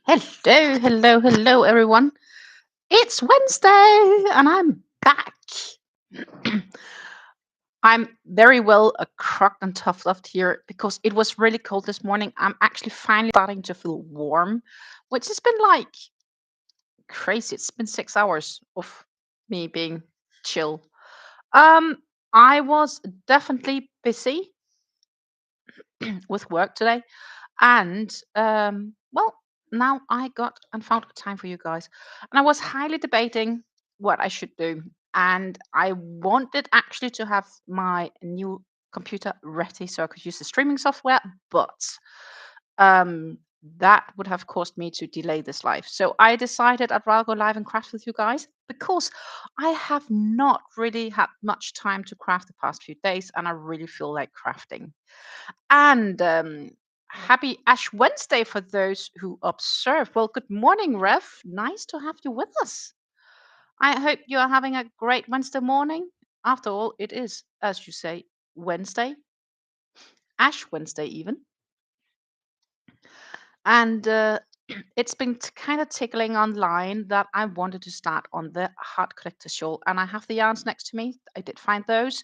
Hello, hello, hello, everyone. It's Wednesday and I'm back. I'm very well crocked and toughed up here because it was really cold this morning. I'm actually finally starting to feel warm, which has been like crazy. It's been 6 hours of me being chill. Um, I was definitely busy with work today, and well, now I got and found time for you guys, and I was highly debating what I should do, and I wanted actually to have my new computer ready so I could use the streaming software, but um that would have caused me to delay this live. So I decided I'd rather go live and craft with you guys because I have not really had much time to craft the past few days and I really feel like crafting. And happy Ash Wednesday for those who observe. Well, good morning, Rev. Nice to have you with us. I hope you are having a great Wednesday morning. After all, it is, as you say, Wednesday, Ash Wednesday, even. And it's been kind of tickling online that I wanted to start on the heart collector shawl. And I have the yarns next to me. I did find those,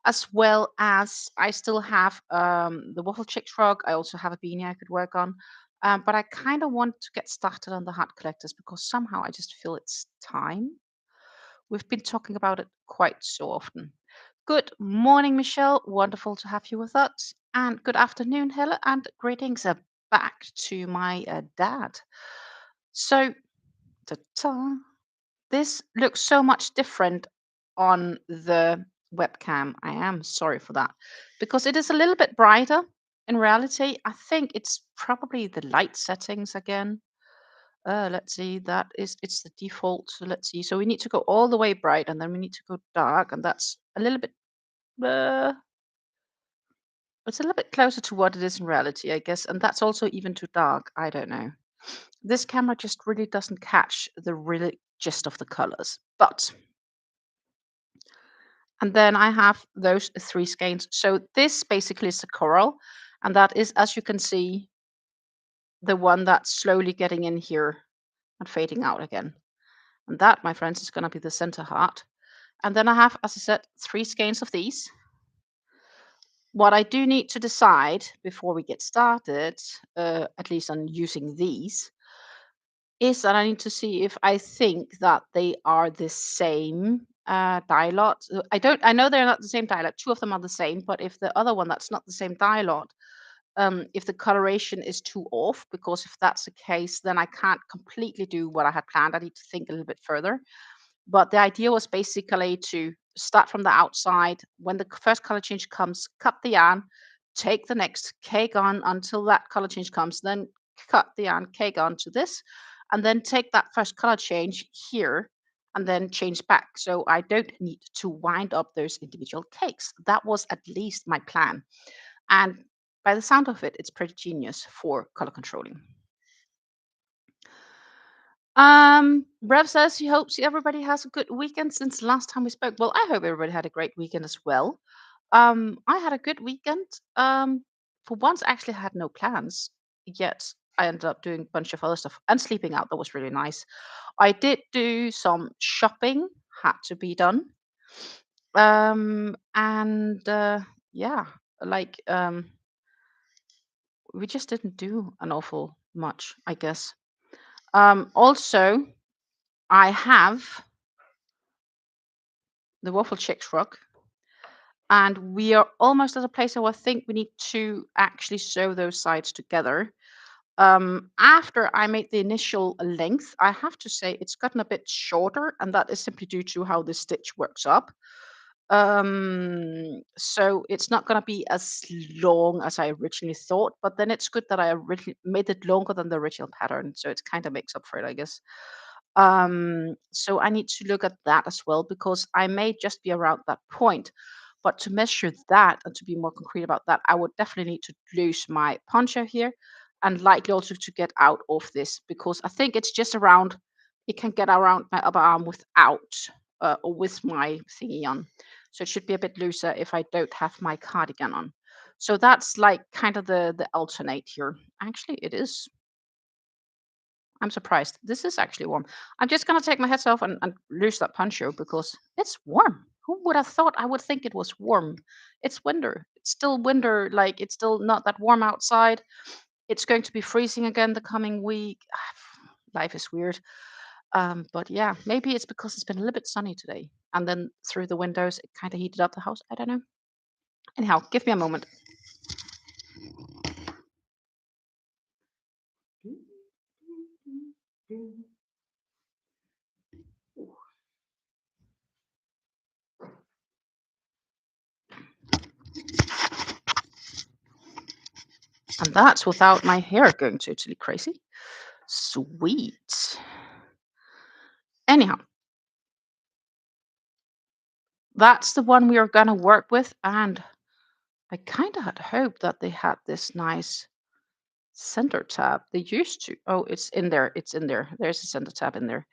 as well as I still have the WaffleChic Shrug. I also have a beanie I could work on. But I kind of want to get started on the heart collectors because somehow I just feel it's time. We've been talking about it quite so often. Good morning, Michelle. Wonderful to have you with us. And good afternoon, Hella. And greetings back to my dad. So, ta-ta. This looks so much different on the webcam. I am sorry for that because it is a little bit brighter. In reality, I think it's probably the light settings again. Let's see, it's the default. So let's see. So we need to go all the way bright and then we need to go dark, and that's a little bit uh, it's a little bit closer to what it is in reality, I guess. And that's also even too dark. I don't know. This camera just really doesn't catch the really gist of the colors. But and then I have those three skeins. So this basically is the coral, and that is, as you can see, the one that's slowly getting in here and fading out again. And that, my friends, is going to be the center heart. And then I have, as I said, three skeins of these. What I do need to decide before we get started, at least on using these, is that I need to see if I think that they are the same dye lot. I know they're not the same dye lot. Two of them are the same, but if the other one that's not the same dye lot, if the coloration is too off, because if that's the case, then I can't completely do what I had planned. I need to think a little bit further. But the idea was basically to start from the outside. When the first color change comes, cut the yarn, take the next cake on until that color change comes, then cut the yarn, cake on to this, and then take that first color change here and then change back. So I don't need to wind up those individual cakes. That was at least my plan. And by the sound of it, it's pretty genius for color controlling. Rev says he hopes everybody has a good weekend since last time we spoke. Well, I hope everybody had a great weekend as well. I had a good weekend. For once, I actually had no plans, yet I ended up doing a bunch of other stuff and sleeping out. That was really nice. I did do some shopping, had to be done. And yeah, like we just didn't do an awful much, I guess. Also, I have the WaffleChic Shrug, and we are almost at a place where I think we need to actually sew those sides together. After I made the initial length, I have to say it's gotten a bit shorter, and that is simply due to how the stitch works up. So it's not going to be as long as I originally thought, but then it's good that I originally made it longer than the original pattern, so it kind of makes up for it, I guess. So I need to look at that as well because I may just be around that point. But to measure that and to be more concrete about that, I would definitely need to lose my poncho here and likely also to get out of this because I think it's just around, it can get around my upper arm without or with my thingy on. So it should be a bit looser if I don't have my cardigan on. So that's like kind of the alternate here. Actually, it is. I'm surprised. This is actually warm. I'm just gonna take my heads off and lose that poncho because it's warm. Who would have thought I would think it was warm? It's winter. It's still winter. Like it's still not that warm outside. It's going to be freezing again the coming week. Life is weird. But yeah, maybe it's because it's been a little bit sunny today. And then through the windows, it kind of heated up the house. I don't know. Anyhow, give me a moment. And that's without my hair going totally crazy. Sweet. Anyhow, that's the one we are going to work with. And I kind of had hoped that they had this nice center tab. They used to. Oh, it's in there. It's in there. There's a center tab in there.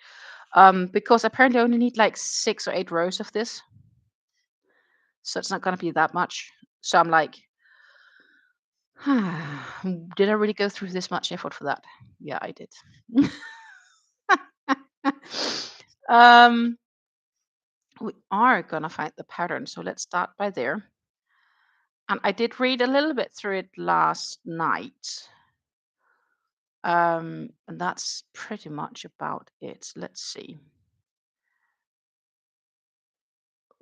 Because apparently I only need like 6 or 8 rows of this. So it's not going to be that much. So I'm like, did I really go through this much effort for that? Yeah, I did. um, we are going to find the pattern. So let's start by there. And I did read a little bit through it last night. And that's pretty much about it. Let's see.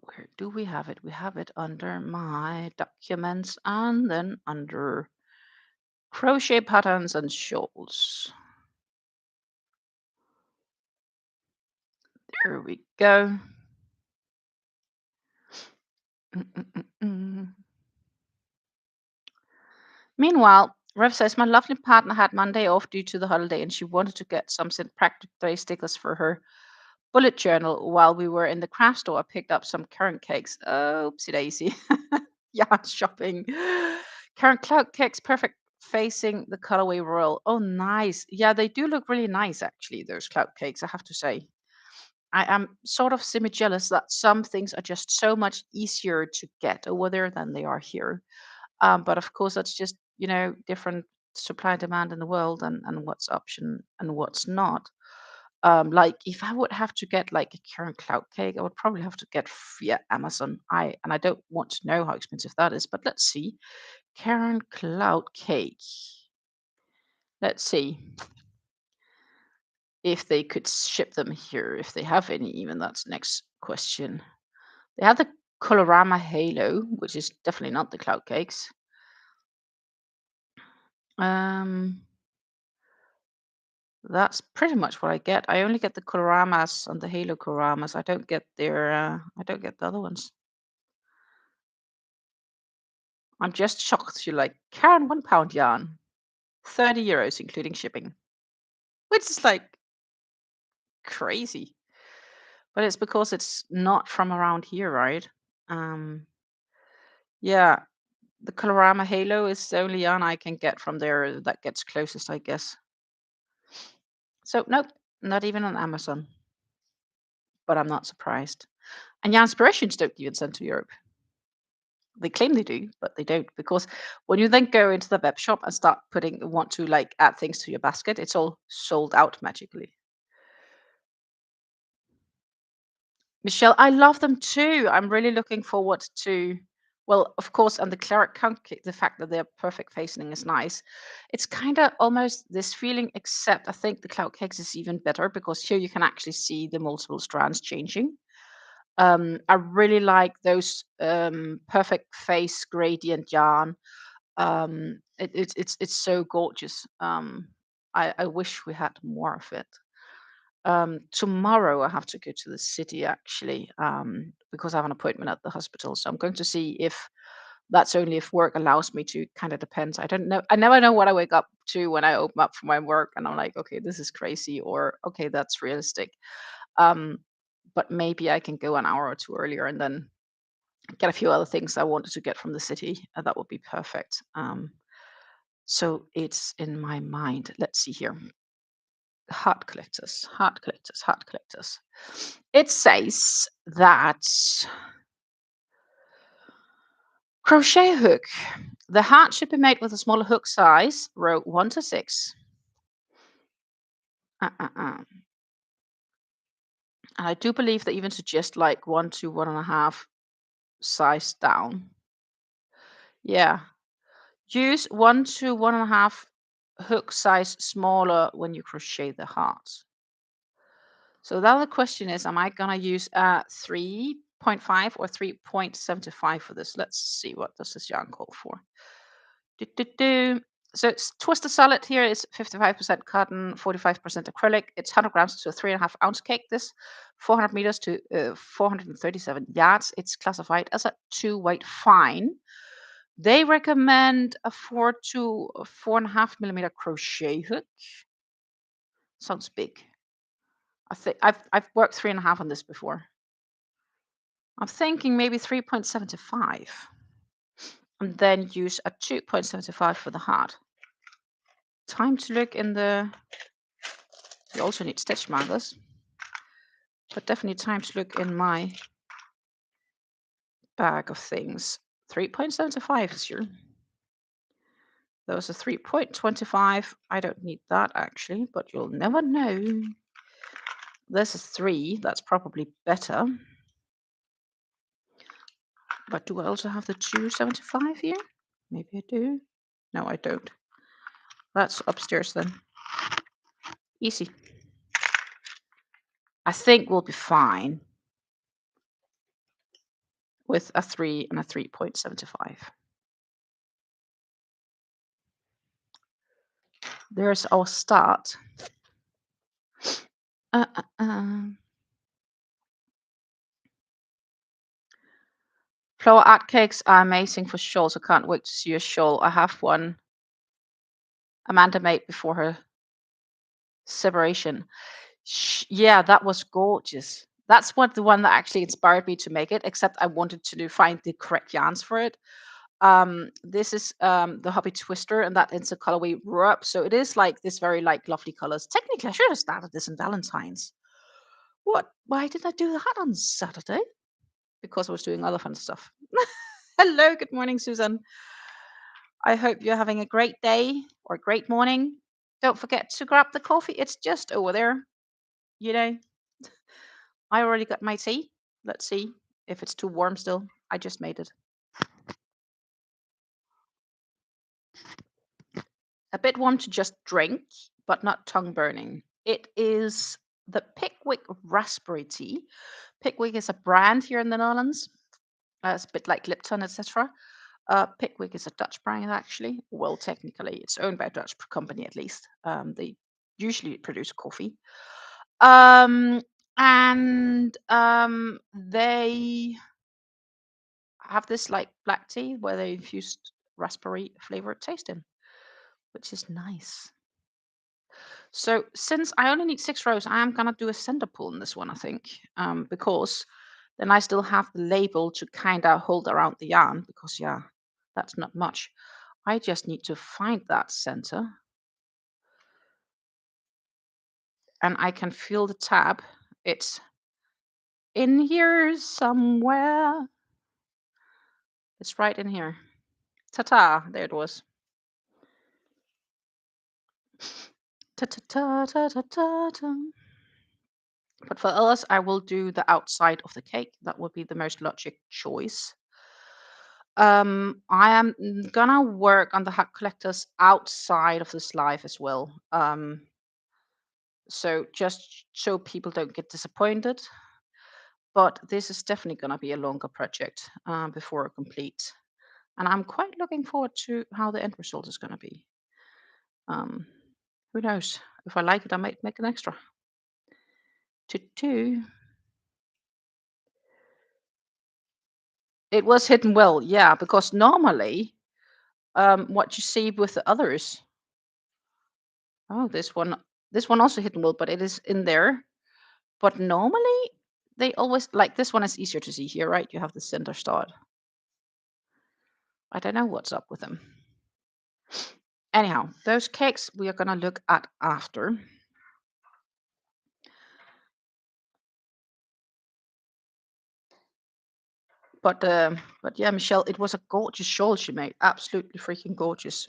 Where do we have it? We have it under my documents and then under crochet patterns and shawls. There we go. Meanwhile, Rev says my lovely partner had Monday off due to the holiday and she wanted to get some St. Patrick's Day stickers for her bullet journal. While we were in the craft store, I picked up some currant cakes. Oopsie daisy. Yeah, shopping. Currant cloud cakes, perfect facing the colorway royal. Oh, nice. Yeah, they do look really nice, actually, those cloud cakes, I have to say. I am sort of semi jealous that some things are just so much easier to get over there than they are here. But of course, that's just, different supply and demand in the world and what's option and what's not. Like if I would have to get like a current cloud cake, I would probably have to get via Amazon. I don't want to know how expensive that is, but let's see. Current cloud cake. Let's see if they could ship them here, if they have any. Even that's next question. They have the Colorama Halo, which is definitely not the cloud cakes. Um, That's pretty much what I get. I only get the Kororamas and the Halo Kororamas. I don't get the other ones. I'm just shocked. You're like, Karen, £1 yarn, €30, including shipping, which is like crazy. But it's because it's not from around here, right? Um, yeah, the Colorama Halo is the only yarn I can get from there that gets closest, I guess. So, nope, not even on Amazon. But I'm not surprised. And Yarn Inspirations don't even send to Europe. They claim they do, but they don't because when you then go into the web shop and start want to like add things to your basket, it's all sold out magically. Michelle, I love them too. I'm really looking forward to, well, of course, and the claret count cake, the fact that they're perfect facing is nice. It's kind of almost this feeling, except I think the cloud cakes is even better because here you can actually see the multiple strands changing. I really like those perfect face gradient yarn. It's so gorgeous. I wish we had more of it. Tomorrow I have to go to the city actually, because I have an appointment at the hospital. So I'm going to see if that's only if work allows me to. Kind of depends. I don't know. I never know what I wake up to when I open up for my work, and I'm like, okay, this is crazy, or okay, that's realistic. Um, but maybe I can go an hour or two earlier and then get a few other things I wanted to get from the city. That would be perfect. So it's in my mind. Let's see here. Heart collectors, heart collectors, heart collectors. It says that crochet hook. The heart should be made with a smaller hook size, row 1 to 6. And I do believe they even suggest like 1 to 1.5 size down. Yeah. Use 1 to 1.5 hook size smaller when you crochet the hearts. So now the question is, am I gonna use 3.5 or 3.75 for this? Let's see, what does this yarn call for? Do, do, do. So it's twisted solid here is 55% cotton, 45% acrylic. It's 100 grams to a 3.5 ounce cake. This 400 meters to 437 yards. It's classified as a 2-weight fine. They recommend a 4 to 4.5 millimeter crochet hook. Sounds big. I think I've worked 3.5 on this before. I'm thinking maybe 3.75, and then use a 2.75 for the heart. Time to look in the. You also need stitch markers, but definitely time to look in my bag of things. 3.75 is here. There was a 3.25. I don't need that actually, but you'll never know. This is 3. That's probably better. But do I also have the 2.75 here? Maybe I do. No, I don't. That's upstairs then. Easy. I think we'll be fine with a 3 and a 3.75. There's our start. Flower art cakes are amazing for shawls. I can't wait to see a shawl. I have one Amanda made before her separation. Yeah, that was gorgeous. That's the one that actually inspired me to make it, except I wanted to find the correct yarns for it. This is the Hobby Twister, and that is the colorway Rub. So it is like this very like lovely colors. Technically, I should have started this in Valentine's. What? Why did I do that on Saturday? Because I was doing other fun stuff. Hello, good morning, Susan. I hope you're having a great day or a great morning. Don't forget to grab the coffee. It's just over there. You know, I already got my tea. Let's see if it's too warm still. I just made it. A bit warm to just drink, but not tongue burning. It is the Pickwick Raspberry Tea. Pickwick is a brand here in the Netherlands. It's a bit like Lipton, etc. Pickwick is a Dutch brand, actually. Well, technically, it's owned by a Dutch company at least. They usually produce coffee. And they have this like black tea where they infused raspberry flavored taste in, which is nice. So since I only need 6 rows, I am gonna do a center pull in this one, I think, because then I still have the label to kind of hold around the yarn because yeah, that's not much. I just need to find that center, and I can feel the tab. It's in here somewhere. It's right in here. Ta-ta! There it was. Ta-ta-ta-ta-ta-ta. But for others, I will do the outside of the cake. That would be the most logic choice. I am gonna work on the hat collectors outside of this live as well. So just so people don't get disappointed. But this is definitely gonna be a longer project before complete. And I'm quite looking forward to how the end result is gonna be. Who knows? If I like it, I might make an extra. To It was hidden well, yeah, because normally, what you see with the others. Oh, this one also hidden well, but it is in there. But normally, they always like this one is easier to see here, right? You have the center stud. I don't know what's up with them. Anyhow, those cakes we are gonna look at after. But yeah, Michelle, it was a gorgeous shawl she made. Absolutely freaking gorgeous.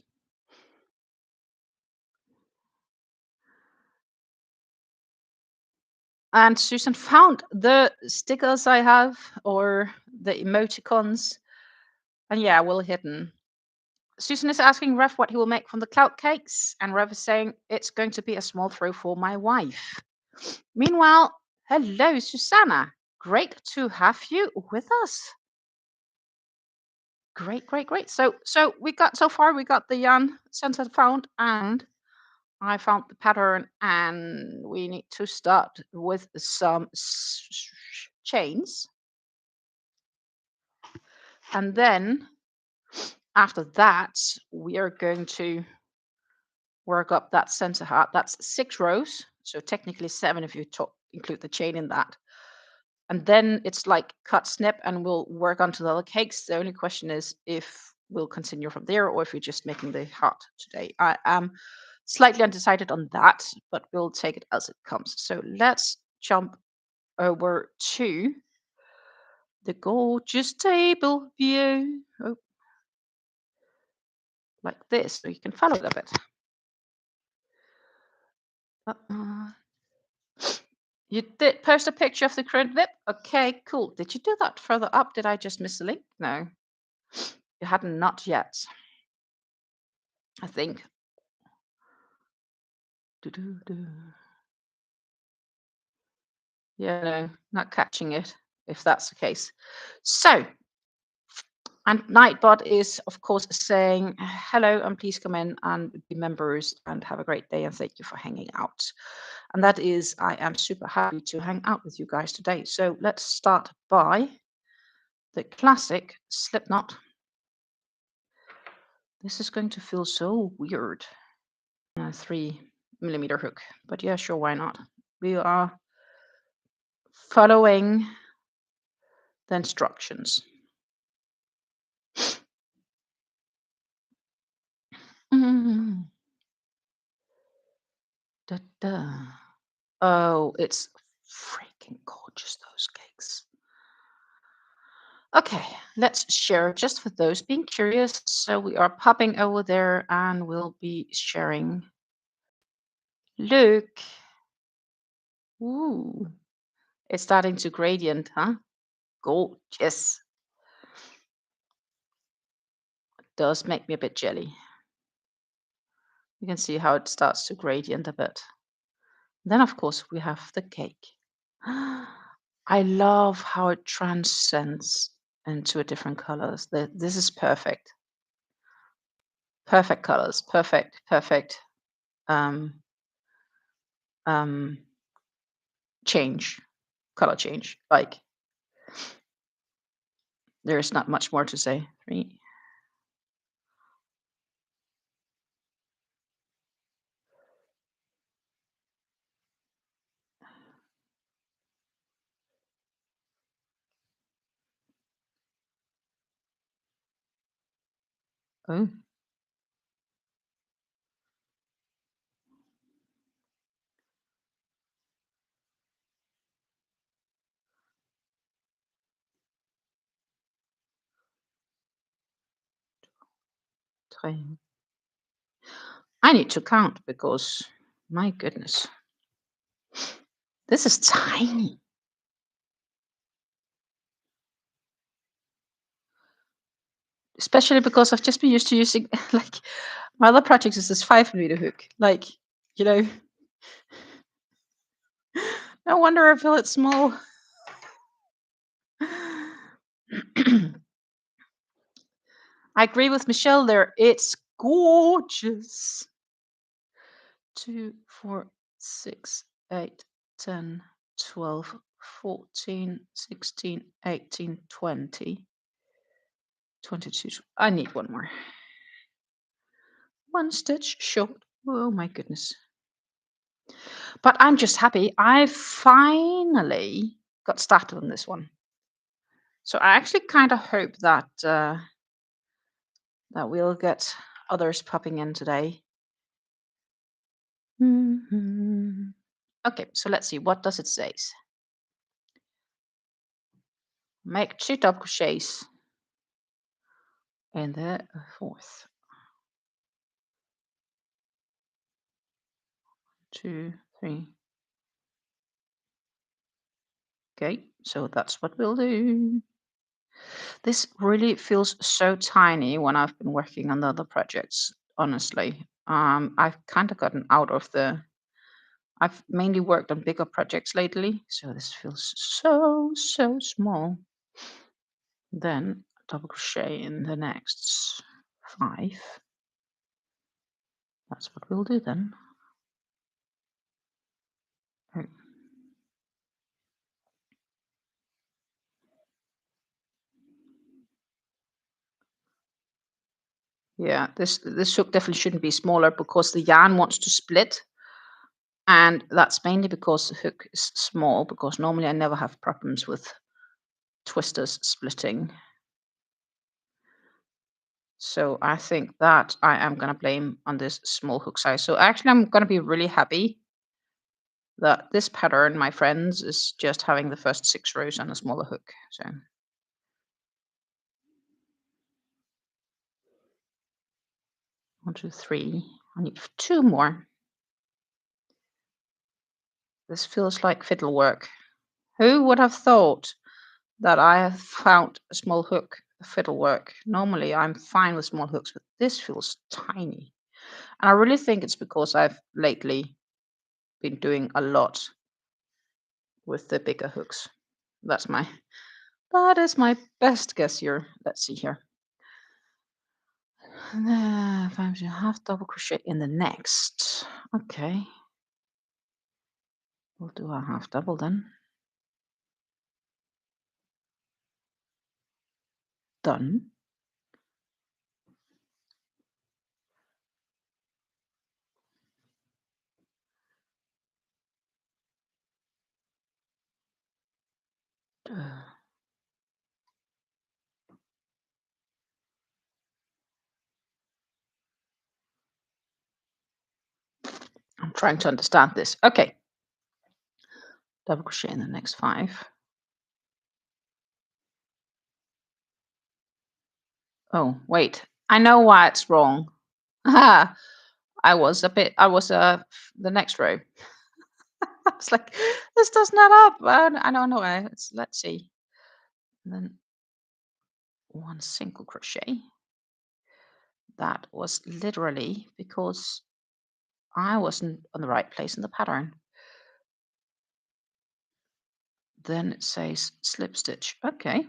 And Susan found the stickers I have, or the emoticons, and yeah, well hidden. Susan is asking Rev what he will make from the cloud cakes, and Rev is saying it's going to be a small throw for my wife. Meanwhile, hello, Susanna. Great to have you with us. Great, great, great. So we got so far. We got the yarn center found, and I found the pattern, and we need to start with some chains, and then after that, we are going to work up that center heart. That's 6 rows, so technically 7 if you include the chain in that. And then it's like cut, snip, and we'll work onto the other cakes. The only question is if we'll continue from there or if we're just making the heart today. I am slightly undecided on that, but we'll take it as it comes. So let's jump over to the gorgeous table view. Oh, like this, so you can follow it a bit. You did post a picture of the current whip? Okay, cool. Did you do that further up? Did I just miss the link? No, you hadn't, not yet. I think. Yeah, no, not catching it, if that's the case. So, and Nightbot is, of course, saying hello and please come in and be members and have a great day and thank you for hanging out. And that is, I am super happy to hang out with you guys today. So let's start by the classic slip knot. This is going to feel so weird. 3mm hook, but yeah, sure, why not? We are following the instructions. Da, da. Oh, it's freaking gorgeous, those cakes. Okay, let's share just for those being curious. So we are popping over there and we'll be sharing. Look. Ooh, it's starting to gradient, huh? Gorgeous. It does make me a bit jelly. You can see how it starts to gradient a bit. Then, of course, we have the cake. I love how it transcends into a different colors. This is perfect. Perfect colors. Perfect. Perfect. Change. Color change. Like, there's not much more to say. 3. Oh. Three. I need to count because, my goodness, this is tiny. Especially because I've just been used to using, like, my other projects is this 5mm hook. Like, you know, no wonder I feel it small. I agree with Michelle there. It's gorgeous. 2, 4, 6, 8, 10, 12, 14, 16, 18, 20, 22. I need one more. One stitch short. Oh my goodness. But I'm just happy I finally got started on this one. So I actually kind of hope that that we'll get others popping in today. Okay, so let's see. What does it say? Make 2 double crochets in the 4th. 2, 3, Okay, so that's what we'll do. This really feels so tiny when I've been working on the other projects, honestly. I've kind of gotten out of I've mainly worked on bigger projects lately, so this feels so small. Then double crochet in the next 5. That's what we'll do then. Oh, yeah, this hook definitely shouldn't be smaller because the yarn wants to split, and that's mainly because the hook is small, because normally I never have problems with twisters splitting. So I think that I am going to blame on this small hook size. So actually I'm going to be really happy that this pattern, my friends, is just having the first 6 rows on a smaller hook. So 1, 2, 3. I need 2 more. This feels like fiddle work. Who would have thought that I have found a small hook fiddle work? Normally I'm fine with small hooks, but this feels tiny. And I really think it's because I've lately been doing a lot with the bigger hooks. That's my That is my best guess here. Let's see here. And then 5.5 double crochet in the next. Okay. We'll do a half double then. Done. I'm trying to understand this. Okay. Double crochet in the next 5. Oh, wait. I know why it's wrong. Ah, I was the next row. I was like, this does not up. I don't know. Let's see. And then 1 single crochet. That was literally because I wasn't on the right place in the pattern. Then it says slip stitch. Okay.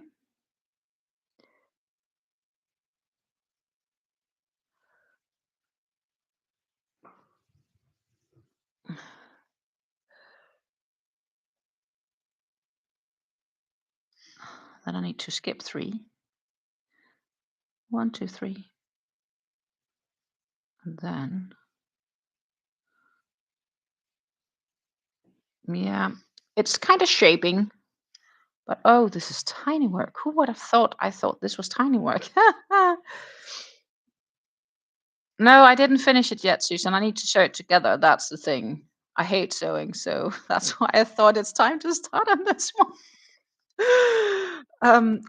Then I need to skip 3. 1, 2, 3. And then, yeah, it's kind of shaping, but oh, this is tiny work. Who would have thought I thought this was tiny work? No, I didn't finish it yet, Susan. I need to sew it together. That's the thing. I hate sewing, so that's why I thought it's time to start on this one.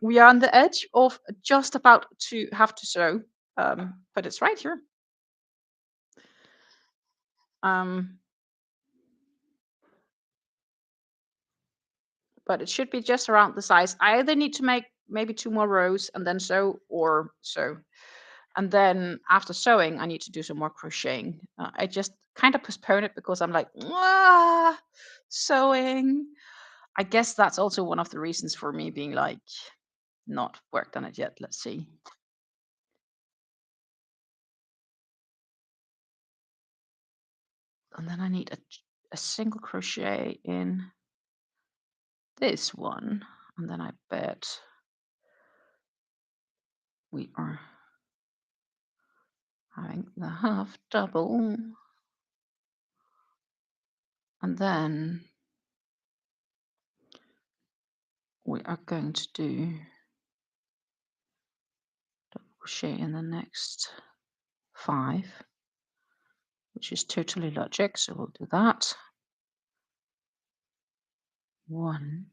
We are on the edge of just about to have to sew, but it's right here. Um, but it should be just around the size. I either need to make maybe 2 more rows and then sew, or sew. And then after sewing, I need to do some more crocheting. I just kind of postpone it because I'm like, sewing. I guess that's also one of the reasons for me being like, not worked on it yet. Let's see. And then I need a single crochet in this one. And then I bet we are having the half double. And then we are going to do double crochet in the next 5, which is totally logic. So we'll do that. 1,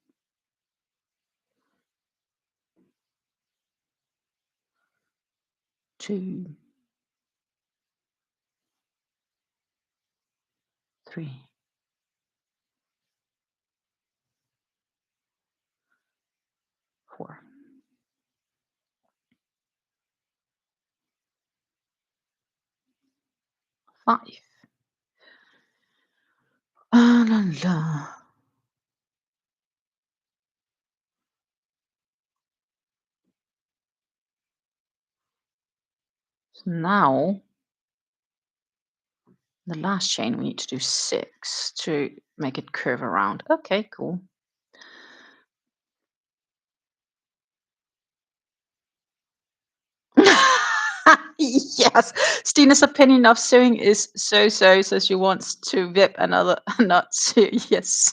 2, 3, 5. Ah, la, la. So now, the last chain, we need to do 6 to make it curve around. Okay, cool. Yes, Stina's opinion of sewing is so she wants to whip another not to. Yes.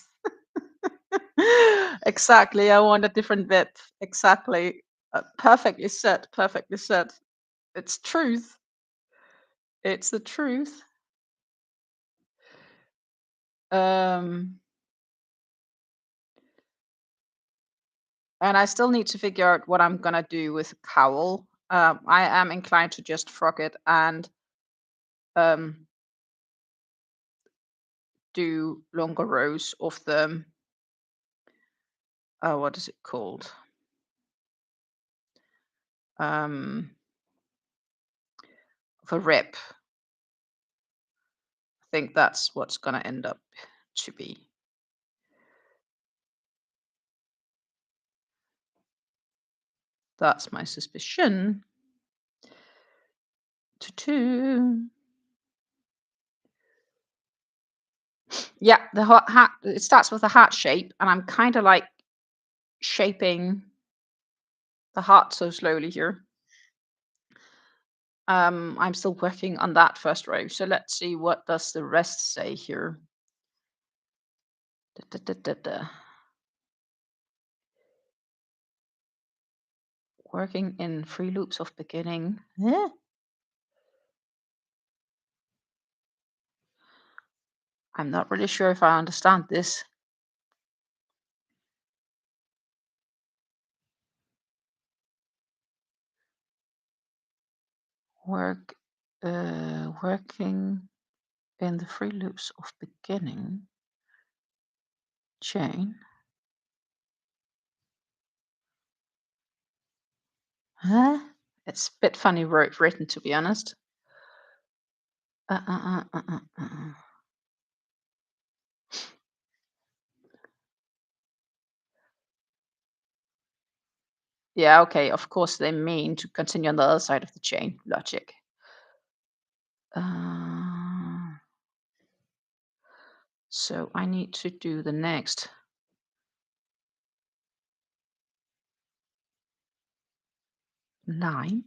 Exactly. I want a different whip. Exactly. Perfectly said. Perfectly said. It's truth. It's the truth. Um, and I still need to figure out what I'm gonna do with a cowl. I am inclined to just frock it and um, do longer rows of the what is it called? Um, of a rib. I think that's what's gonna end up to be. That's my suspicion. Tutu. Yeah, the hat. It starts with a heart shape, and I'm kind of like shaping the heart so slowly here. I'm still working on that first row. So let's see what does the rest say here. Da, da, da, da, da. Working in 3 loops of beginning. Eh? I'm not really sure if I understand this. Working in the 3 loops of beginning chain. Huh? It's a bit funny written, to be honest. Uh, uh, uh, uh, uh, uh. Yeah, okay. Of course, they mean to continue on the other side of the chain. Logic. So I need to do the next 9.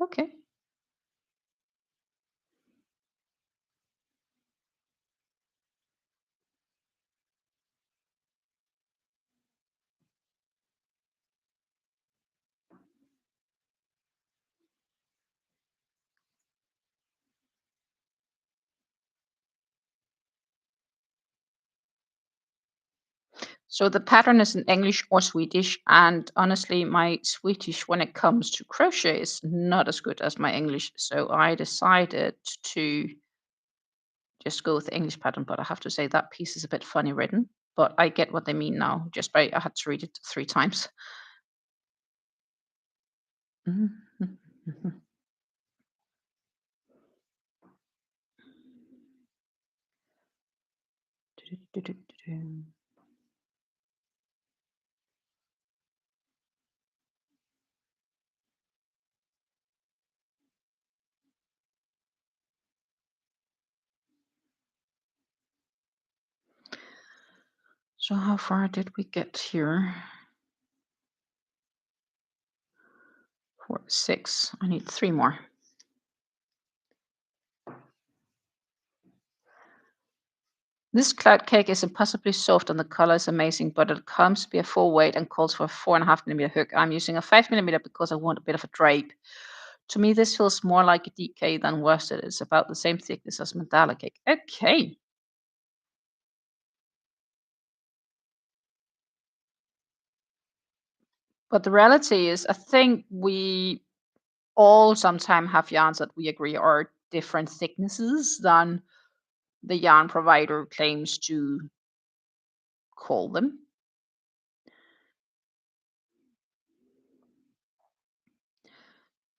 Okay. So the pattern is in English or Swedish, and honestly, my Swedish when it comes to crochet is not as good as my English. So I decided to just go with the English pattern, but I have to say that piece is a bit funny written, but I get what they mean now. Just by I had to read it 3 times. So how far did we get here? 4, 6. I need 3 more. This cloud cake is impossibly soft and the color is amazing, but it comes to be a full weight and calls for a 4.5mm hook. I'm using a 5mm because I want a bit of a drape. To me, this feels more like a DK than worsted. It's about the same thickness as mandala cake. Okay. But the reality is, I think we all sometimes have yarns that we agree are different thicknesses than the yarn provider claims to call them.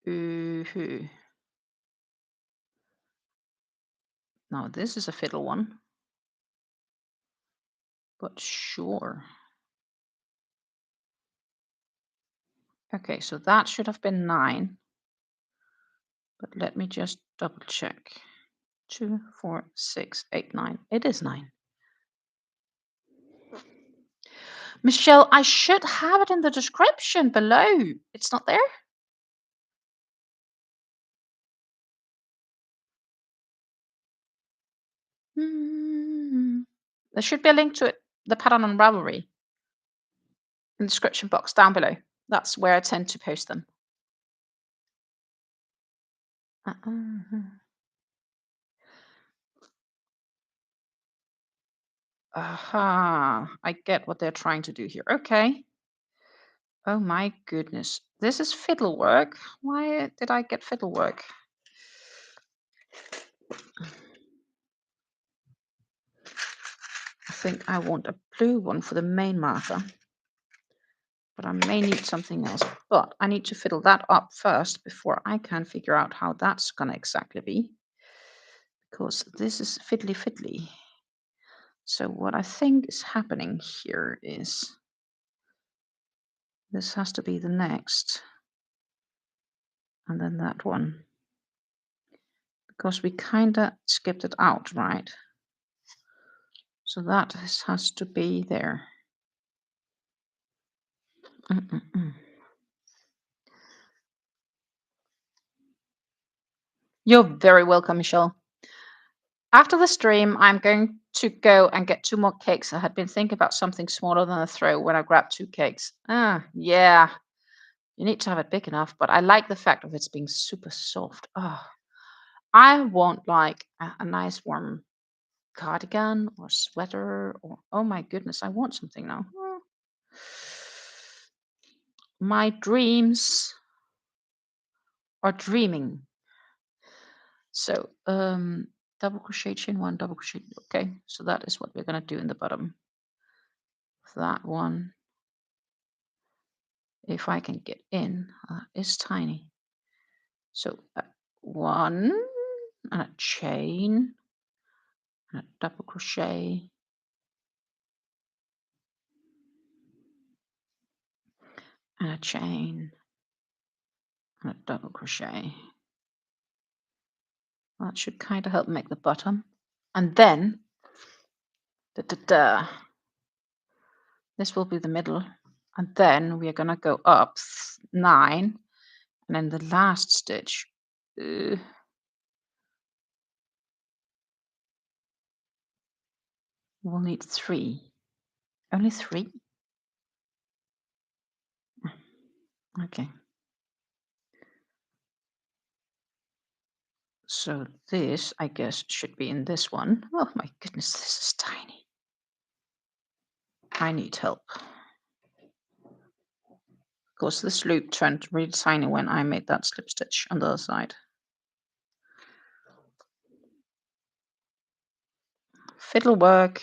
Ooh. Now this is a fiddle one, but sure. Okay, so that should have been 9, but let me just double check. 2, 4, 6, 8, 9. It is 9. Michelle, I should have it in the description below. It's not there? There should be a link to it, the pattern on Ravelry, in the description box down below. That's where I tend to post them. Aha, I get what they're trying to do here. Okay. Oh my goodness. This is fiddle work. Why did I get fiddle work? I think I want a blue one for the main marker, but I may need something else. But I need to fiddle that up first before I can figure out how that's gonna exactly be, because this is fiddly fiddly. So what I think is happening here is this has to be the next, and then that one, because we kind of skipped it out, right? So that has to be there. You're very welcome, Michelle. After the stream, I'm going to go and get 2 more cakes. I had been thinking about something smaller than a throw when I grabbed 2 cakes. Yeah. You need to have it big enough, but I like the fact of it's being super soft. Oh, I want like a nice warm cardigan or sweater, or oh my goodness, I want something now. My dreams are dreaming. So double crochet chain 1, double crochet. Okay, so that is what we're going to do in the bottom of that one. If I can get in, it's tiny. So 1 and a chain and a double crochet and a chain and a double crochet. That should kind of help make the bottom. And then this will be the middle. And then we are going to go up 9, and then the last stitch. We'll need 3. Only 3? Okay. So this, I guess, should be in this one. Oh my goodness, this is tiny. I need help. Of course, this loop turned really tiny when I made that slip stitch on the other side. Fiddle work.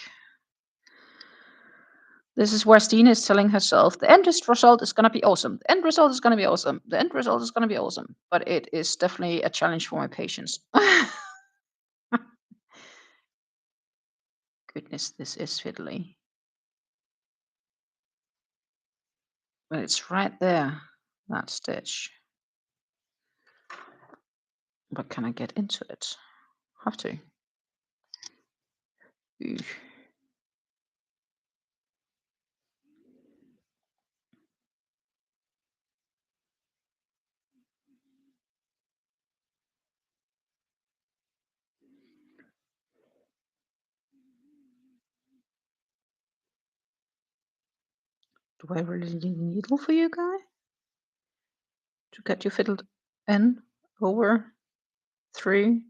This is where Stina is telling herself the end result is going to be awesome. The end result is going to be awesome. The end result is going to be awesome. But it is definitely a challenge for my patience. Goodness, this is fiddly. But it's right there, that stitch. But can I get into it? Have to. Ooh. Do I really need a needle for you, guy? To get you fiddled in, over, through?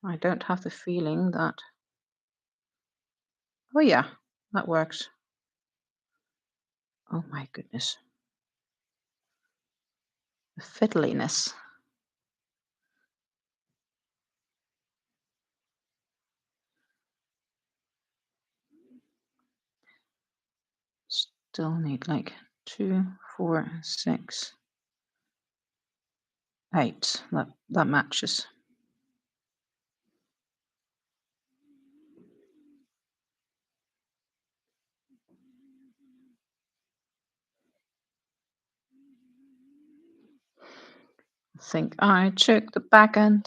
I don't have the feeling that... Oh yeah, that works. Oh my goodness. The fiddliness. Still need like 2, 4, 6, 8. That matches. think I took the back end.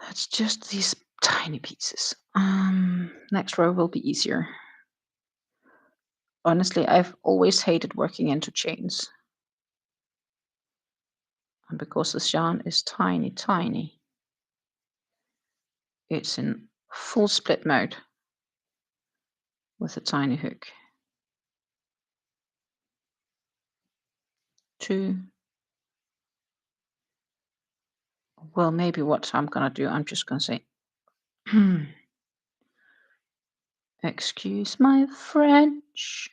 It's just these tiny pieces. Next row will be easier. Honestly, I've always hated working into chains. And because this yarn is tiny, tiny, it's in full split mode with a tiny hook. 2. Well, maybe what I'm gonna do, I'm just gonna say, excuse my French.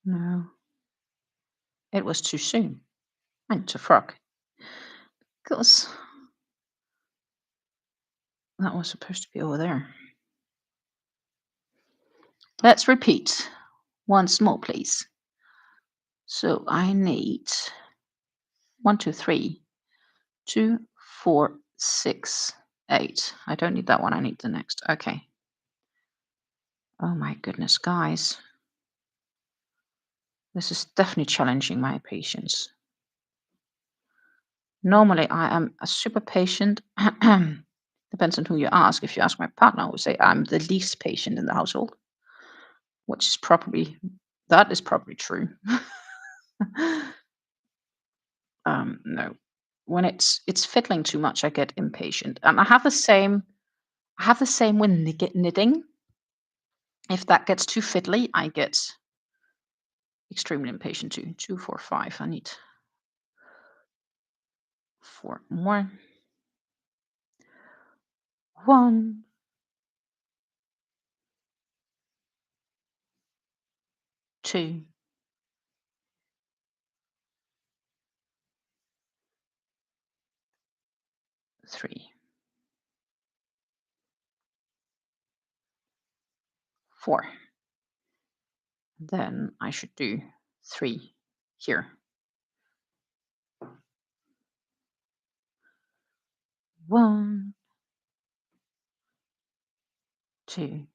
No, it was too soon. I need to frog. Because that was supposed to be over there. Let's repeat once more, please. So I need 1, 2, 3, 2, 4, 6, 8. I don't need that one. I need the next. Okay. Oh my goodness, guys. This is definitely challenging my patience. Normally, I am a super patient. Depends on who you ask. If you ask my partner, I would say I'm the least patient in the household, which is probably true. No, when it's fiddling too much, I get impatient, and I have the same. I have the same with knitting. If that gets too fiddly, I get extremely impatient too. 2, 4, 5. I need 4 more. 1, 2, 3, 4. Then I should do 3 here. 1, 2,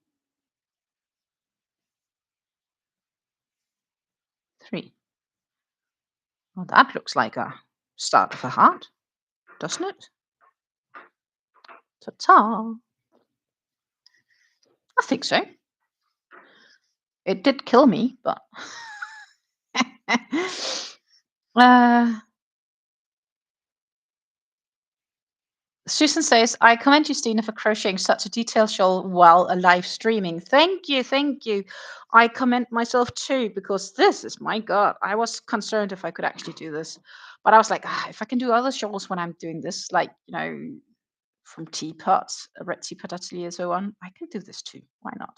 3. Well, that looks like a start of a heart, doesn't it? Ta-ta! I think so. It did kill me, but uh, Susan says, I commend you, Stina, for crocheting such a detailed shawl while live streaming. Thank you, thank you. I commend myself too, because this is, my God, I was concerned if I could actually do this. But I was like, if I can do other shawls when I'm doing this, like, from teapots, a red teapot atelier, so on, I can do this too. Why not?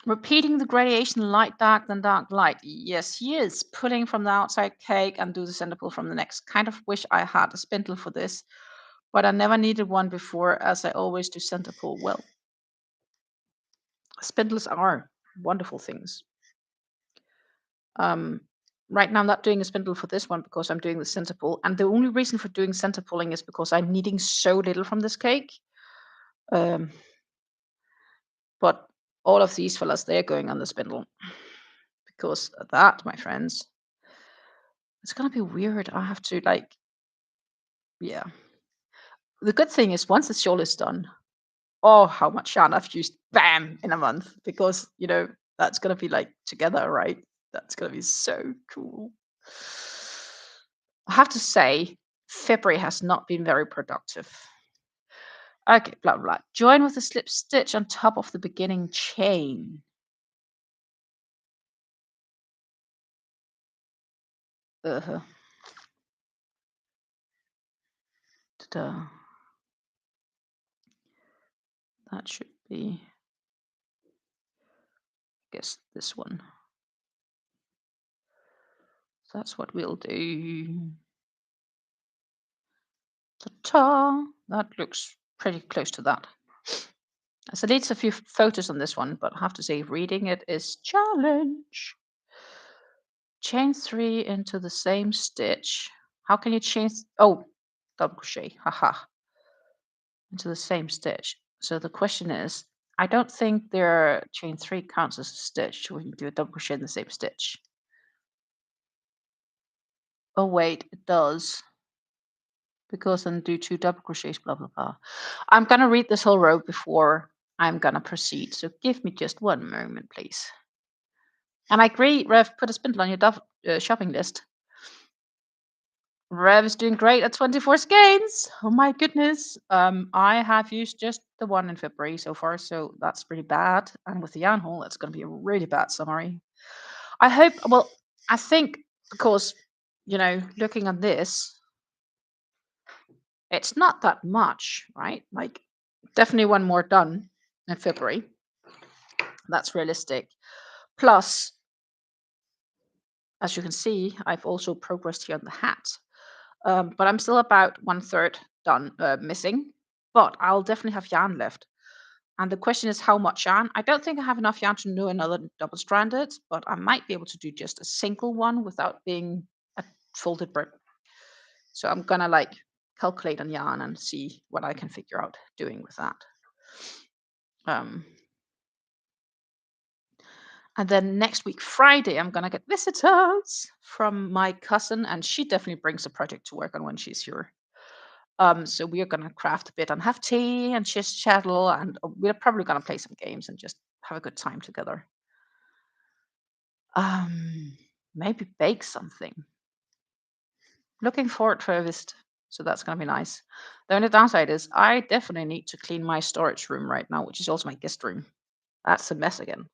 Repeating the gradation light, dark, then dark, light. Yes, he is. Pulling from the outside cake and do the center pull from the next. Kind of wish I had a spindle for this, but I never needed one before, as I always do center pull. Well, spindles are wonderful things. Right now I'm not doing a spindle for this one because I'm doing the center pull. And the only reason for doing center pulling is because I'm needing so little from this cake. But all of these fellas, they're going on the spindle. Because that, my friends, it's gonna be weird. I have to yeah. The good thing is once the shawl is done, oh, how much yarn I've used, bam, in a month because that's gonna be like together, right? That's gonna be so cool. I have to say, February has not been very productive. Okay, blah blah. Blah. Join with a slip stitch on top of the beginning chain. Uh-huh. Ta-da. That should be, I guess, this one. So that's what we'll do. Ta-ta! That looks pretty close to that. So it needs a few photos on this one, but I have to say reading it is challenge. Chain 3 into the same stitch. How can you chain? Oh, double crochet. Haha. Into the same stitch. So the question is, I don't think their chain 3 counts as a stitch when you do a double crochet in the same stitch. Oh wait, it does. Because then do 2 double crochets, blah blah blah. I'm gonna read this whole row before I'm gonna proceed. So give me just one moment, please. And I agree, Rev, put a spindle on your shopping list. Rev is doing great at 24 skeins. Oh my goodness. I have used just the one in February so far, so that's pretty bad. And with the yarn haul, that's going to be a really bad summary. I hope, well, I think because, looking at this, it's not that much, right? Like, definitely one more done in February. That's realistic. Plus, as you can see, I've also progressed here on the hat. But I'm still about 1/3 done, missing. But I'll definitely have yarn left. And the question is how much yarn? I don't think I have enough yarn to do another double stranded, but I might be able to do just a single one without being a folded brick. So I'm gonna like calculate on yarn and see what I can figure out doing with that. Um, and then next week, Friday, I'm gonna get visitors from my cousin, and she definitely brings a project to work on when she's here. So we are gonna craft a bit and have tea and just chattel, and we're probably gonna play some games and just have a good time together. Maybe bake something. Looking forward to a visit. So that's gonna be nice. The only downside is I definitely need to clean my storage room right now, which is also my guest room. That's a mess again.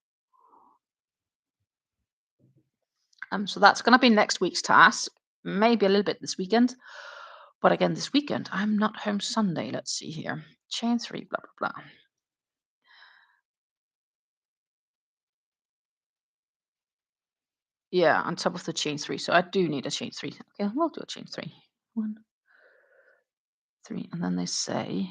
So that's gonna be next week's task. Maybe a little bit this weekend. But again, this weekend, I'm not home Sunday. Let's see here. Chain 3, blah blah blah. Yeah, on top of the chain 3. So I do need a chain 3. Okay, we'll do a chain 3. 1, 3, and then they say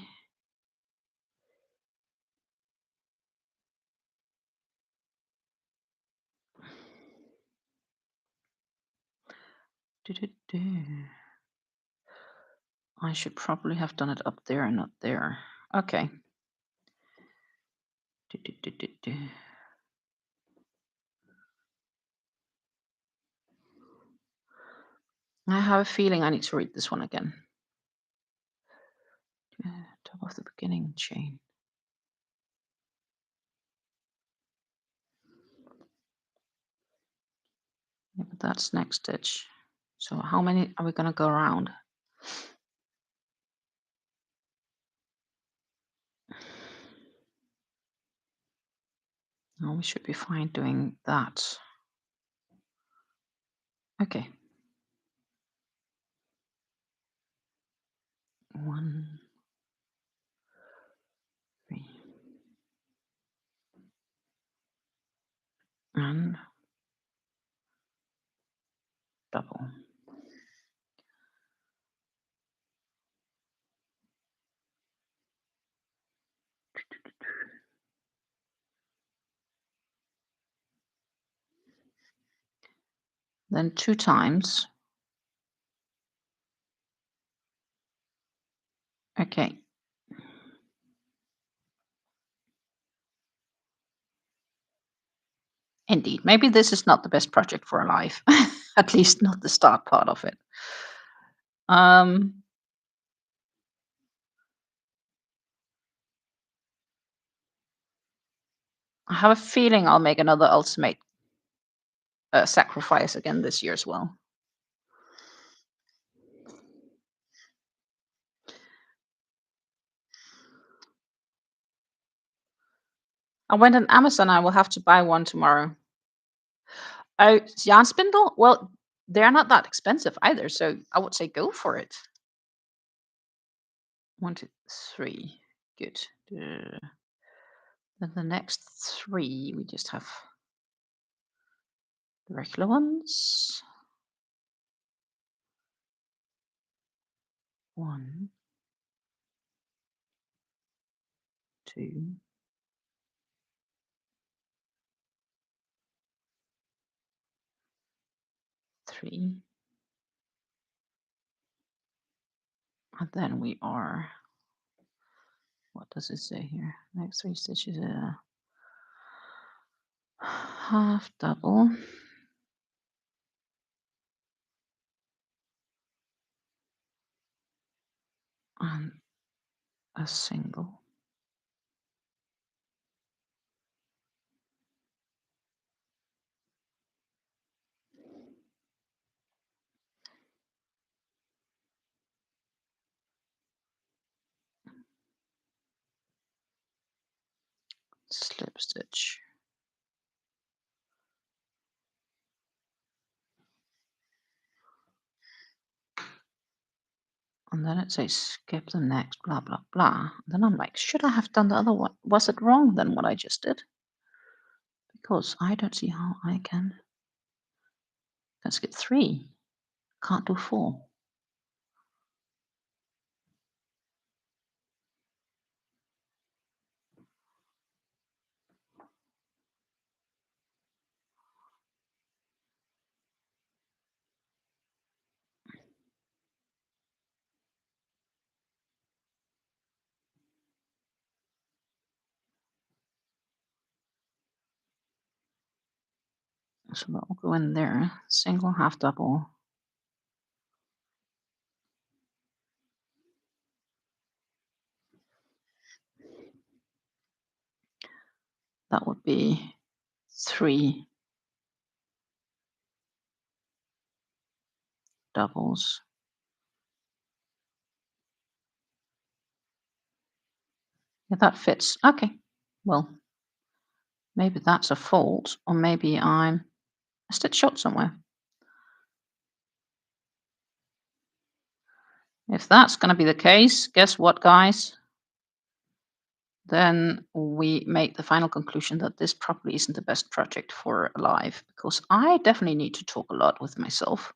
do. I should probably have done it up there and not there. Okay. Do. I have a feeling I need to read this one again. Top of the beginning chain. Yeah, but that's next stitch. So how many are we going to go around? Oh, we should be fine doing that. Okay. 1, 3. And double. Then 2 times. Okay. Indeed. Maybe this is not the best project for a life. At least not the start part of it. I have a feeling I'll make another ultimate sacrifice again this year as well. I went on Amazon. I will have to buy one tomorrow. Oh, yarn spindle? Well, they're not that expensive either, so I would say go for it. 1, 2, 3. Good. Then the next 3, we just have the regular ones. 1, 2, 3, and then we are, what does it say here? Next 3 stitches, half double, and a single. Slip stitch. And then it says skip the next, blah, blah, blah. Then I'm like, should I have done the other one? Was it wrong then what I just did? Because I don't see how I can. Let's skip 3. Can't do 4. So that will go in there. Single, half double. That would be 3 doubles. Yeah, that fits. Okay. Well, maybe that's a fault, or maybe I'm a stitch short somewhere. If that's going to be the case, guess what, guys? Then we make the final conclusion that this probably isn't the best project for live, because I definitely need to talk a lot with myself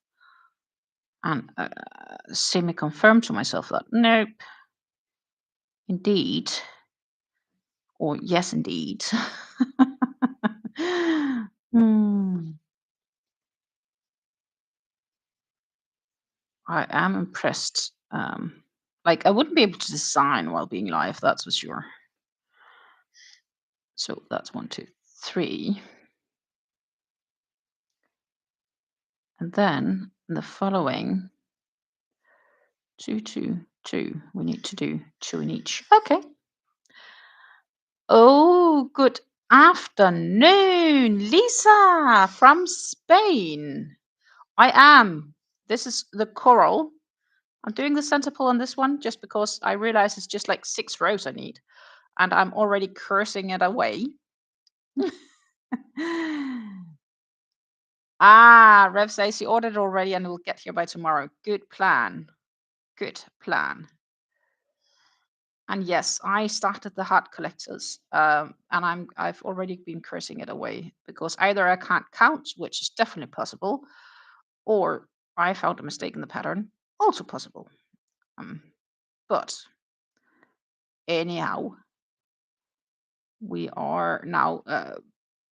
and semi-confirm to myself that nope, indeed, or yes, indeed. Hmm. I am impressed. Like I wouldn't be able to design while being live, that's for sure. So that's 1, 2, 3. And then the following 2, 2, 2. We need to do 2 in each. Okay. Oh, good afternoon, Lisa from Spain. I am. This is the coral. I'm doing the center pull on this one just because I realize it's just like 6 rows I need, and I'm already cursing it away. Rev says he ordered already and will get here by tomorrow. Good plan. Good plan. And yes, I started the heart collectors, and I've already been cursing it away because either I can't count, which is definitely possible, or I found a mistake in the pattern, also possible. But anyhow, we are now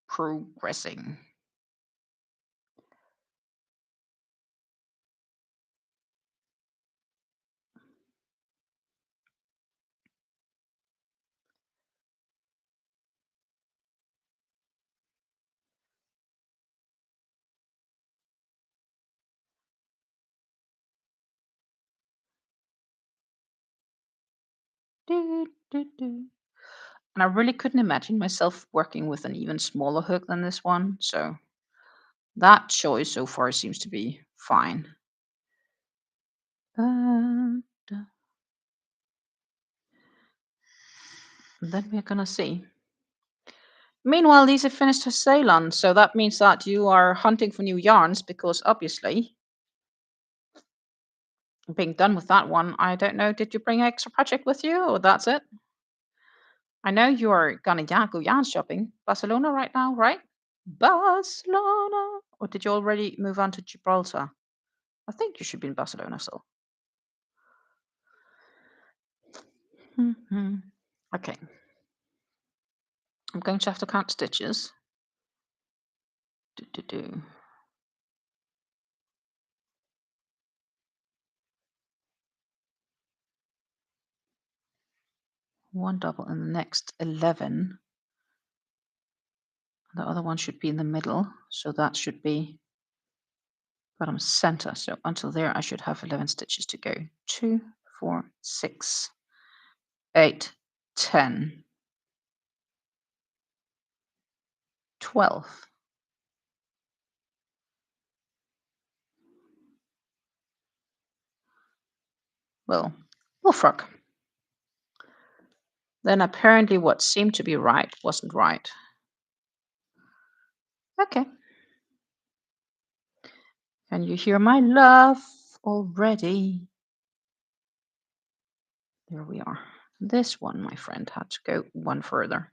progressing. Do, do, do. And I really couldn't imagine myself working with an even smaller hook than this one, so that choice so far seems to be fine. And then we're gonna see. Meanwhile, Lisa finished her Ceylon, so that means that you are hunting for new yarns because obviously, being done with that one, I don't know, did you bring an extra project with you or that's it? I know you are gonna go yarn shopping. Barcelona right now, right? Barcelona. Or did you already move on to Gibraltar? I think you should be in Barcelona still. Okay. I'm going to have to count stitches. Do. One double in the next 11. The other one should be in the middle, so that should be bottom center. So until there, I should have 11 stitches to go. 2, 4, 6, 8, 10, 12. Well, bullfrog. Then apparently what seemed to be right wasn't right. Okay. Can you hear my love already? There we are. This one, my friend, had to go one further.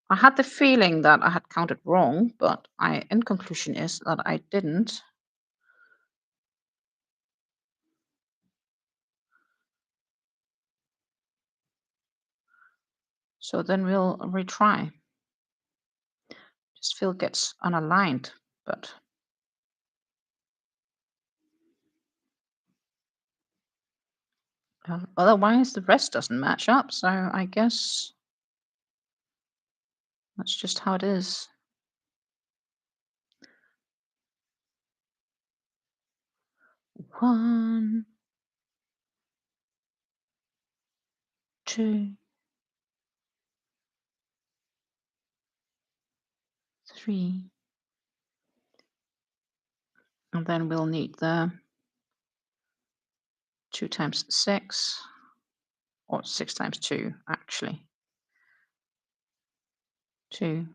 I had the feeling that I had counted wrong, but in conclusion is that I didn't. So then we'll retry. Just feel gets unaligned, but otherwise the rest doesn't match up. So I guess that's just how it is. One, two, three. And then we'll need the 2 times 6, or 6 times 2, actually. 2.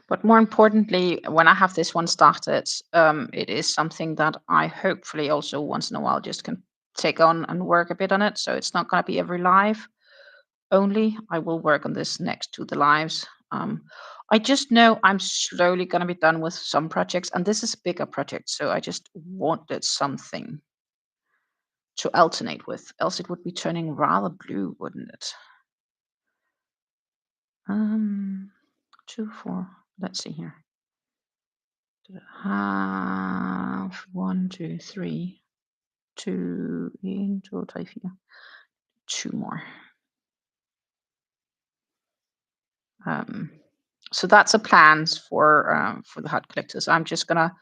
But more importantly, when I have this one started, it is something that I hopefully also once in a while just can take on and work a bit on it. So it's not going to be every live only. I will work on this next to the lives. I just know I'm slowly going to be done with some projects, and this is a bigger project. So I just wanted something to alternate with, else it would be turning rather blue, wouldn't it? 2, 4. Let's see here. Half 1, 2, 3, 2, 1, 2, 3, 4. 2 more. So that's a plans for the hut collectors. I'm just gonna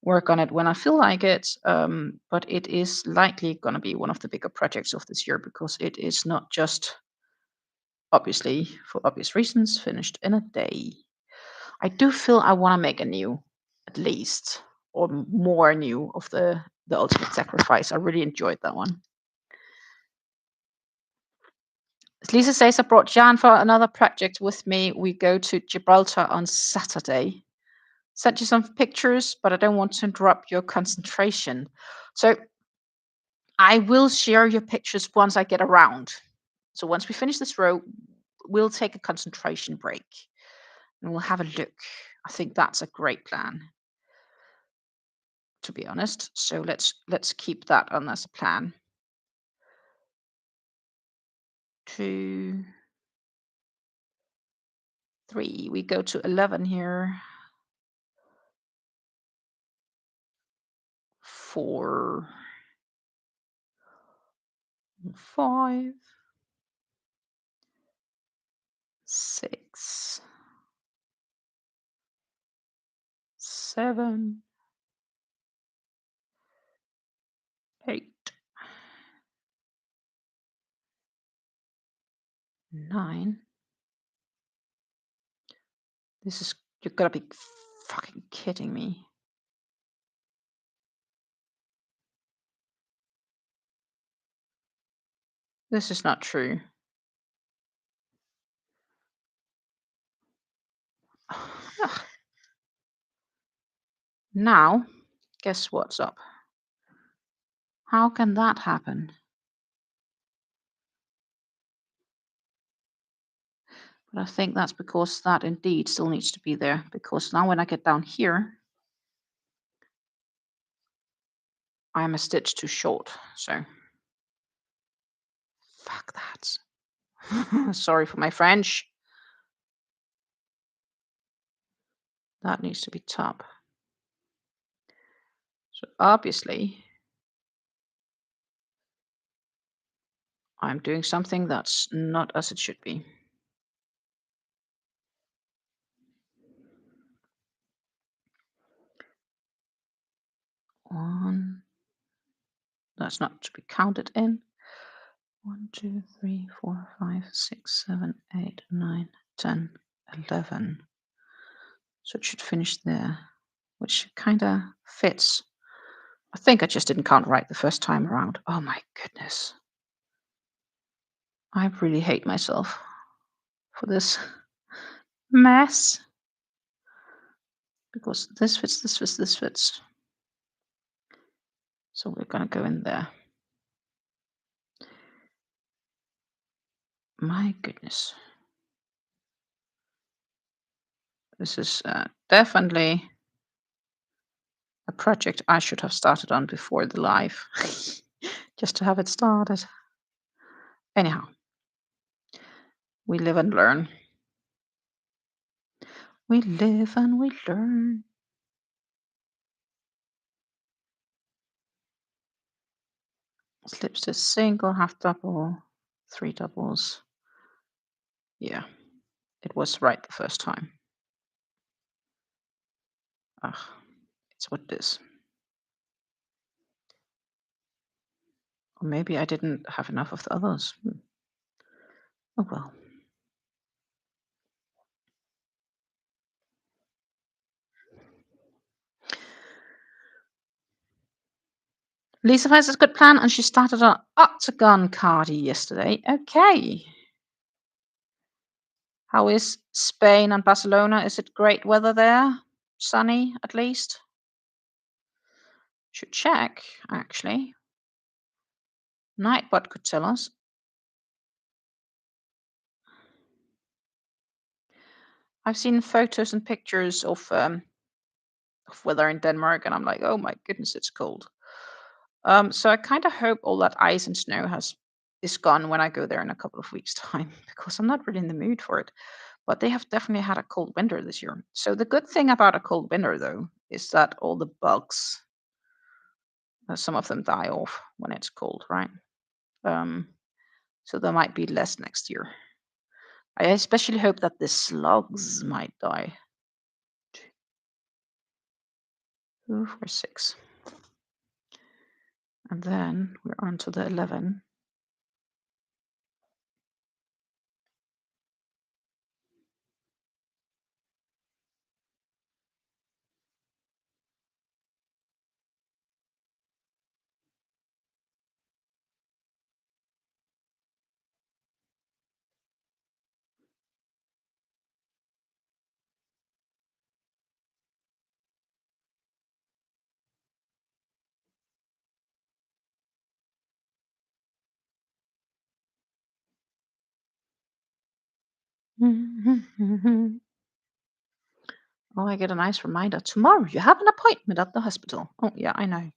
work on it when I feel like it. But it is likely gonna be one of the bigger projects of this year because it is not just obviously for obvious reasons finished in a day. I do feel I want to make a new, at least, or more new of the ultimate sacrifice. I really enjoyed that one. As Lisa says, I brought Jan for another project with me. We go to Gibraltar on Saturday. Sent you some pictures, but I don't want to interrupt your concentration. So I will share your pictures once I get around. So once we finish this row, we'll take a concentration break and we'll have a look. I think that's a great plan, to be honest. So let's keep that on as a plan. 2, 3. We go to 11 here. 4, 5, 6, 7, 8, 9. This is, you're gonna be fucking kidding me. This is not true. Ugh. Now, guess what's up? How can that happen? But I think that's because that indeed still needs to be there, because now when I get down here, I'm a stitch too short. So fuck that. Sorry for my French. That needs to be top. So obviously I'm doing something that's not as it should be. One. That's not to be counted in. 1, 2, 3, 4, 5, 6, 7, 8, 9, 10, 11. So it should finish there, which kind of fits. I think I just didn't count right the first time around. Oh my goodness. I really hate myself for this mess. Because this fits, this fits, this fits. So we're going to go in there. My goodness. This is definitely a project I should have started on before the live. Just to have it started. Anyhow, we live and learn. We live and we learn. Slips to single, half double, 3 doubles. Yeah, it was right the first time. Ugh, it's what it is. Or maybe I didn't have enough of the others. Oh well. Lisa has a good plan, and she started an octagon cardi yesterday. Okay. How is Spain and Barcelona? Is it great weather there? Sunny, at least? Should check, actually. Nightbot could tell us. I've seen photos and pictures of weather in Denmark, and I'm like, oh my goodness, it's cold. So I kind of hope all that ice and snow is gone when I go there in a couple of weeks' time, because I'm not really in the mood for it. But they have definitely had a cold winter this year. So the good thing about a cold winter, though, is that all the bugs, some of them die off when it's cold, right? So there might be less next year. I especially hope that the slugs might die. 2, 4, 6. And then we're on to the 11. Oh, I get a nice reminder. Tomorrow you have an appointment at the hospital. Oh, yeah, I know.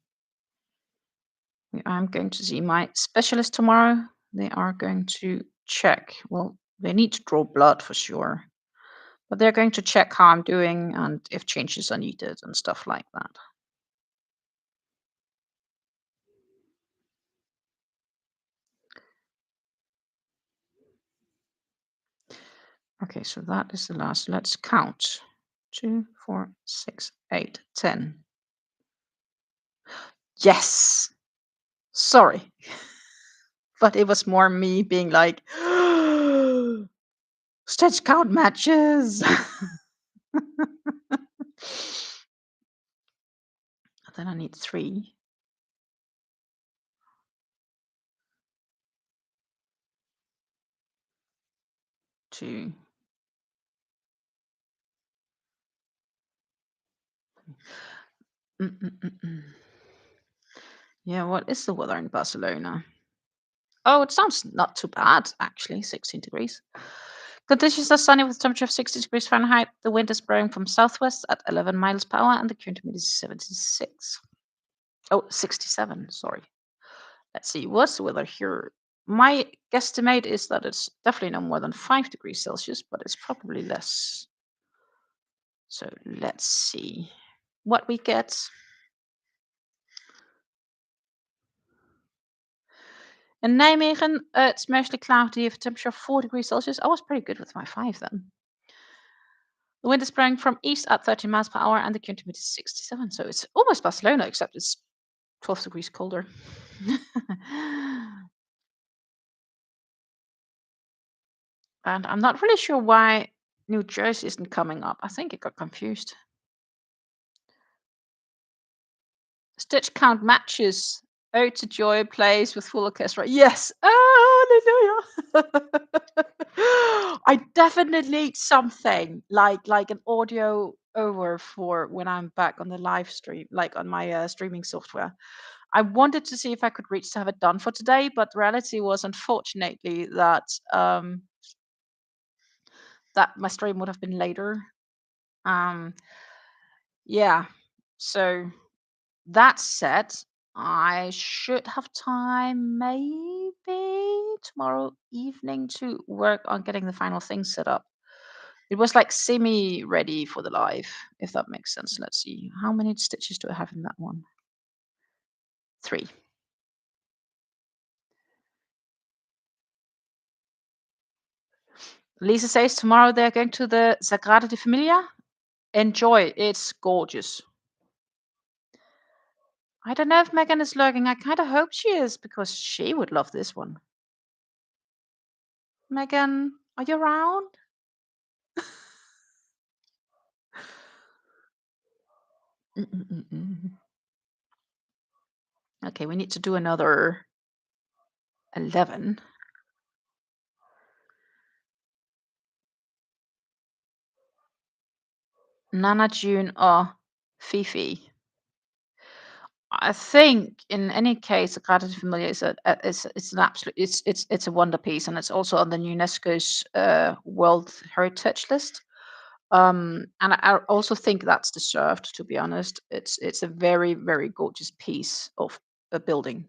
I'm going to see my specialist tomorrow. They are going to check. Well, they need to draw blood for sure. But they're going to check how I'm doing and if changes are needed and stuff like that. Okay, so that is the last. Let's count. 2, 4, 6, 8, 10. Yes. Sorry. But it was more me being like, stitch count matches. Then I need 3. 2. Yeah, what is the weather in Barcelona? Oh, it sounds not too bad, actually. 16 degrees. Conditions are sunny with a temperature of 60 degrees Fahrenheit. The wind is blowing from southwest at 11 miles per hour, and the current humidity is 76. Oh, 67, sorry. Let's see, what's the weather here? My guesstimate is that it's definitely no more than 5 degrees Celsius, but it's probably less. So let's see what we get. In Nijmegen, it's mostly cloudy with a temperature of 4 degrees Celsius. I was pretty good with my 5 then. The wind is blowing from east at 30 miles per hour, and the current humidity is 67. So it's almost Barcelona, except it's 12 degrees colder. And I'm not really sure why New Jersey isn't coming up. I think it got confused. Stitch count matches. Ode to Joy plays with full orchestra. Yes. Hallelujah. I definitely need something like an audio over for when I'm back on the live stream, like on my streaming software. I wanted to see if I could reach to have it done for today, but the reality was unfortunately that that my stream would have been later. Um, yeah. So that said, I should have time maybe tomorrow evening to work on getting the final thing set up. It was like semi ready for the live, if that makes sense. Let's see. How many stitches do I have in that one? 3. Lisa says tomorrow they're going to the Sagrada de Familia. Enjoy. It's gorgeous. I don't know if Megan is lurking. I kind of hope she is because she would love this one. Megan, are you around? Mm-mm-mm-mm. Okay, we need to do another 11. Nana, June, or Fifi. I think in any case, the Grata Familia is it's an absolute it's a wonder piece, and it's also on the UNESCO's World Heritage List. And I also think that's deserved. To be honest, it's a very very gorgeous piece of a building,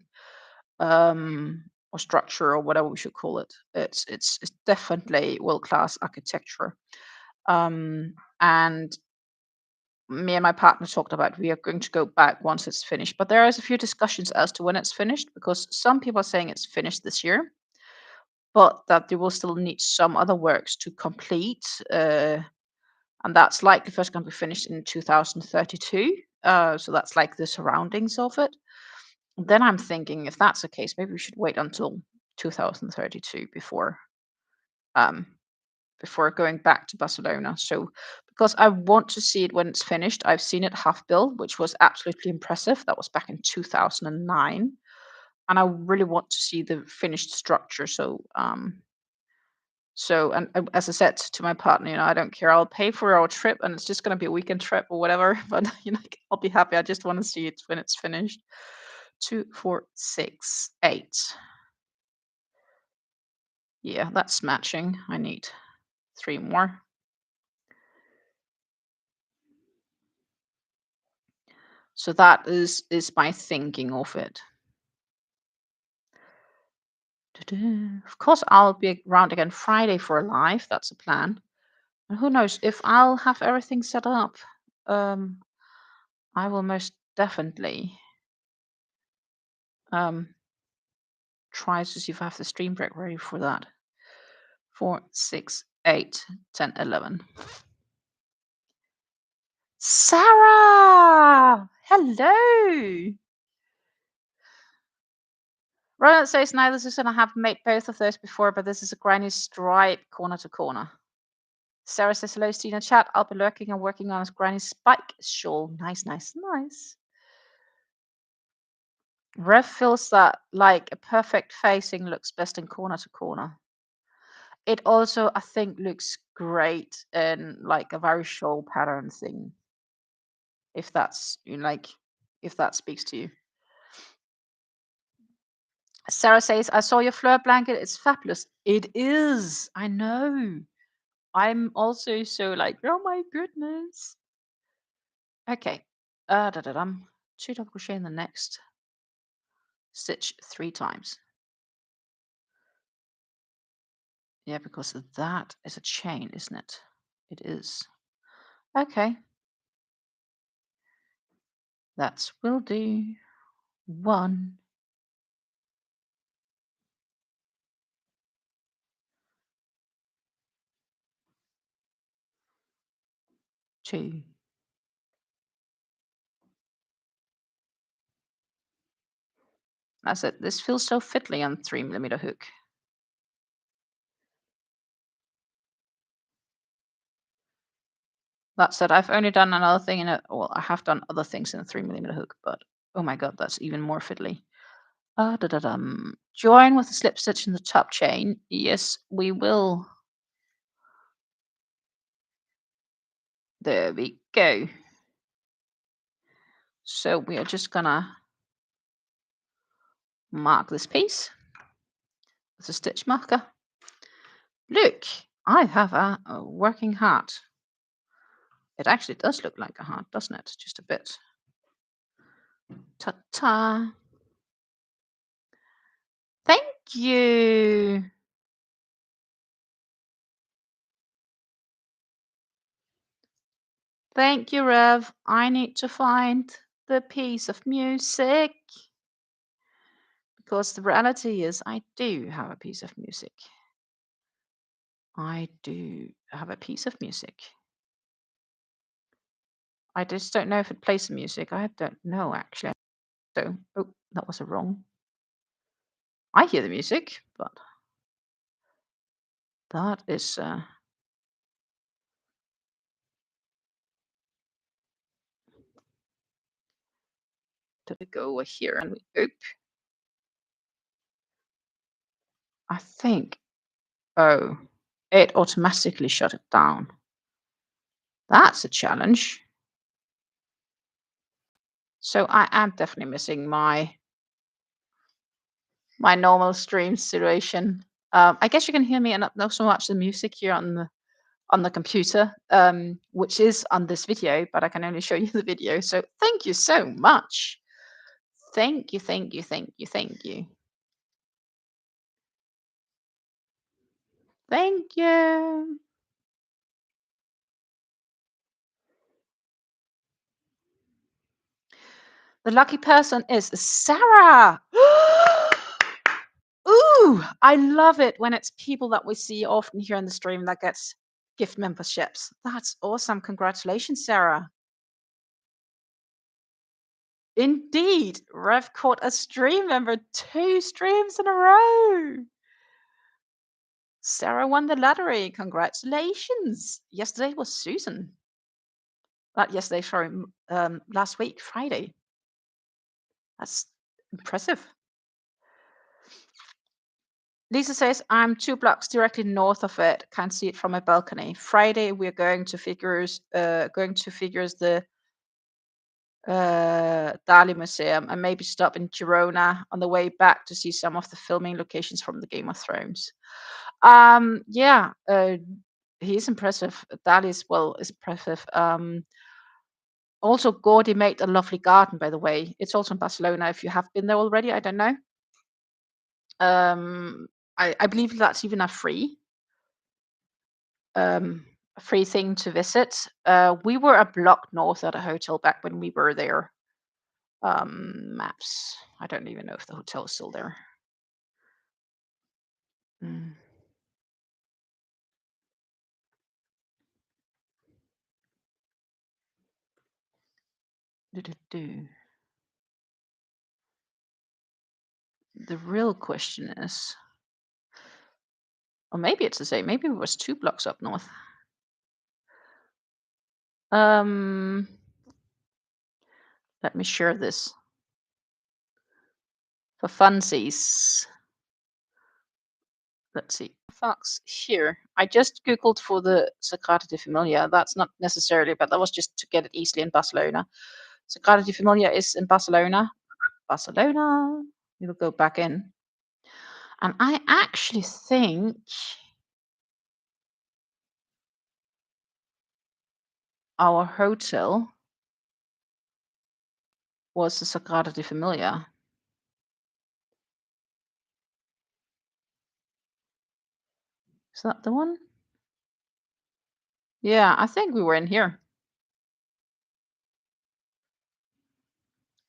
or structure, or whatever we should call it. It's definitely world class architecture. And me and my partner talked about we are going to go back once it's finished, but there is a few discussions as to when it's finished because some people are saying it's finished this year, but that they will still need some other works to complete, and that's likely first going to be finished in 2032. So that's like the surroundings of it. Then I'm thinking if that's the case, maybe we should wait until 2032 um, before going back to Barcelona. So, because I want to see it when it's finished, I've seen it half built, which was absolutely impressive. That was back in 2009, and I really want to see the finished structure. So, as I said to my partner, I don't care. I'll pay for our trip, and it's just going to be a weekend trip or whatever. But I'll be happy. I just want to see it when it's finished. 2, 4, 6, 8. Yeah, that's matching. I need 3 more. So that is my thinking of it. Of course, I'll be around again Friday for a live. That's a plan. And who knows if I'll have everything set up. Um, I will most definitely try to see if I have the stream deck ready for that. 4, 6, 8, 10, 11. Sarah! Hello! Ronald says, neither Susan, I have made both of those before, but this is a granny stripe corner to corner. Sarah says, hello, Stina chat. I'll be lurking and working on a granny spike shawl. Nice, nice, nice. Rev feels that like a perfect facing looks best in corner to corner. It also, I think, looks great in like a very shawl pattern thing. If that's if that speaks to you. Sarah says, I saw your fleur blanket. It's fabulous. It is. I know. I'm also so like, oh my goodness. Okay. Da-da-dum. 2 double crochet in the next stitch 3 times. Yeah, because that is a chain, isn't it? It is. Okay. That will do. 1, 2. That's it. This feels so fiddly on 3mm hook. That said, I've only done another thing in it. Well, I have done other things in a 3mm hook, but oh my god, that's even more fiddly. Da-da-dum. Join with the slip stitch in the top chain. Yes, we will. There we go. So we are just gonna mark this piece with a stitch marker. Look, I have a working heart. It actually does look like a heart, doesn't it? Just a bit. Ta-ta. Thank you. Thank you, Rev. I need to find the piece of music because the reality is I do have a piece of music. I do have a piece of music. I just don't know if it plays the music. I don't know actually. So, oh, that was a wrong. I hear the music, but that is. Did it go over here and we? Oop. I think. Oh, it automatically shut it down. That's a challenge. So I am definitely missing my normal stream situation. I guess you can hear me and not so much the music here on the computer, which is on this video, but I can only show you the video. So thank you so much. Thank you, thank you, thank you, thank you. Thank you. The lucky person is Sarah. Ooh, I love it when it's people that we see often here in the stream that gets gift memberships. That's awesome. Congratulations, Sarah. Indeed, Rev caught a stream member 2 streams in a row. Sarah won the lottery. Congratulations. Yesterday was Susan. Not yesterday, sorry, last week, Friday. That's impressive. Lisa says, I'm 2 blocks directly north of it. Can't see it from my balcony. Friday, we're going to figures the Dali Museum and maybe stop in Girona on the way back to see some of the filming locations from the Game of Thrones. Yeah, he's impressive. Dali is impressive. Also, Gordy made a lovely garden, by the way. It's also in Barcelona. If you have been there already, I don't know. I believe that's even a free thing to visit. We were a block north at a hotel back when we were there. Maps. I don't even know if the hotel is still there. Mm. Do-do-do. The real question is, or maybe it's the same. Maybe it was 2 blocks up north. Let me share this for funsies. Let's see. Fox here. I just googled for the Sagrada de Familia. That's not necessarily, but that was just to get it easily in Barcelona. Sagrada de Familia is in Barcelona. Barcelona. We'll go back in. And I actually think our hotel was the Sagrada de Familia. Is that the one? Yeah, I think we were in here.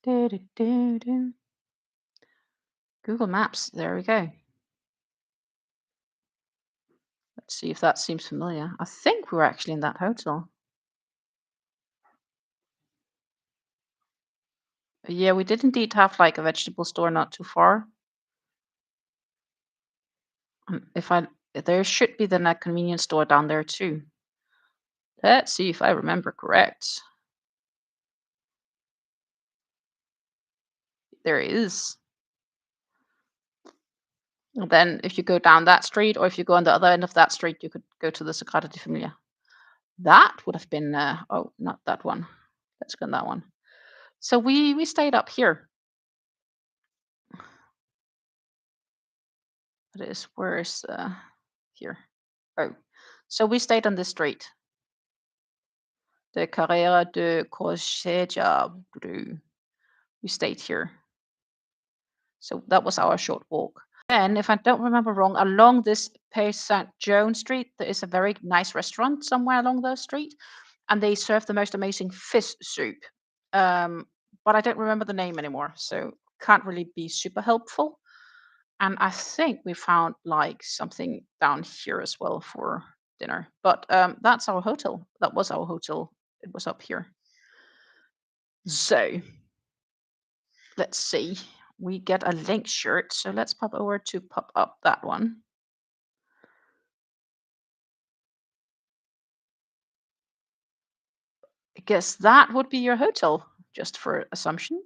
Du-du-du-du. Google Maps. There we go. Let's see if that seems familiar. I think we were actually in that hotel. Yeah, we did indeed have like a vegetable store not too far. If I there should be then a convenience store down there too. Let's see if I remember correct. There is. And then if you go down that street or if you go on the other end of that street, you could go to the Sagrada de Familia. That would have been oh, not that one. Let's go on that one. So we stayed up here. It is where is here? Oh, so we stayed on this street. The Carrera de Crochet. We stayed here. So that was our short walk. And if I don't remember wrong, along this Pays Saint Joan Street, there is a very nice restaurant somewhere along the street, and they serve the most amazing fish soup. But I don't remember the name anymore, so can't really be super helpful. And I think we found like something down here as well for dinner. But that's our hotel. That was our hotel. It was up here. So let's see. We get a link shirt. So let's pop over to pop up that one. I guess that would be your hotel, just for assumption.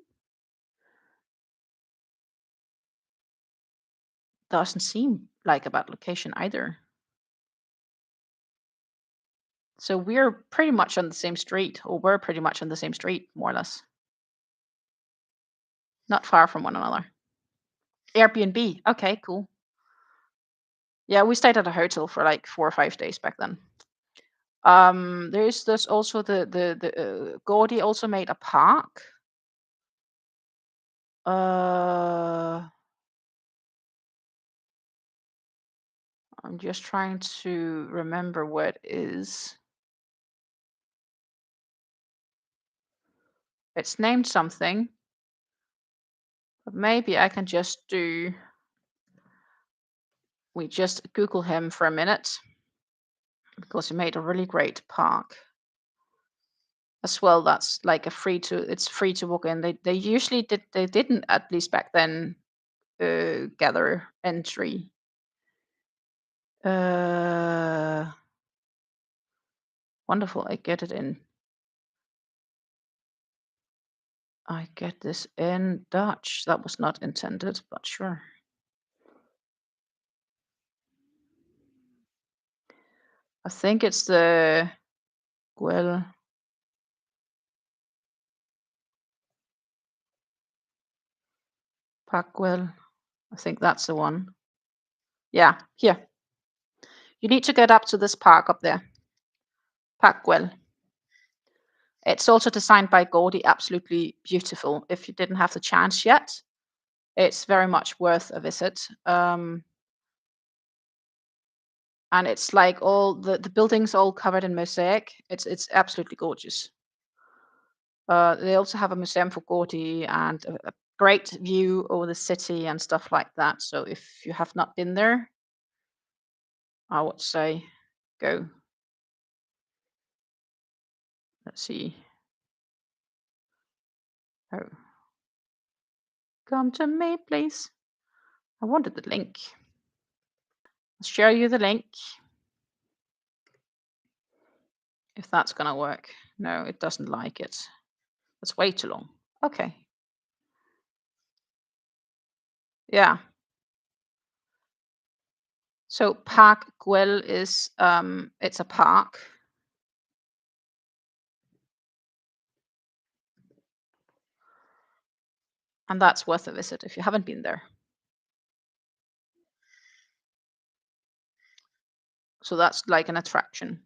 Doesn't seem like a bad location either. So we're pretty much on the same street, or we're pretty much on the same street, more or less. Not far from one another. Airbnb. Okay, cool. Yeah, we stayed at a hotel for like 4 or 5 days back then. There's also the Gordy also made a park. Uh, I'm just trying to remember what it is. It's named something, but maybe I can just do. We just Google him for a minute because he made a really great park as well. That's like a it's free to walk in. They usually didn't, at least back then, gather entry. Wonderful. I get it in. I get this in Dutch. That was not intended, but sure. I think it's the Gwel. Packwell. I think that's the one. Yeah, here. You need to get up to this park up there. Packwell. It's also designed by Gordy. Absolutely beautiful. If you didn't have the chance yet, it's very much worth a visit. And it's like all the buildings all covered in mosaic. It's absolutely gorgeous. They also have a museum for Gordy and a great view over the city and stuff like that. So if you have not been there, I would say go. Let's see. Oh, come to me, please. I wanted the link. I'll share you the link. If that's gonna work. No, it doesn't like it. That's way too long. Okay. Yeah. So Park Güell is it's a park. And that's worth a visit if you haven't been there. So that's like an attraction.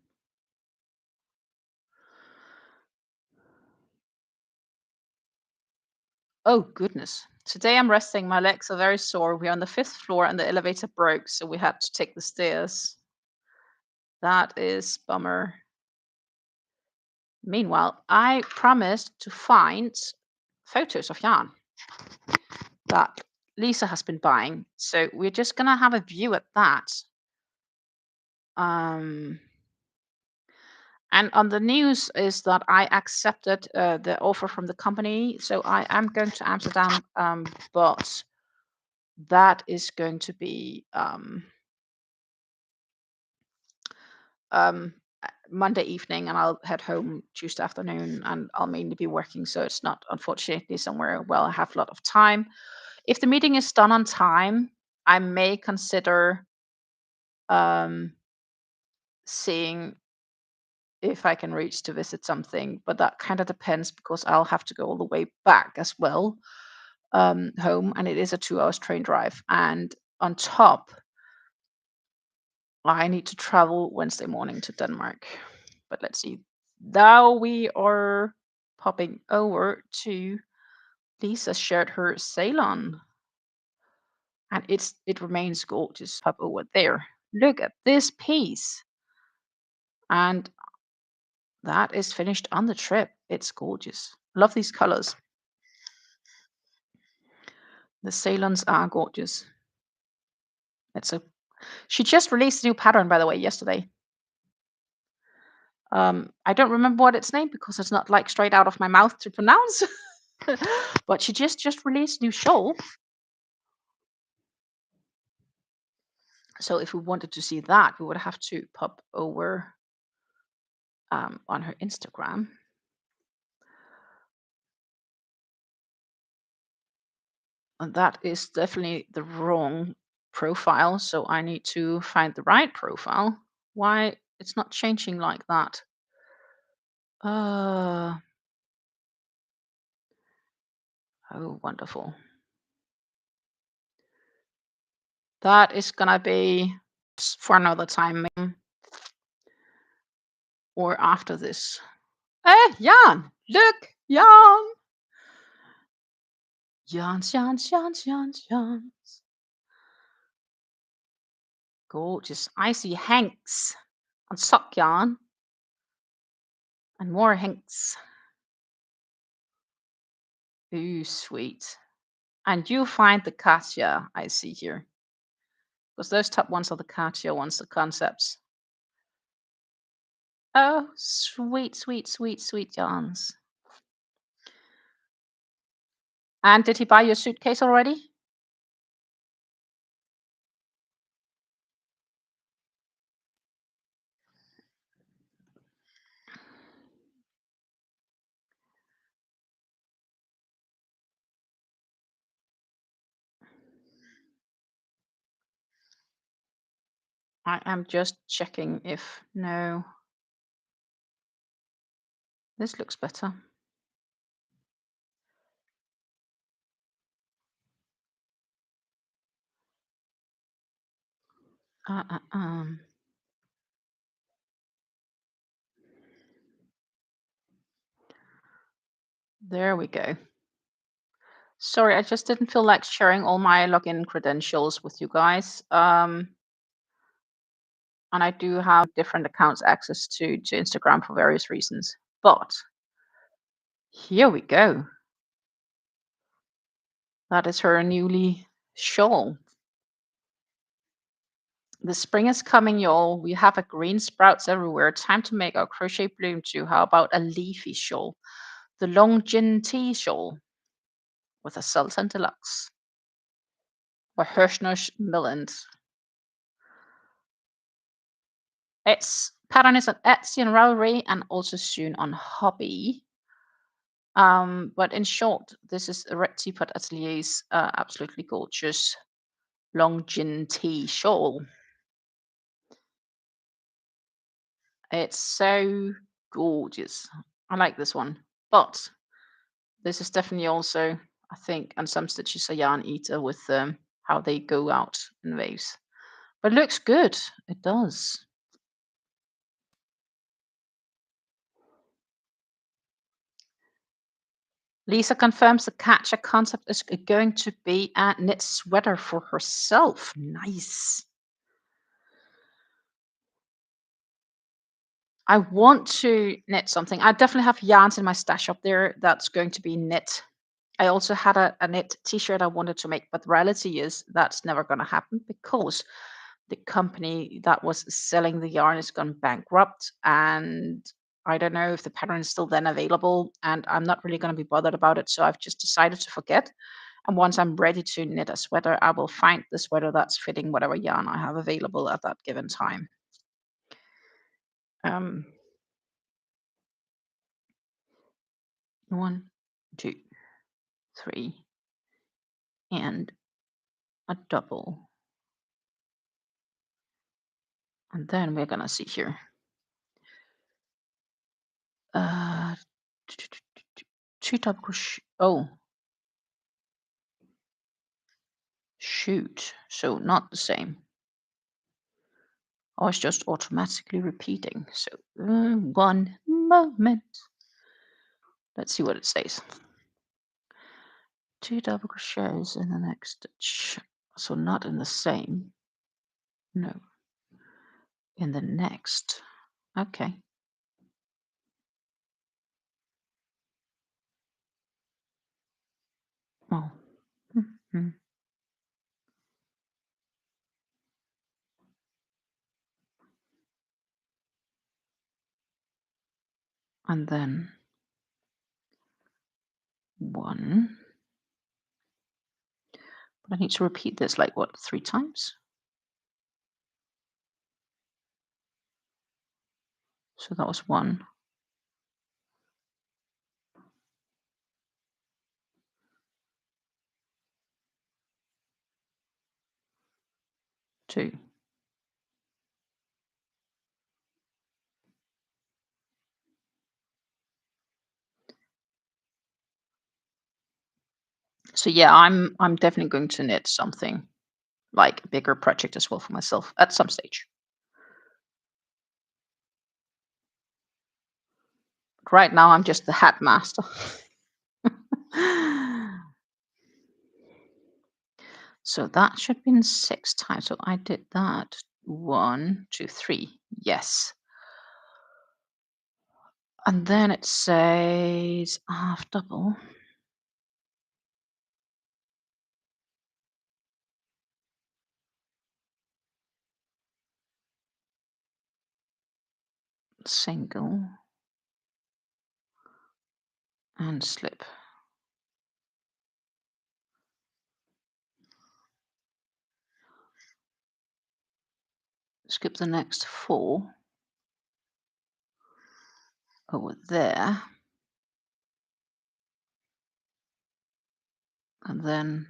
Oh, goodness. Today I'm resting. My legs are very sore. We're on the fifth floor and the elevator broke, so we had to take the stairs. That is bummer. Meanwhile, I promised to find photos of yarn that Lisa has been buying. So we're just gonna have a view at that. Um, and on the news is that I accepted the offer from the company, so I am going to Amsterdam, but that is going to be um, Monday evening, and I'll head home Tuesday afternoon, and I'll mainly be working, so it's not unfortunately somewhere where I have a lot of time. If the meeting is done on time, I may consider um, seeing if I can reach to visit something, but that kind of depends because I'll have to go all the way back as well, home, and it is a 2 hours train drive. And on top, I need to travel Wednesday morning to Denmark. But let's see. Now we are popping over to Lisa shared her Ceylon, and it remains gorgeous. Pop over there. Look at this piece, and that is finished on the trip. It's gorgeous. Love these colors. The Ceylons are gorgeous. It's a. She just released a new pattern, by the way, yesterday. I don't remember what its name because it's not like straight out of my mouth to pronounce. But she just released new shawl. So if we wanted to see that, we would have to pop over on her Instagram. And that is definitely the wrong profile. So I need to find the right profile. Why it's not changing like that? Oh, wonderful. That is gonna be for another time or after this. Jan, look, Jan. Jans, Jans, Jans, Jans, Jans. Gorgeous. I see Hanks on sock yarn and more Hanks. Ooh, sweet. And you find the Katia I see here. Because those top ones are the Katia ones, the concepts. Oh, sweet, sweet, sweet, sweet yarns. And did he buy your suitcase already? I am just checking if no. This looks better. Uh, uh, um. There we go. Sorry, I just didn't feel like sharing all my login credentials with you guys. And I do have different accounts access to Instagram for various reasons. But here we go. That is her newly shawl. The spring is coming, y'all. We have a green sprouts everywhere. Time to make our crochet bloom too. How about a leafy shawl? The Longjin tea shawl with a Sultan Deluxe or Hirschner's Milland. Its pattern is on Etsy and Ravelry and also soon on Hobby. But in short, this is Red Teapot Atelier's absolutely gorgeous Longjin tea shawl. It's so gorgeous. I like this one. But this is definitely also, I think, and some stitches a yarn eater with how they go out in waves. But it looks good. It does. Lisa confirms the catcher concept is going to be a knit sweater for herself. Nice. I want to knit something. I definitely have yarns in my stash up there that's going to be knit. I also had a knit t-shirt I wanted to make, but the reality is that's never going to happen because the company that was selling the yarn is gone bankrupt, and I don't know if the pattern is still then available, and I'm not really going to be bothered about it, so I've just decided to forget. And once I'm ready to knit a sweater, I will find the sweater that's fitting whatever yarn I have available at that given time. um 1, 2, 3, and a double, and then we're gonna see here. uh 2 double crochet. Oh, shoot, so not the same. Oh, it's just automatically repeating. So, one moment. Let's see what it says. 2 double crochets in the next stitch. So not in the same. No, in the next. Okay. Oh. Mhm. And then 1. But I need to repeat this like what, 3 times? So that was 1, 2. So yeah, I'm definitely going to knit something like a bigger project as well for myself at some stage. Right now I'm just the hat master. So that should have been 6 times. So I did that 1, 2, 3. Yes. And then it says half double, single, and slip. Skip the next 4 over there, and then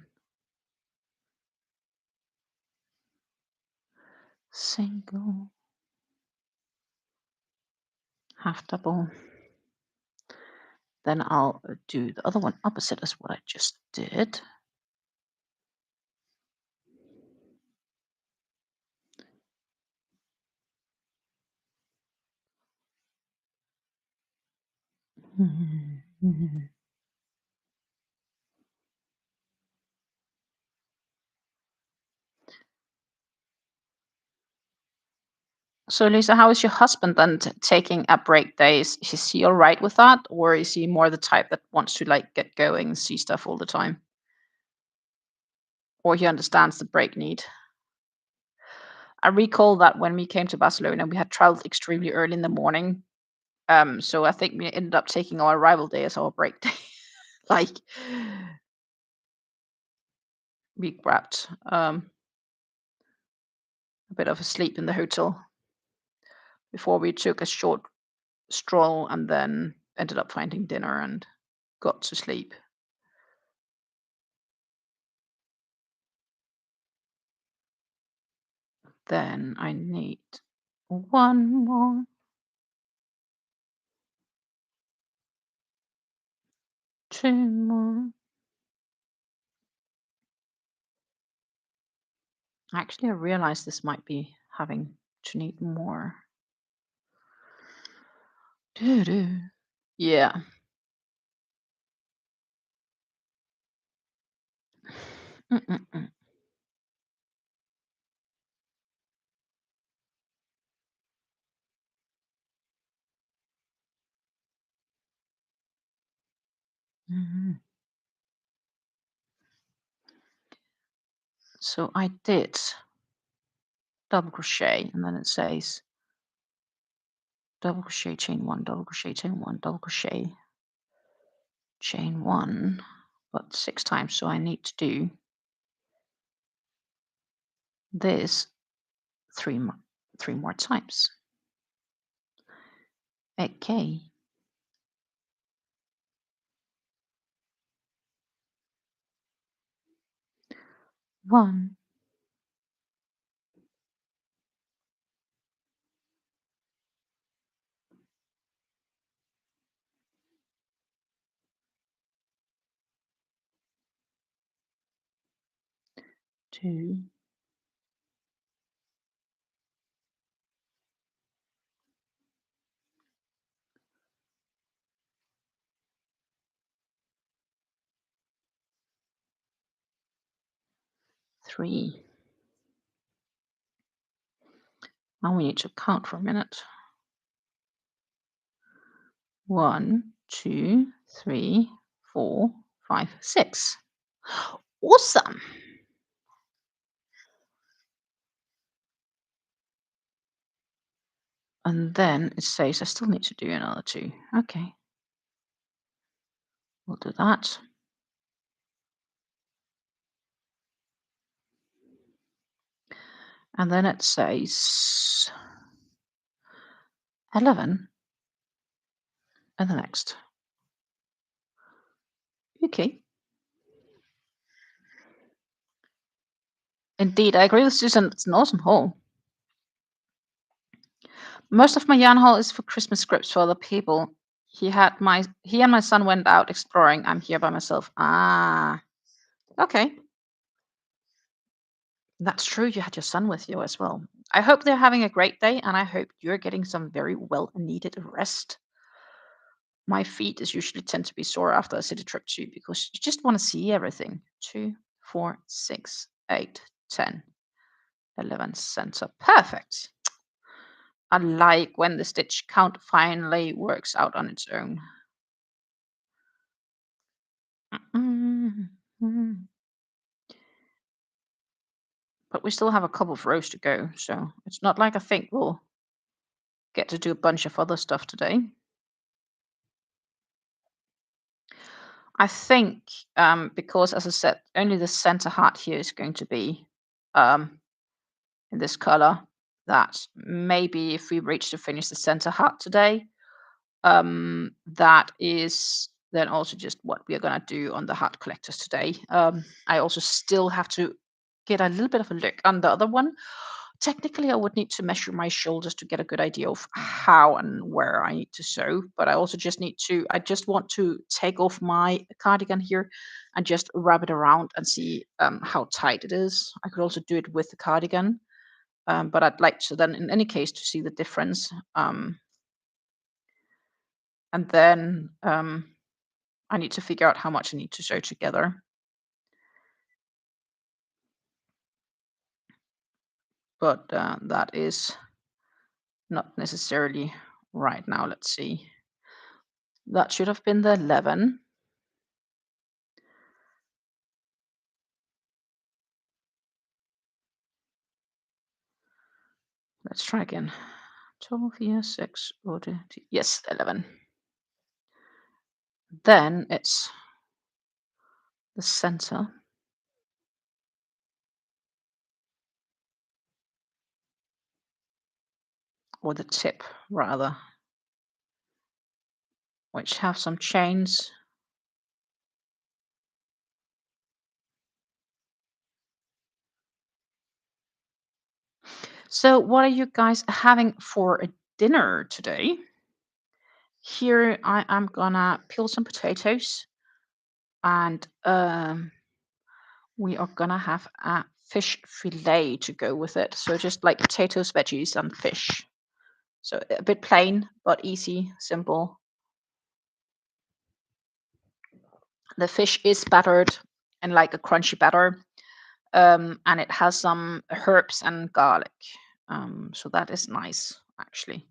single, half double. Then I'll do the other one opposite as what I just did. So, Lisa, how is your husband then taking a break days? Is he all right with that, or is he more the type that wants to like get going and see stuff all the time, or he understands the break need? I recall that when we came to Barcelona, we had traveled extremely early in the morning. So I think we ended up taking our arrival day as our break day. Like we grabbed a bit of a sleep in the hotel before we took a short stroll and then ended up finding dinner and got to sleep. Then I need 1 more, 2 more. Actually, I realized this might be having to need more. Doo-doo. Yeah. Mm-mm-mm. Mhm. So I did double crochet, and then it says double crochet, chain one, double crochet, chain one, double crochet, chain one, but 6 times. So I need to do this 3 more times. Okay. 1, 2, 3. Now we need to count for a minute. 1, 2, 3, 4, 5, 6. Awesome. And then it says I still need to do another 2. Okay, we'll do that. And then it says 11 and the next. Okay. Indeed, I agree with Susan. It's an awesome haul. Most of my yarn haul is for Christmas scripts for other people. He and my son went out exploring. I'm here by myself. Ah, okay. That's true. You had your son with you as well. I hope they're having a great day, and I hope you're getting some very well needed rest. My feet is usually tend to be sore after a city trip too, because you just want to see everything. 2, 4, 6, 8, 10, 11 center. Perfect. I like when the stitch count finally works out on its own. Mm. But we still have a couple of rows to go, so it's not like I think we'll get to do a bunch of other stuff today. I think because, as I said, only the center heart here is going to be in this color, that maybe if we reach to finish the center heart today, that is then also just what we are going to do on the heart collectors today. I also still have to get a little bit of a look on the other one. Technically, I would need to measure my shoulders to get a good idea of how and where I need to sew. But I also just I just want to take off my cardigan here and just wrap it around and see how tight it is. I could also do it with the cardigan. But I'd like to then, in any case, to see the difference. And then I need to figure out how much I need to sew together. But that is not necessarily right now. Let's see. That should have been the 11. Let's try again. 12 here, 6, order. Yes, 11. Then it's the center. Or the tip, rather, which have some chains. So, what are you guys having for a dinner today? Here, I am gonna peel some potatoes, and we are gonna have a fish fillet to go with it. So, just like potatoes, veggies, and fish. So, a bit plain, but easy, simple. The fish is battered and like a crunchy batter. and it has some herbs and garlic. So that is nice, actually.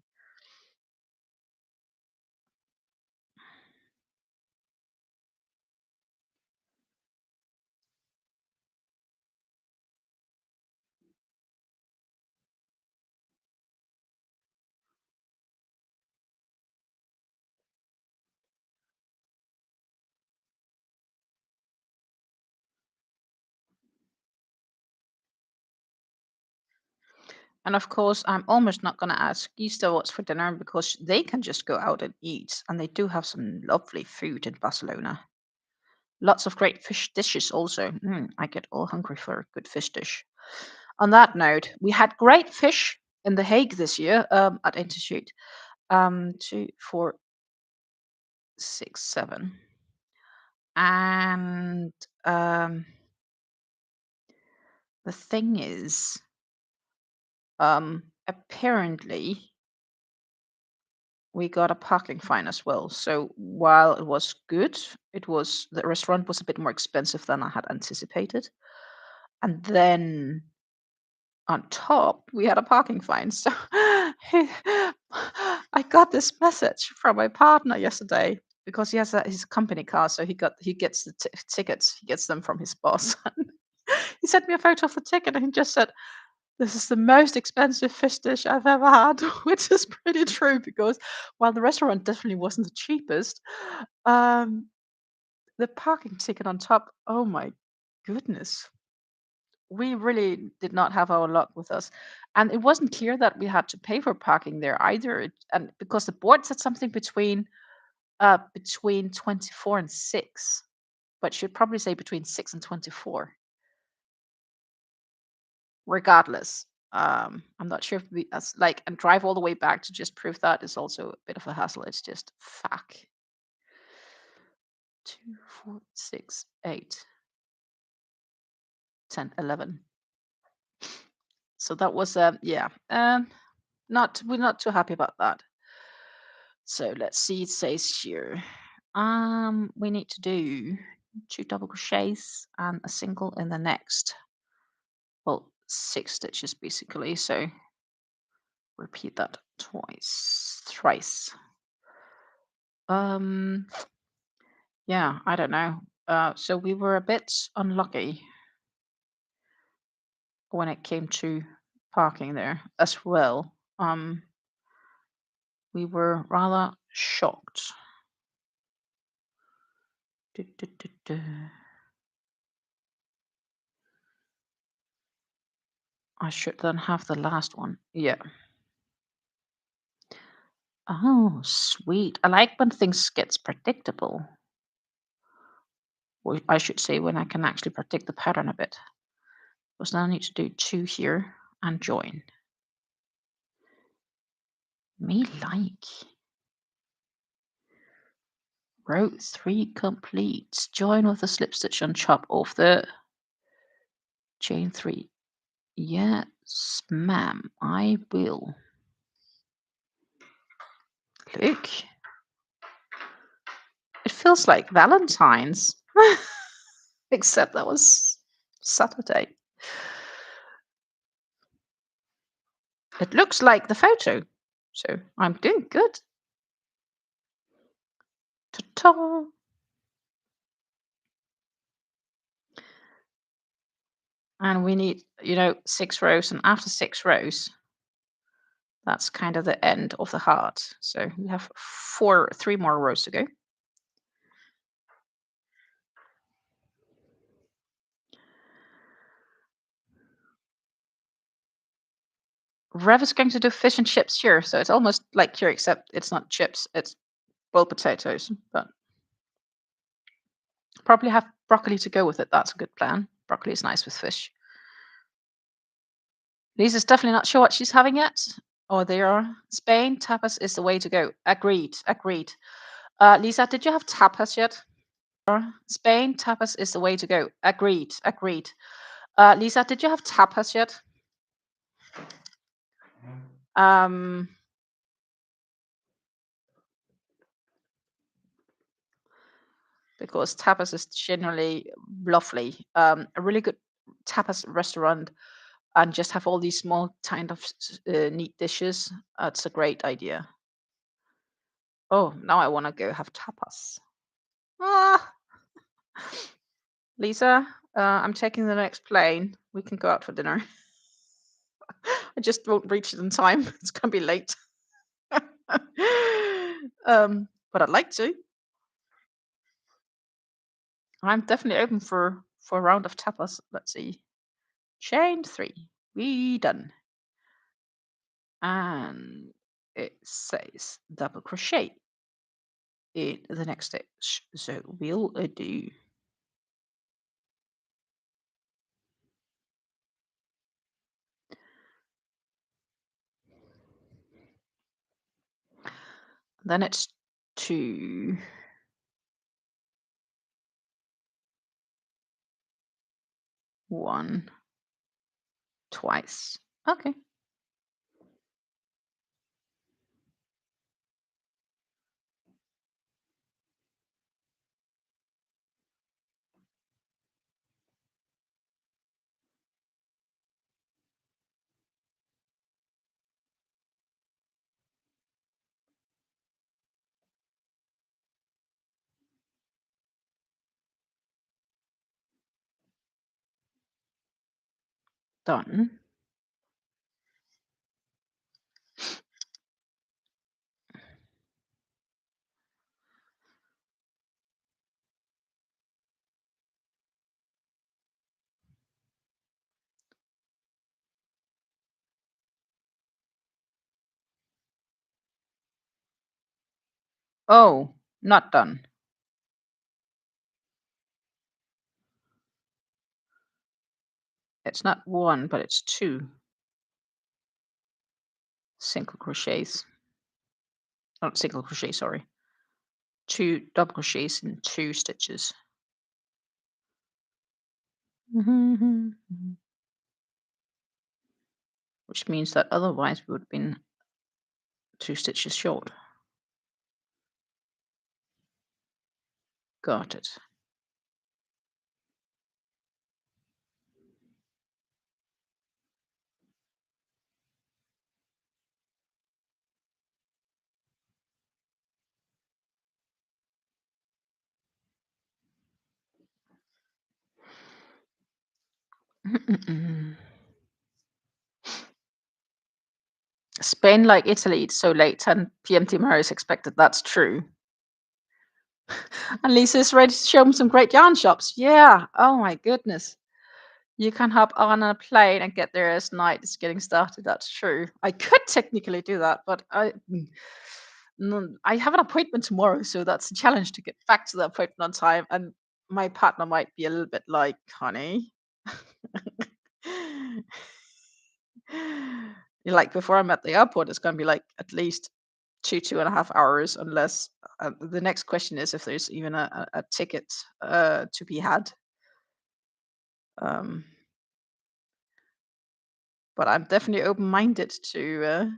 And of course, I'm almost not going to ask Easter what's for dinner because they can just go out and eat. And they do have some lovely food in Barcelona. Lots of great fish dishes also. I get all hungry for a good fish dish. On that note, we had great fish in The Hague this year at Institute. 2, 4, 6, 7. And the thing is, apparently, we got a parking fine as well. So while it was good, the restaurant was a bit more expensive than I had anticipated. And then on top, we had a parking fine. So I got this message from my partner yesterday because he has his company car, so he gets the tickets. He gets them from his boss. He sent me a photo of the ticket, and he just said, "This is the most expensive fish dish I've ever had," which is pretty true because while the restaurant definitely wasn't the cheapest, um, the parking ticket on top. Oh my goodness. We really did not have our luck with us. And it wasn't clear that we had to pay for parking there either. And because the board said something between 24 and 6, but should probably say between 6 and 24. Regardless. I'm not sure if we as like and drive all the way back to just prove that is also a bit of a hassle. It's just fuck. 2, 4, 6, 8, 10, 11. So that was yeah. Not we're not too happy about that. So let's see, it says here. We need to do 2 double crochets and a single in the next. Well, 6 stitches basically. So repeat that thrice. Um, yeah, I don't know. So we were a bit unlucky when it came to parking there as well. We were rather shocked. Du- du- du- du. I should then have the last one. Yeah. Oh, sweet. I like when things gets predictable. Or I should say when I can actually predict the pattern a bit. Because now I need to do 2 here and join. Me like. Row 3 complete. Join with the slip stitch on top of the chain 3. Yes, ma'am, I will. Look. It feels like Valentine's. Except that was Saturday. It looks like the photo. So I'm doing good. Ta-ta! And we need, 6 rows. And after 6 rows, that's kind of the end of the heart. So we have 3 more rows to go. Rev is going to do fish and chips here. So it's almost like here, except it's not chips, it's boiled potatoes. But probably have broccoli to go with it. That's a good plan. Broccoli is nice with fish. Lisa's definitely not sure what she's having yet. Oh, they are. Spain, tapas is the way to go. Agreed, agreed. Lisa, did you have tapas yet? Spain, tapas is the way to go. Agreed, agreed. Lisa, did you have tapas yet? Because tapas is generally lovely. A really good tapas restaurant and just have all these small kind of neat dishes. That's a great idea. Oh, now I want to go have tapas. Ah, Lisa, I'm taking the next plane. We can go out for dinner. I just won't reach it in time. It's gonna be late. But I'd like to. I'm definitely open for a round of tapas. Let's see. Chain 3. We done. And it says double crochet in the next stitch. So we'll do. Then it's 2. 1 twice. Okay. Done. Oh, not done. It's not 1, but it's 2 single crochets. Not single crochet, sorry. 2 double crochets in 2 stitches. Which means that otherwise we would have been 2 stitches short. Got it. Spain, like Italy, it's so late. 10 p.m. tomorrow is expected. That's true. And Lisa's ready to show me some great yarn shops. Yeah. Oh my goodness. You can hop on a plane and get there as night is getting started. That's true. I could technically do that, but I have an appointment tomorrow, so that's a challenge to get back to the appointment on time. And my partner might be a little bit like, honey. Like before I'm at the airport, it's gonna be like at least 2.5 hours, unless the next question is if there's even a ticket to be had. Um, but I'm definitely open-minded to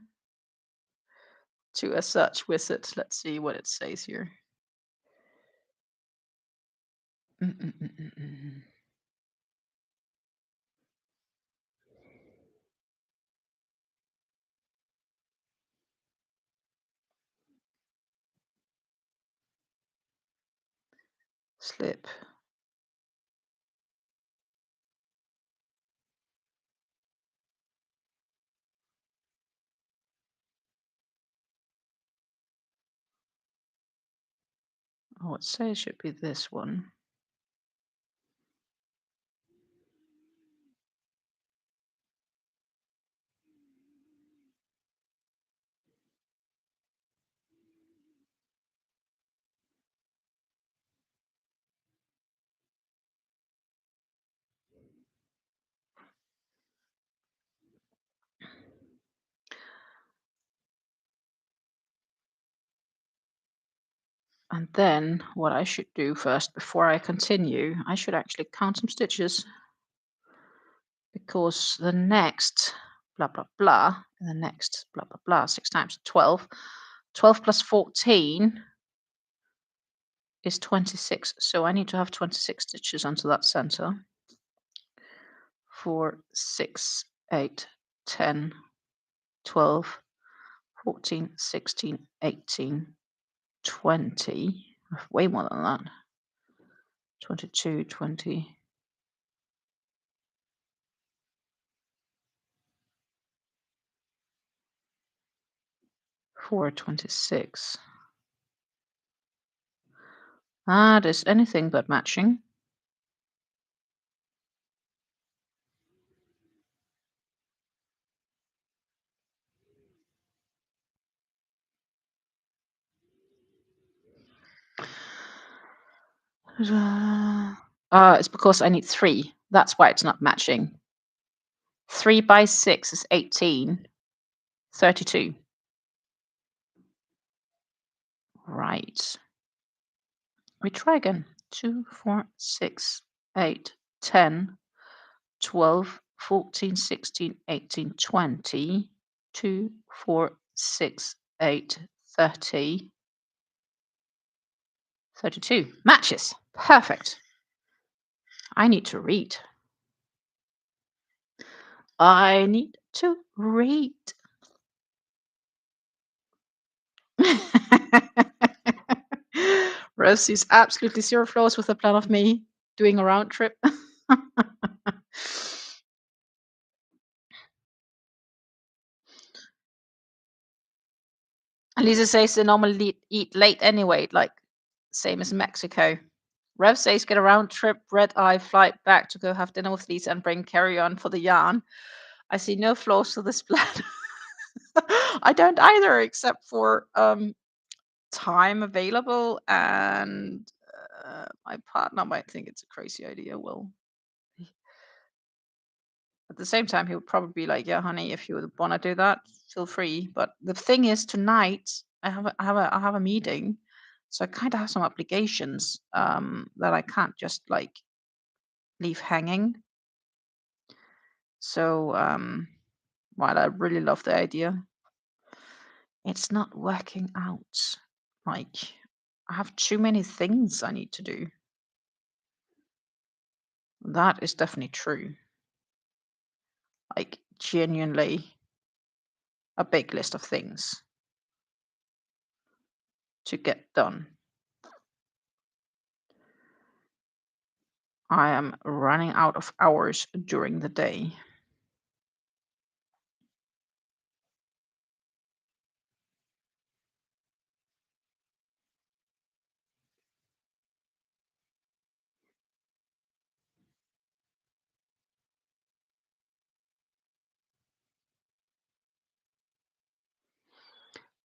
a such visit. Let's see what it says here. Mm, mm, mm, mm, mm. Slip. Oh, it says it should be this one. And then what I should do first before I continue, I should actually count some stitches, because the next blah blah blah and the next blah blah blah 6 times 12. 12 plus 14 is 26. So I need to have 26 stitches onto that center. 4, 6, 8, 10, 12, 14, 16, 18, 20. Way more than that. 22, 20. 4, 26. That is anything but matching. It's because I need 3. That's why it's not matching. 3 by 6 is 18. 32. Right. We try again. 2, 4, 6, 8, 10, 12, 14, 16, 18, 20. 2, 4, 6, 8, 30. 32. Matches. Perfect. I need to read. I need to read. Rose sees absolutely zero flaws with the plan of me doing a round trip. Lisa says they normally eat late anyway, like same as Mexico. Rev says get a round trip, red eye flight back to go have dinner with Lisa and bring carry on for the yarn. I see no flaws to this plan. I don't either, except for time available, and my partner might think it's a crazy idea. Well, at the same time, he would probably be like, "Yeah, honey, if you want to do that, feel free." But the thing is, tonight I have a meeting, so I kind of have some obligations that I can't just like leave hanging. So while I really love the idea, it's not working out. Like I have too many things I need to do. That is definitely true. Like genuinely a big list of things to get done. I am running out of hours during the day.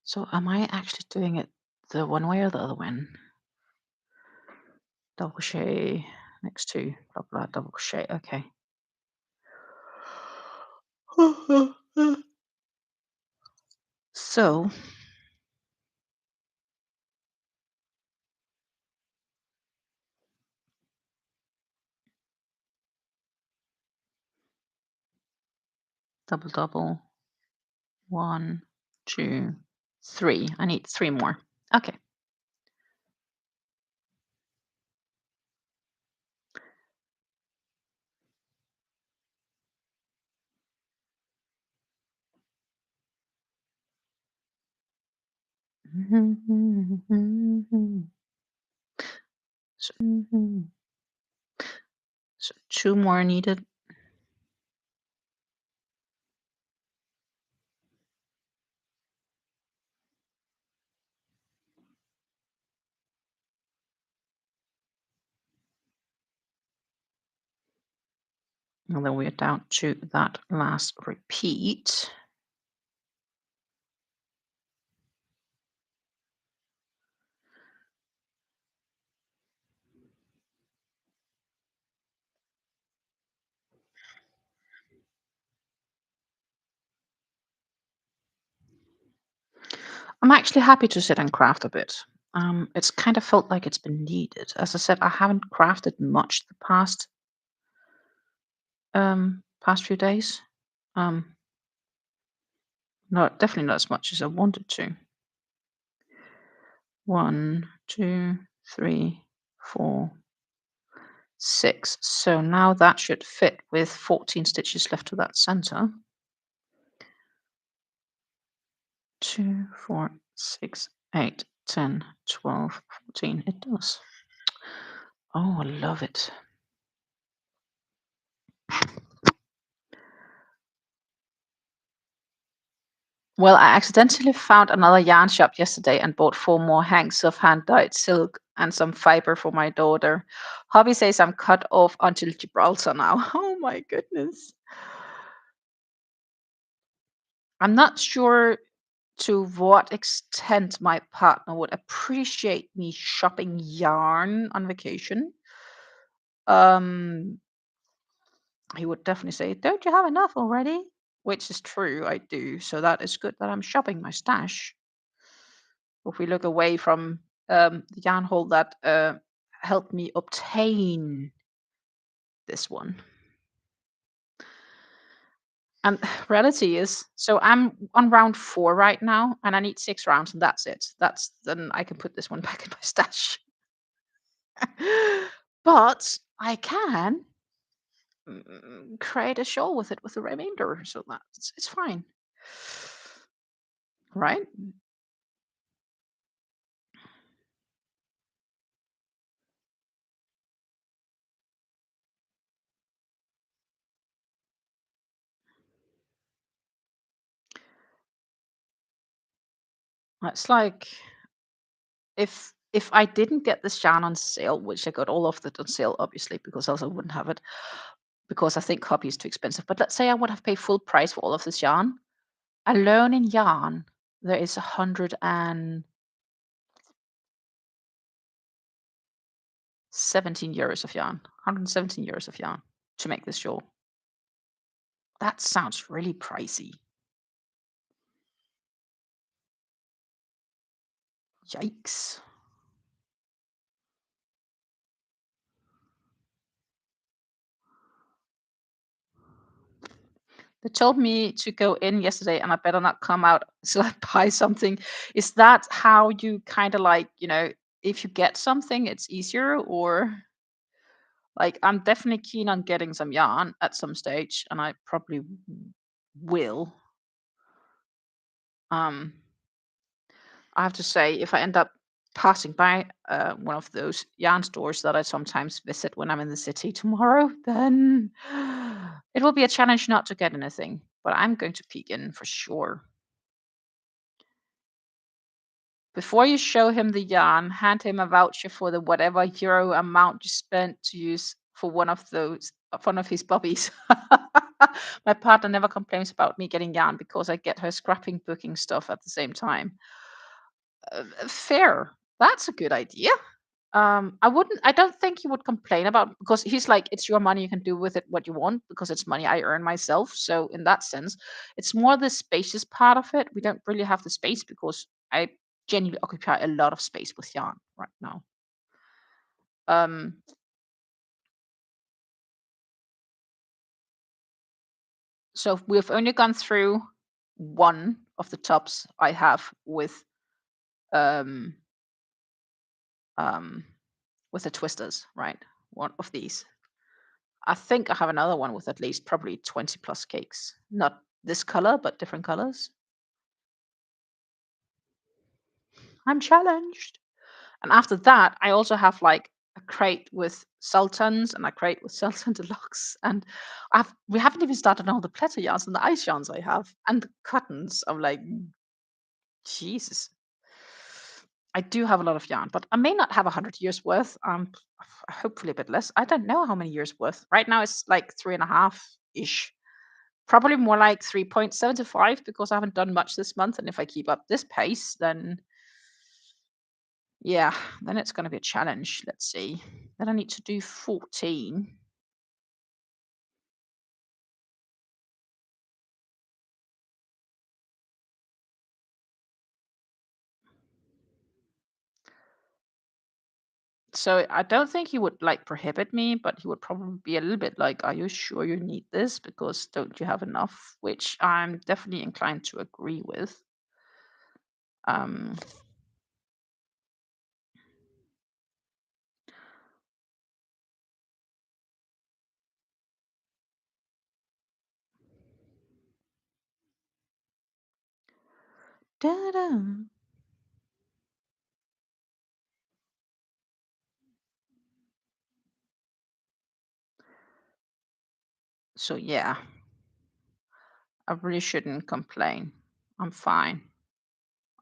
So am I actually doing it the one way or the other one? Double crochet next to blah blah double crochet. Okay. So double double 1, 2, 3. I need 3 more. Okay. So, so 2 more needed. And then we're down to that last repeat. I'm actually happy to sit and craft a bit. It's kind of felt like it's been needed. As I said, I haven't crafted much the past few days. Not definitely not as much as I wanted to. 1, 2, 3, 4, 6. So now that should fit with 14 stitches left to that center. 2, 4, 6, 8, 10, 12, 14. It does. Oh, I love it. Well, I accidentally found another yarn shop yesterday and bought 4 more hanks of hand-dyed silk and some fiber for my daughter. Hobby says I'm cut off until Gibraltar now. Oh my goodness. I'm not sure to what extent my partner would appreciate me shopping yarn on vacation. Um, he would definitely say, "Don't you have enough already?" Which is true, I do. So that is good that I'm shopping my stash. If we look away from the yarn haul that helped me obtain this one. And reality is, so I'm on round 4 right now, and I need 6 rounds, and that's it. That's then I can put this one back in my stash. But I can create a shawl with it with the remainder, so that's it's fine, right? It's like if I didn't get this yarn on sale, which I got all of it on sale, obviously, because else I wouldn't have it, because I think copy is too expensive. But let's say I would have paid full price for all of this yarn. Alone in yarn, there is 117 euros of yarn. 117 euros of yarn to make this shawl. That sounds really pricey. Yikes. They told me to go in yesterday and I better not come out till I buy something. Is that how you kind of like, if you get something, it's easier? Or like, I'm definitely keen on getting some yarn at some stage, and I probably will. Um, I have to say, if I end up passing by one of those yarn stores that I sometimes visit when I'm in the city tomorrow, then it will be a challenge not to get anything. But I'm going to peek in for sure. Before you show him the yarn, hand him a voucher for the whatever euro amount you spent to use for one of his bobbies. My partner never complains about me getting yarn because I get her scrapping booking stuff at the same time. Fair. That's a good idea. I don't think he would complain about, because he's like, it's your money, you can do with it what you want because it's money I earn myself. So in that sense, it's more the spacious part of it. We don't really have the space because I genuinely occupy a lot of space with yarn right now. Um, so we've only gone through one of the tops I have um, um, with the twisters, right? One of these. I think I have another one with at least probably 20 plus cakes. Not this color, but different colors. I'm challenged. And after that, I also have like a crate with sultans and a crate with sultan deluxe. And we haven't even started on all the platter yarns and the ice yarns I have and the cottons. I'm like, Jesus. I do have a lot of yarn, but I may not have 100 years worth. Hopefully a bit less. I don't know how many years worth. Right now it's like 3.5 ish. Probably more like 3.75 because I haven't done much this month. And if I keep up this pace, then yeah, then it's going to be a challenge. Let's see. Then I need to do 14. So I don't think he would like prohibit me, but he would probably be a little bit like, "Are you sure you need this? Because don't you have enough?" Which I'm definitely inclined to agree with. Um, Da-da. So yeah, I really shouldn't complain. I'm fine.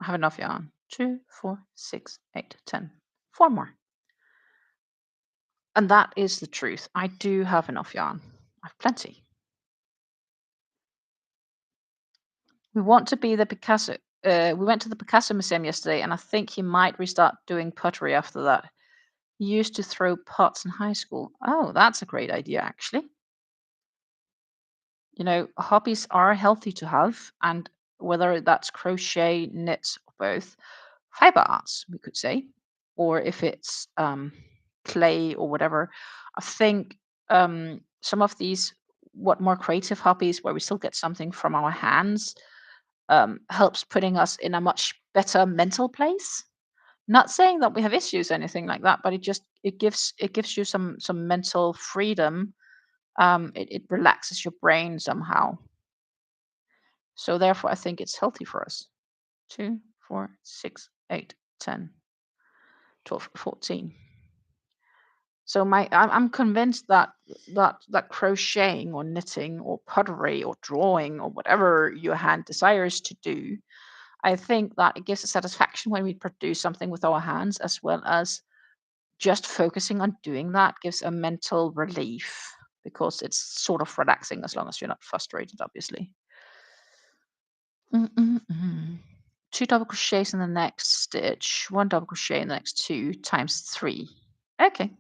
I have enough yarn. 2, 4, 6, 8, 10. 4 more. And that is the truth. I do have enough yarn. I have plenty. We want to be the Picasso. We went to the Picasso Museum yesterday, and I think he might restart doing pottery after that. He used to throw pots in high school. Oh, that's a great idea, actually. You know, hobbies are healthy to have, and whether that's crochet, knit, or both, fiber arts, we could say, or if it's clay or whatever. I think some of these, what more creative hobbies where we still get something from our hands, helps putting us in a much better mental place. Not saying that we have issues or anything like that, but it gives you some mental freedom. It relaxes your brain somehow. So therefore, I think it's healthy for us. 2, 4, 6, 8, 10, 12, 14. So I'm convinced that that crocheting or knitting or pottery or drawing or whatever your hand desires to do, I think that it gives a satisfaction when we produce something with our hands, as well as just focusing on doing that gives a mental relief because it's sort of relaxing as long as you're not frustrated, obviously. Mm-mm-mm. 2 double crochets in the next stitch, 1 double crochet in the next 2 times 3. Okay.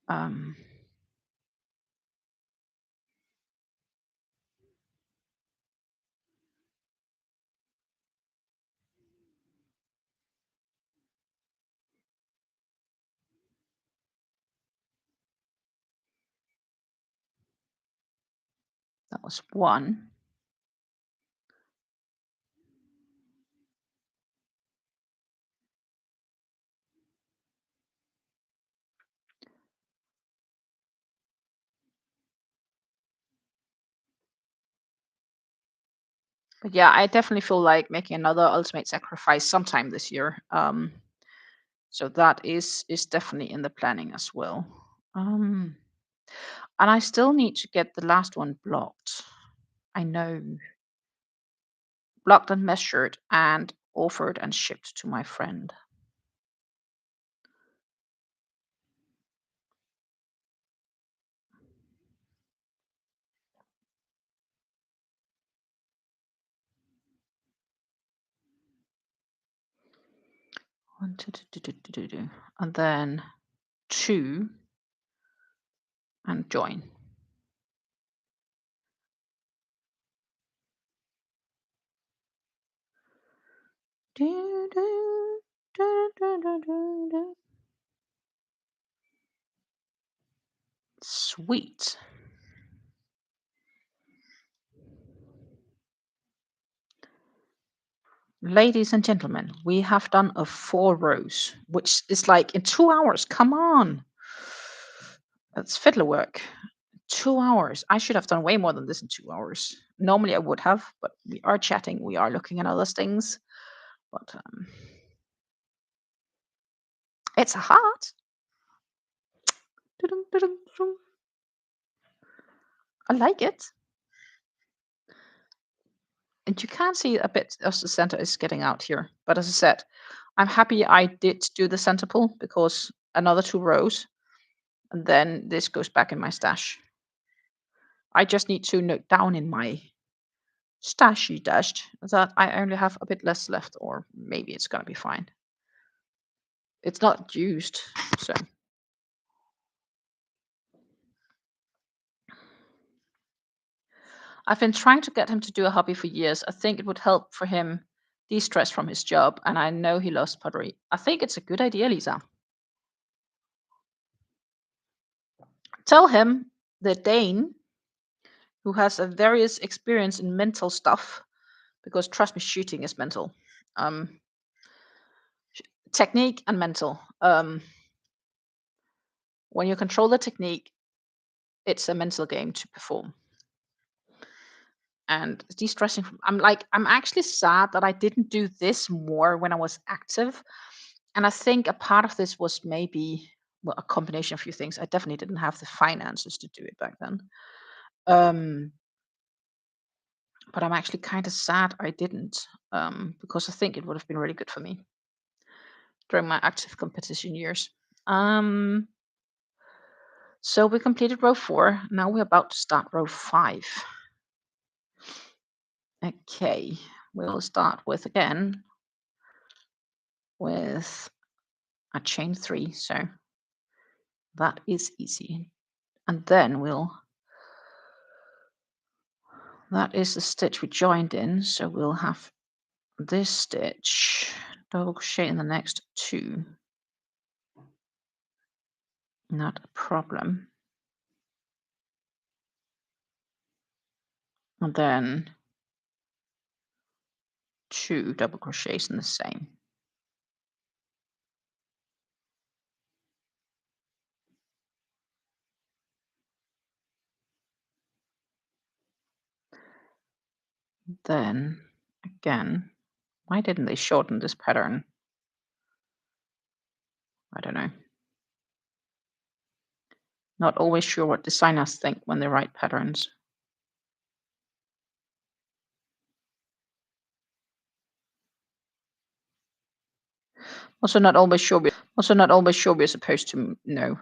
Um, that was 1. But yeah, I definitely feel like making another ultimate sacrifice sometime this year. So that is definitely in the planning as well. Um, and I still need to get the last one blocked. I know, blocked and measured and offered and shipped to my friend. One, two, two, two, two, two, two. And then 2 and join. Do, do, do, do, do, do, do. Sweet. Ladies and gentlemen, we have done a 4 rows, which is like in 2 hours. Come on. That's fiddler work. 2 hours. I should have done way more than this in 2 hours. Normally I would have, but we are chatting. We are looking at other things. But it's a heart. Dun-dun, dun-dun, dun. I like it. And you can see a bit of the center is getting out here. But as I said, I'm happy I did do the center pull because another 2 rows, and then this goes back in my stash. I just need to note down in my stashy dashed that I only have a bit less left, or maybe it's gonna be fine. It's not used, so. I've been trying to get him to do a hobby for years. I think it would help for him de-stress from his job, and I know he loves pottery. I think it's a good idea, Lisa. Tell him the Dane, who has a various experience in mental stuff, because trust me, shooting is mental. Um, Technique and mental. When you control the technique, it's a mental game to perform. And de-stressing I'm actually sad that I didn't do this more when I was active. And I think a part of this was maybe, well, a combination of a few things. I definitely didn't have the finances to do it back then. Um, but I'm actually kind of sad I didn't, because I think it would have been really good for me during my active competition years. Um, so we completed row 4. Now we're about to start row 5. Okay, we'll start with again with a chain 3, so that is easy. And then that is the stitch we joined in, so we'll have this stitch, double crochet in the next 2, not a problem. And then 2 double crochets in the same. Then again, why didn't they shorten this pattern? I don't know. Not always sure what designers think when they write patterns. Also not always sure we're supposed to know.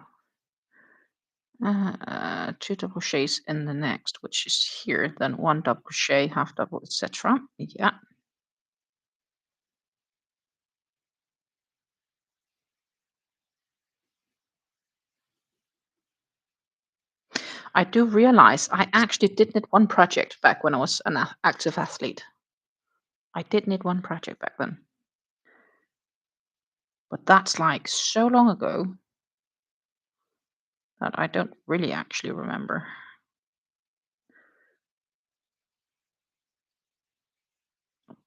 2 double crochets in the next, which is here, then 1 double crochet, half double, etc. Yeah. I do realize I actually did knit one project back when I was an active athlete. I did knit one project back then. But that's like so long ago that I don't really actually remember.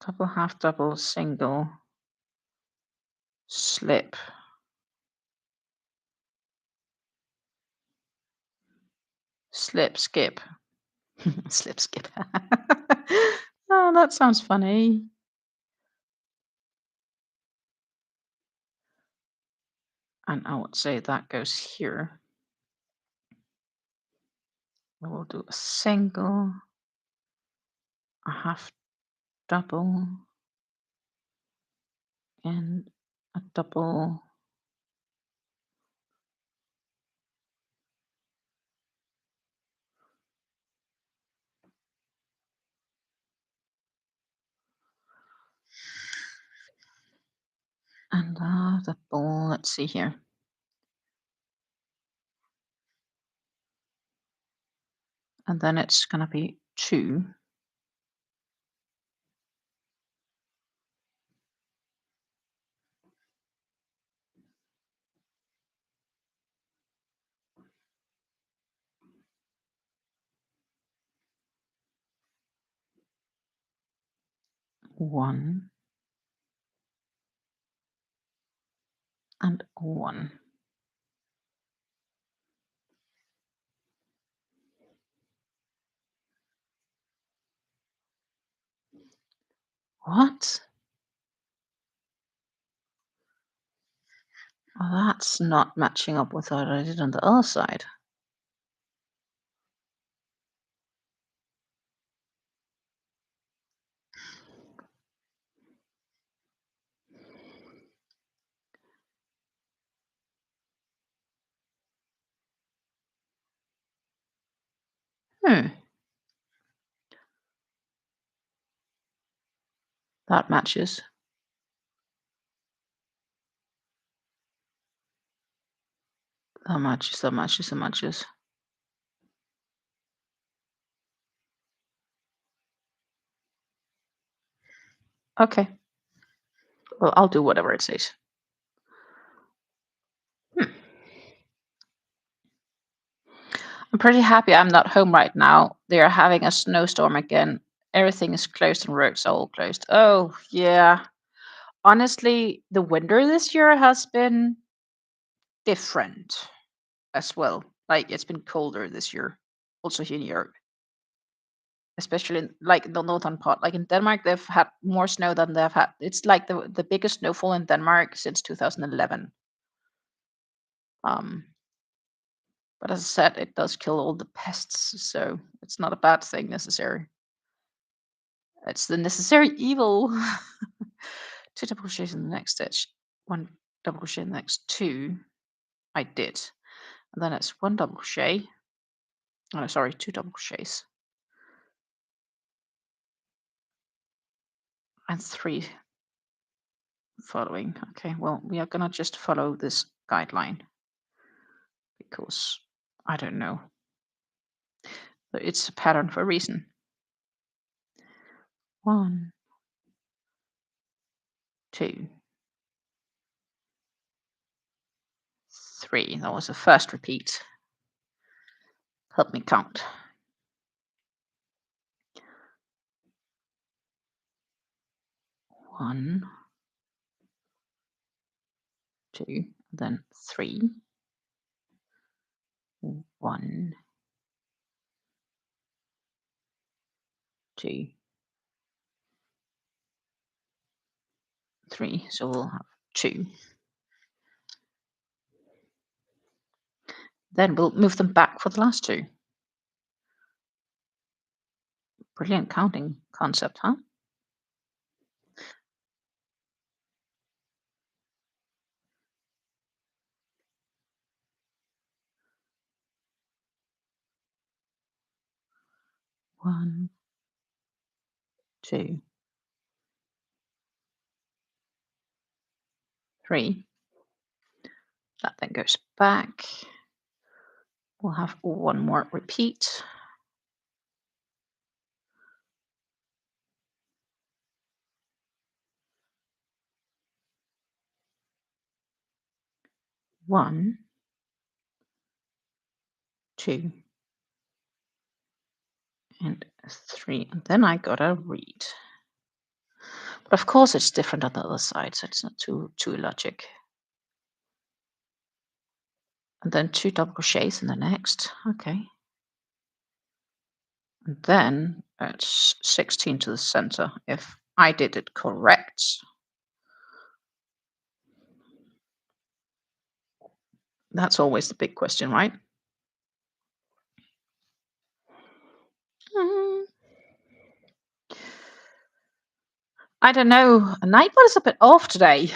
Double, half double, single, slip, slip, skip, slip, skip. Oh, that sounds funny. And I would say that goes here. We'll do a single, a half double, and a double. And a double, let's see here. And then it's going to be 2. One and 1. What? Well, that's not matching up with what I did on the other side. Hmm. That matches. That matches, that matches, that matches. Okay. Well, I'll do whatever it says. I'm pretty happy I'm not home right now. They are having a snowstorm again. Everything is closed and roads are all closed. Oh, yeah. Honestly, the winter this year has been different as well. Like it's been colder this year, also here in Europe, especially in like the northern part. Like in Denmark, they've had more snow than they've had. It's like the biggest snowfall in Denmark since 2011. Um, but as I said, it does kill all the pests, so it's not a bad thing necessarily. It's the necessary evil. Two double crochets in the next stitch, one double crochet in the next two. I did, and then it's one double crochet. Oh, sorry, two double crochets and three following. Okay, well, we are gonna just follow this guideline because I don't know. It's a pattern for a reason. 1, 2, 3. That was the first repeat. Help me count. 1, 2, then 3. 1, 2, 3. So we'll have 2. Then we'll move them back for the last 2. Brilliant counting concept, huh? One, 2, 3. That then goes back. We'll have one more repeat. 1, 2, and 3. And then I gotta read. But of course it's different on the other side, so it's not too illogic. And then 2 double crochets in the next. Okay. And then it's 16 to the center if I did it correct. That's always the big question, right? Mm, I don't know. Nightbot is a bit off today.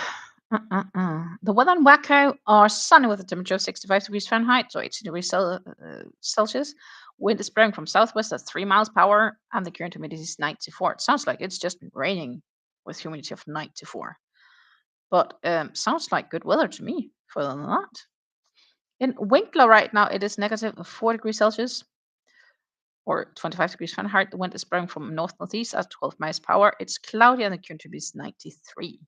The weather in Waco are sunny with a temperature of 65 degrees Fahrenheit, so 18 degrees Celsius. Wind is blowing from southwest at 3 miles per hour, and the current humidity is 94. It sounds like it's just been raining with humidity of 94. But sounds like good weather to me, further than that. In Winkler right now, it is negative 4 degrees Celsius or 25 degrees Fahrenheit. The wind is blowing from north-northeast at 12 miles per hour. It's cloudy and the current humidity is 93.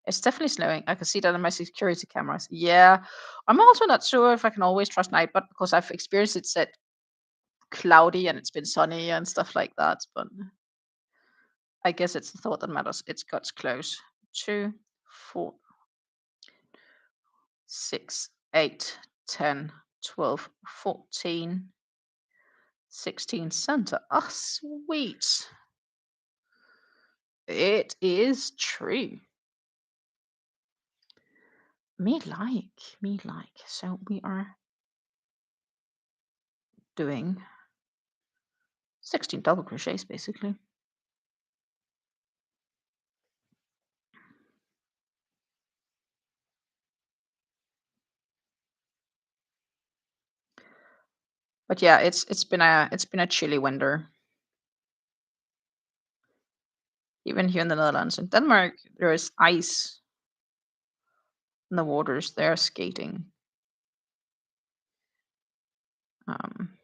It's definitely snowing. I can see that on my security cameras. Yeah. I'm also not sure if I can always trust Nightbot because I've experienced it said cloudy and it's been sunny and stuff like that. But I guess it's the thought that matters. It's got close. 2, 4, 6, 8, 10, 12, 14, 16 center. Oh, sweet. It is true. Me like. So we are doing 16 double crochets basically. But yeah, it's been a chilly winter. Even here in the Netherlands. In Denmark, there is ice in the waters. They're skating. Um,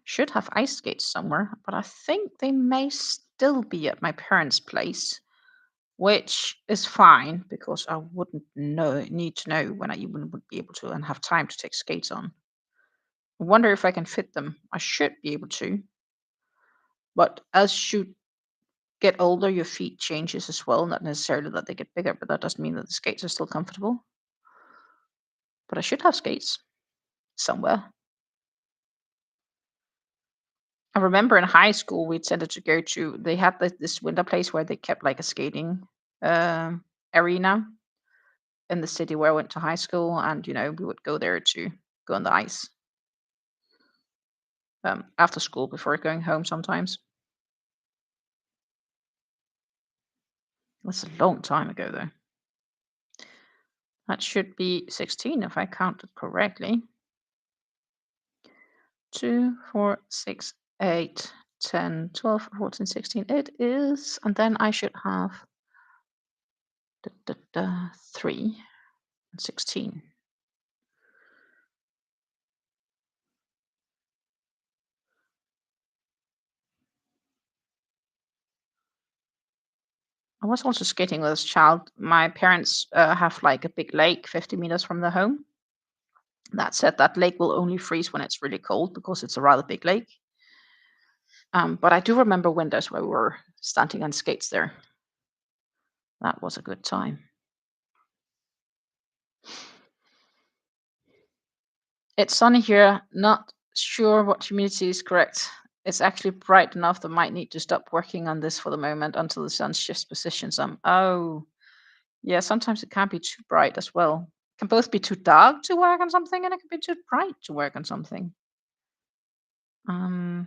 should have ice skates somewhere, but I think they may still be at my parents' place, which is fine because I wouldn't need to know when I even would be able to and have time to take skates on. I wonder if I can fit them. I should be able to, but as you get older, your feet changes as well. Not necessarily that they get bigger, but that doesn't mean that the skates are still comfortable. but I should have skates somewhere. I remember in high school we tended to go to. They had this winter place where they kept like a skating arena in the city where I went to high school, and we would go there to go on the ice after school before going home sometimes. That's a long time ago though. That should be 16 if I counted correctly. 2, 4, 6, 8, 10, 12, 14, 16. It is, and then I should have 3 and 16. I was also skating with a child. My parents have like a big lake 50 meters from their home. That said, that lake will only freeze when it's really cold because it's a rather big lake. But I do remember winters where we were standing on skates there. That was a good time. It's sunny here. Not sure what humidity is correct. It's actually bright enough that might need to stop working on this for the moment until the sun shifts position some. Oh, yeah, sometimes it can be too bright as well. It can both be too dark to work on something and it can be too bright to work on something. Well,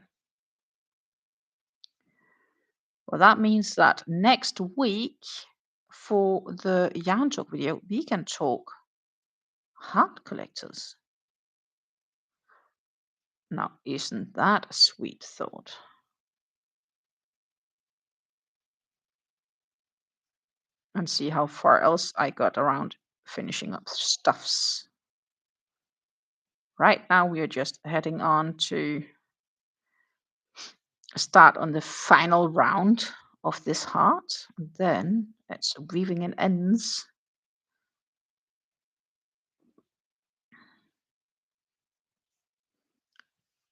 that means that next week for the yarn talk video, we can talk heart collectors. Now, isn't that a sweet thought? And see how far else I got around finishing up stuffs. Right now, we are just heading on to start on the final round of this heart. And then it's weaving and ends.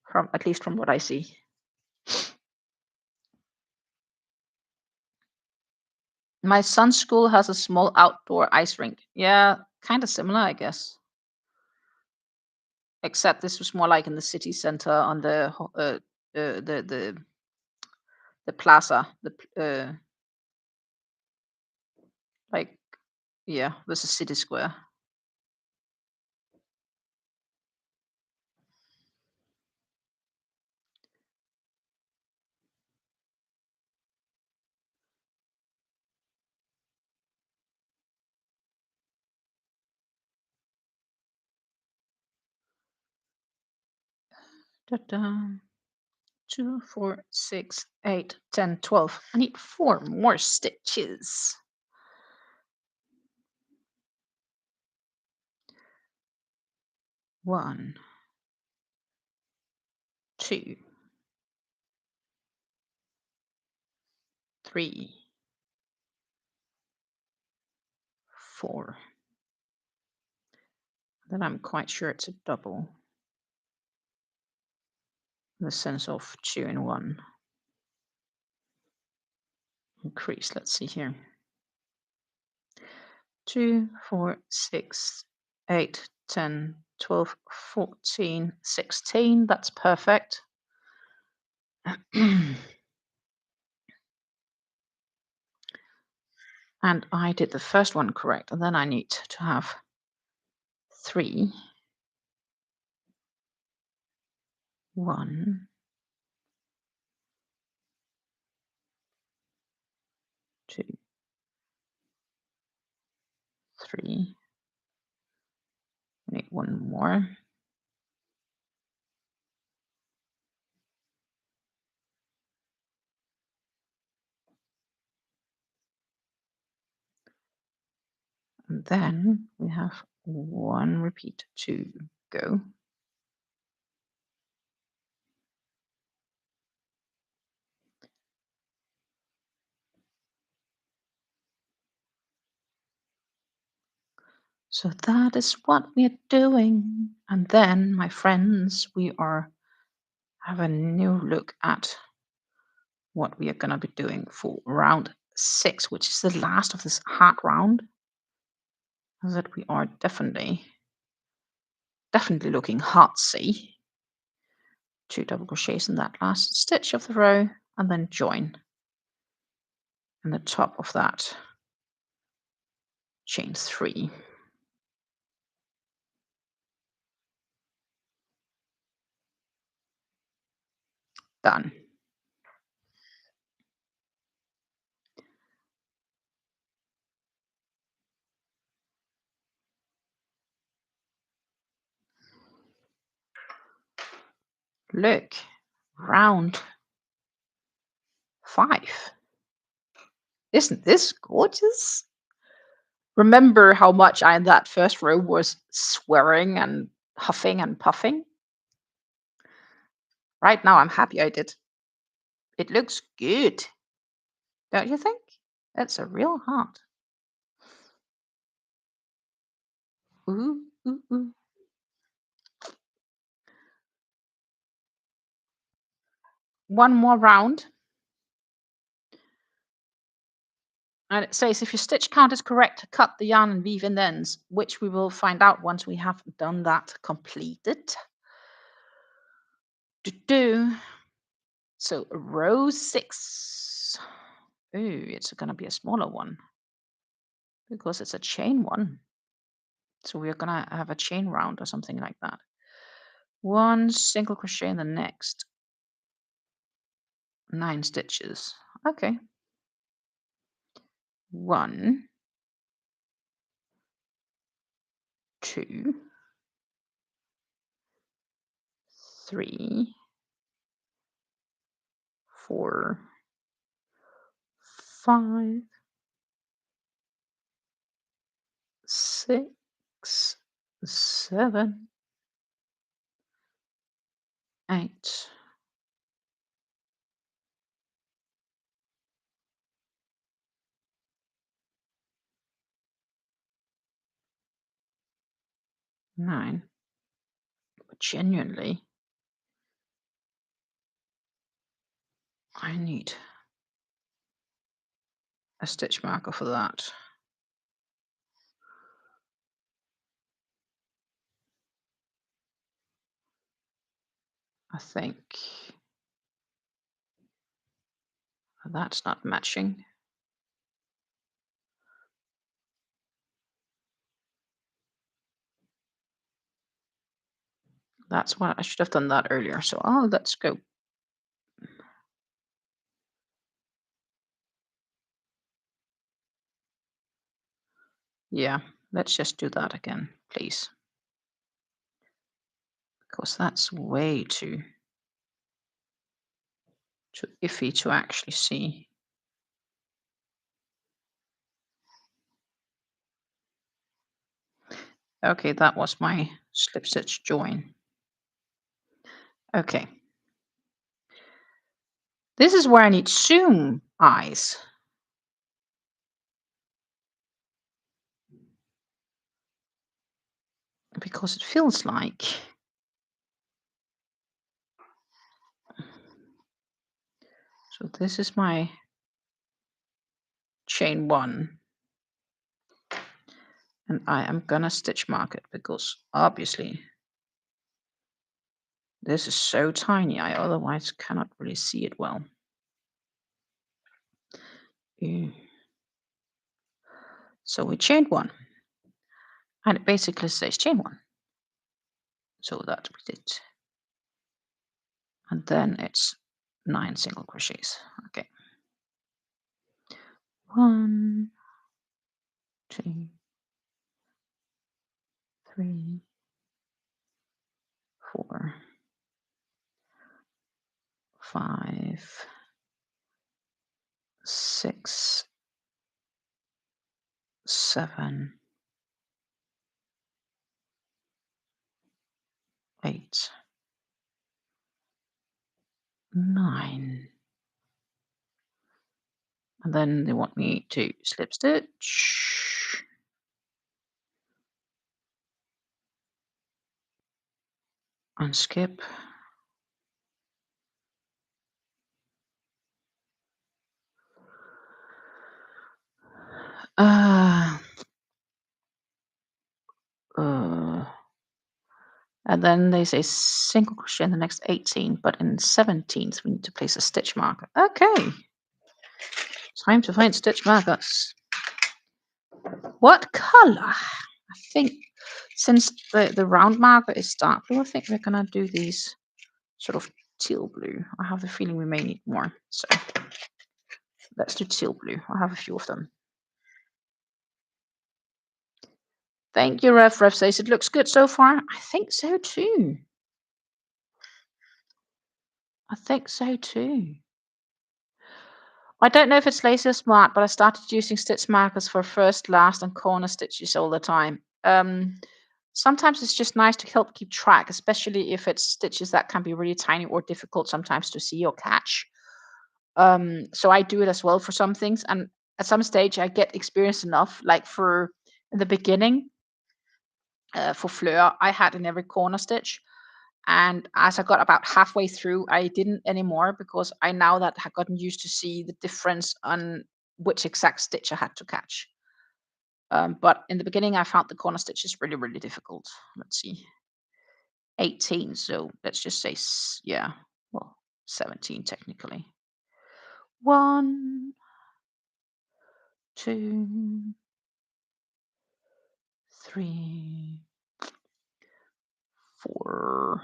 From at least from what I see. My son's school has a small outdoor ice rink. Yeah, kind of similar, I guess. Except this was more like in the city center on the plaza, like yeah, this is city square. Da-da. 2, 4, 6, 8, 10, 12. I need 4 more stitches. One, 2, 3, 4. Then I'm quite sure it's a double. In the sense of 2 and 1. Increase, let's see here. 2, 4, 6, 8, 10, 12, 14, 16. That's perfect. And I did the first one correct. And then I need to have 3. 1, 2, 3. I need 1 more. And then we have 1 repeat to go. So that is what we're doing. And then, my friends, we have a new look at what we are going to be doing for round 6, which is the last of this hard round. That we are definitely definitely looking heartsy. 2 double crochets in that last stitch of the row, and then join. And the top of that, chain 3. Done. Look, round 5. Isn't this gorgeous? Remember how much I in that first row was swearing and huffing and puffing? Right now I'm happy I did. It looks good. Don't you think? It's a real heart. Ooh, ooh, ooh. One more round. And it says if your stitch count is correct, cut the yarn and weave in the ends, which we will find out once we have done that completed. Do-do. So row 6. Ooh, it's going to be a smaller one because it's a chain one. So we're going to have a chain round or something like that. 1 single crochet in the next 9 stitches. Okay. 1, 2, 3, 4, 5, 6, 7, 8, 9. But genuinely, I need a stitch marker for that. I think that's not matching. That's what I should have done that earlier. So let's go. Yeah, let's just do that again, please. Because that's way too iffy to actually see. Okay, that was my slip stitch join. Okay. This is where I need zoom eyes. Because it feels like so this is my chain 1. And I am gonna stitch mark it because obviously this is so tiny, I otherwise cannot really see it well. So we chained 1. And it basically says chain 1. So that we did. And then it's 9 single crochets. Okay. 1, 2, 3, 4, 5, 6, 7, 8, 9. And then they want me to slip stitch. And skip. Uh, And then they say single crochet in the next 18, but in 17th we need to place a stitch marker. Okay, time to find stitch markers. What color? I think since the round marker is dark blue, I think we're gonna do these sort of teal blue. I have the feeling we may need more, so let's do teal blue. I have a few of them. Thank you, Rev. Rev says it looks good so far. I think so too. I think so too. I don't know if it's lazy or smart, but I started using stitch markers for first, last, and corner stitches all the time. Sometimes it's just nice to help keep track, especially if it's stitches that can be really tiny or difficult sometimes to see or catch. So I do it as well for some things, and at some stage I get experience enough. Like for in the beginning, for Fleur, I had in every corner stitch. And as I got about halfway through, I didn't anymore because I now that had gotten used to see the difference on which exact stitch I had to catch. But in the beginning, I found the corner stitches really, really difficult. Let's see, 18. So let's just say, yeah, well, 17 technically. 1, 2, 3, 4,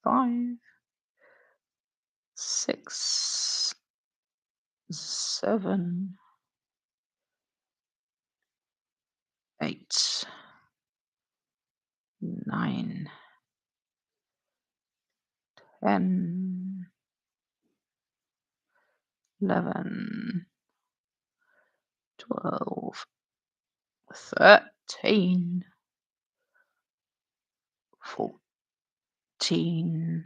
5, 6, 7, 8, 9, 10, 11, 12, 13, 14,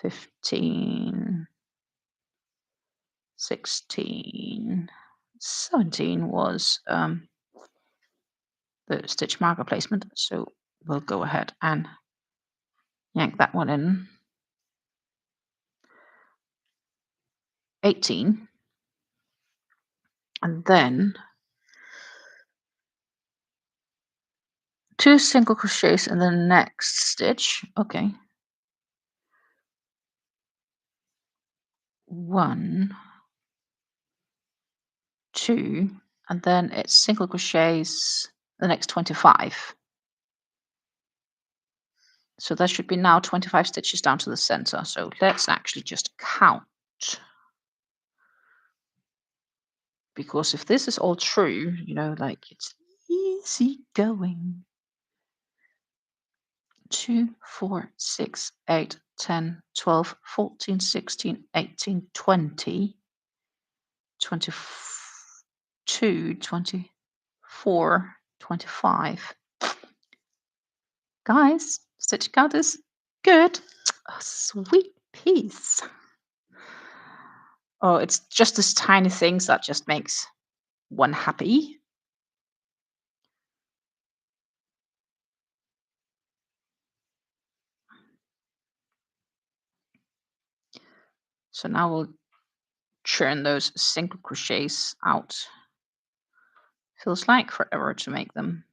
15, 16, 17 was the stitch marker placement. So we'll go ahead and yank that one in. 18. And then 2 single crochets in the next stitch. Okay. 1, 2, and then it's single crochets the next 25. So that should be now 25 stitches down to the center. So let's actually just count. Because if this is all true, you know, like it's easy going. 2, 4, 6, 8, 10, 12, 14, 16, 18, 20, 22, 24, 25. Guys, stitch count is good. Oh, sweet piece. Oh, it's just this tiny things that just makes one happy. So now we'll churn those single crochets out. Feels like forever to make them.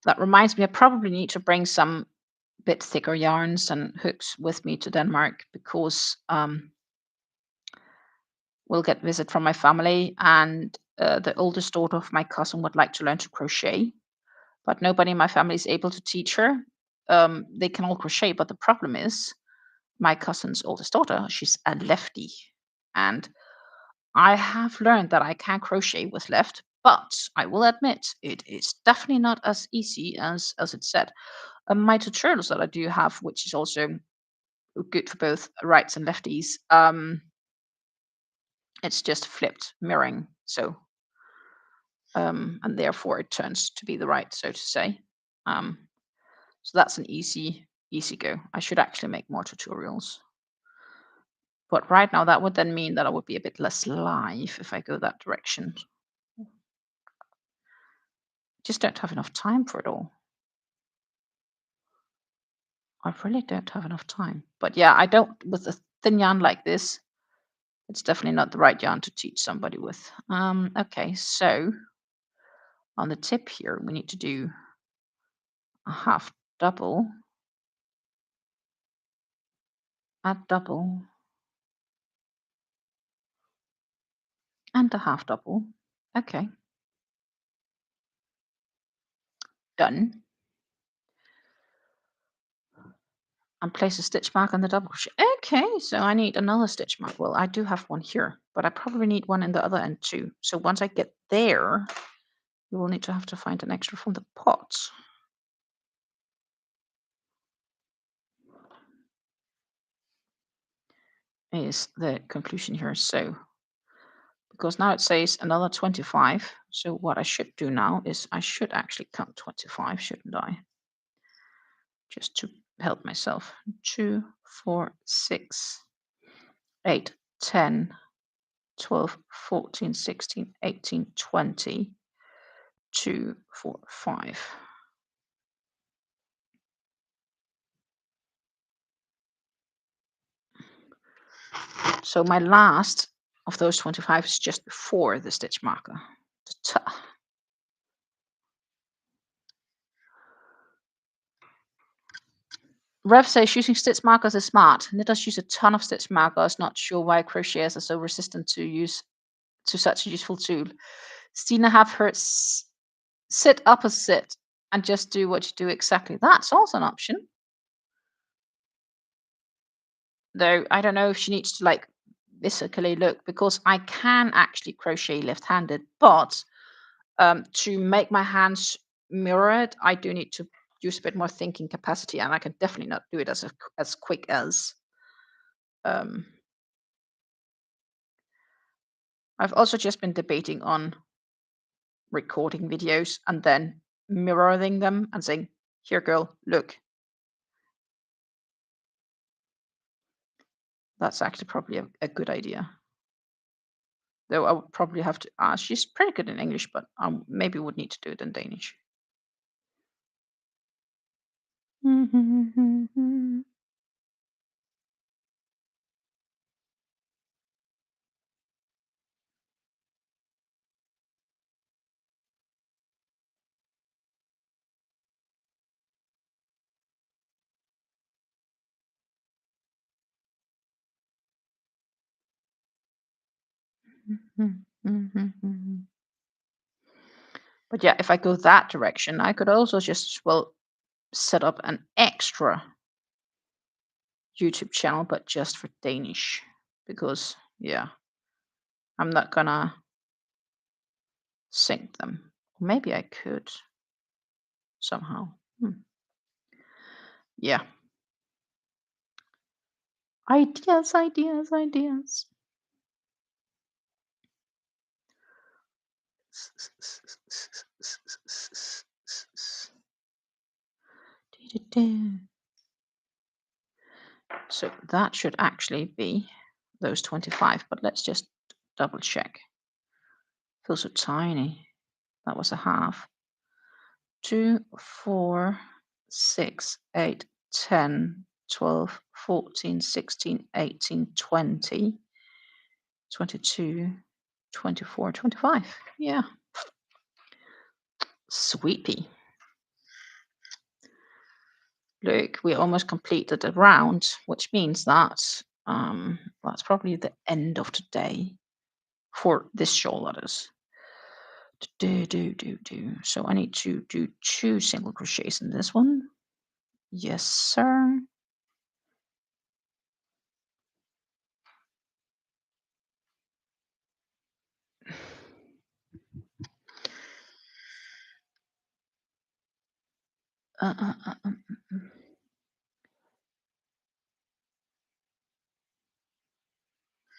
That reminds me, I probably need to bring some bit thicker yarns and hooks with me to Denmark because we'll get visit from my family, and the oldest daughter of my cousin would like to learn to crochet, but nobody in my family is able to teach her. They can all crochet, but the problem is my cousin's oldest daughter, she's a lefty, and I have learned that I can crochet with left, but I will admit it is definitely not as easy as it's said. My tutorials that I do have, which is also good for both rights and lefties, it's just flipped mirroring, so and therefore it turns to be the right, so to say. So that's an easy go. I should actually make more tutorials. But right now, that would then mean that I would be a bit less live if I go that direction. Just don't have enough time for it all. I really don't have enough time. But yeah, I don't, with a thin yarn like this, it's definitely not the right yarn to teach somebody with. Okay, so on the tip here, we need to do a half double, add double, and a half double. Okay, done. And place a stitch mark on the double crochet. Okay, so I need another stitch mark. Well, I do have one here, but I probably need one in the other end too. So once I get there, you will need to have to find an extra from the pot. Is the conclusion here. So because now it says another 25. So what I should do now is I should actually count 25, shouldn't I? Just to help myself. 2, 4, 6, 8, 10, 12, 14, 16, 18, 20, 2, 4, 5. So my last of those 25 is just before the stitch marker. Rev says using stitch markers is smart. Knitters use a ton of stitch markers. Not sure why crocheters are so resistant to such a useful tool. Stina, have her sit opposite and just do what you do exactly. That's also an option. Though I don't know if she needs to like physically look, because I can actually crochet left-handed, but to make my hands mirror it, I do need to use a bit more thinking capacity, and I can definitely not do it as quick as. I've also just been debating on recording videos and then mirroring them and saying, "Here, girl, look." That's actually probably a good idea. Though I would probably have to ask. She's pretty good in English, but maybe would need to do it in Danish. But yeah, if I go that direction, I could also just, well, set up an extra YouTube channel, but just for Danish. Because, yeah, I'm not gonna sync them. Maybe I could somehow. Yeah. Ideas, ideas, ideas. So that should actually be those 25, but let's just double check. Feels so tiny. That was a half. 2, 4, 6, 8, 10, 12, 14, 16, 18, 20, 22, 24, 25. Yeah. Sweepy. Look, we almost completed the round, which means that that's probably the end of today for this shawl, that is. So I need to do 2 single crochets in this one. Yes, sir.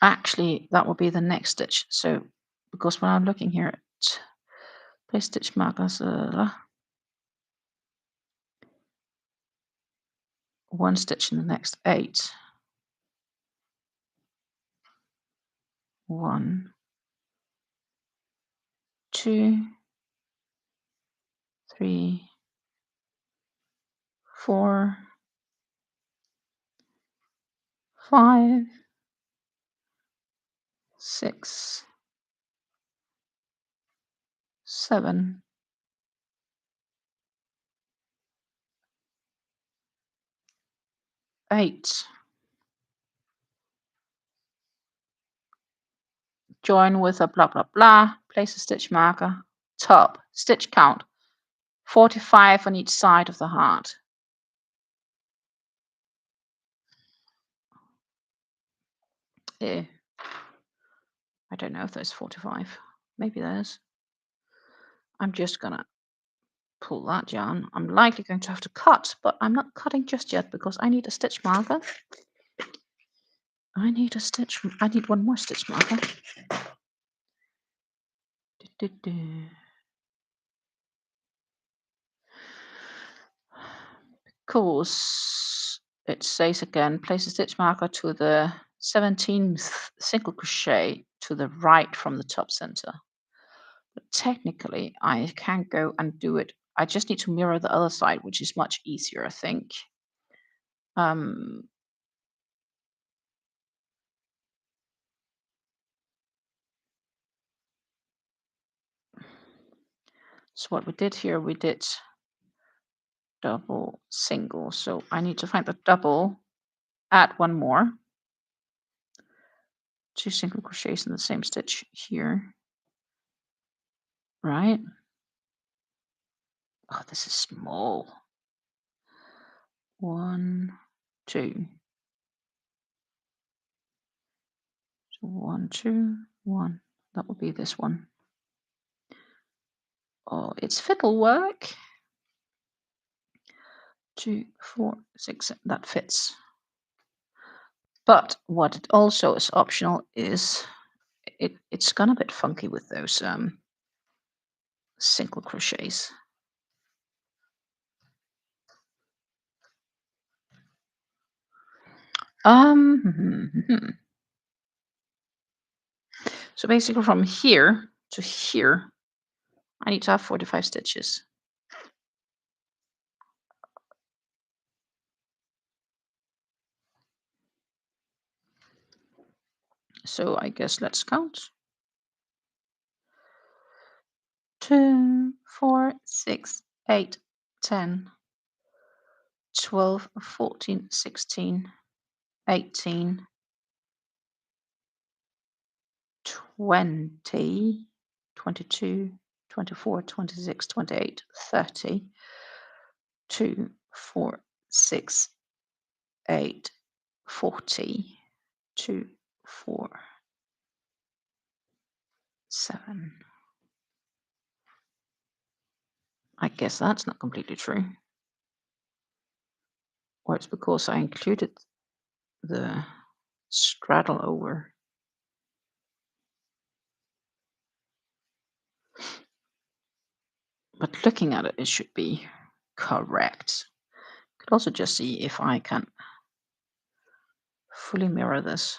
Actually, that will be the next stitch. So, because when I'm looking here at place stitch markers, 1 stitch in the next 8. 1, 2, 3, 4, 5, 6, 7, 8. Join with a blah blah blah. Place a stitch marker. Top stitch count 45 on each side of the heart. I don't know if there's 45. Maybe there's. I'm just gonna pull that yarn. I'm likely going to have to cut, but I'm not cutting just yet because I need a stitch marker. I need one more stitch marker. Because it says again, place a stitch marker to the 17th single crochet to the right from the top center. But technically, I can go and do it. I just need to mirror the other side, which is much easier, I think. So what we did here, we did double, single. So I need to find the double, add one more. 2 single crochets in the same stitch here. Right? Oh, this is small. 1, 2. So 1, 2, 1. That will be this one. Oh, it's fiddle work. 2, 4, 6. That fits. But what it also is optional is it's gone a bit funky with those single crochets. So basically from here to here, I need to have 45 stitches. So I guess let's count. 2, 4, 6, 8, 10, 12, 14, 16, 18, 20, 22, 24, 26, 28, 30, 2, 4, 6, 8, 40, 2, 4, 7. I guess that's not completely true. Or it's because I included the straddle over. But looking at it, it should be correct. Could also just see if I can fully mirror this.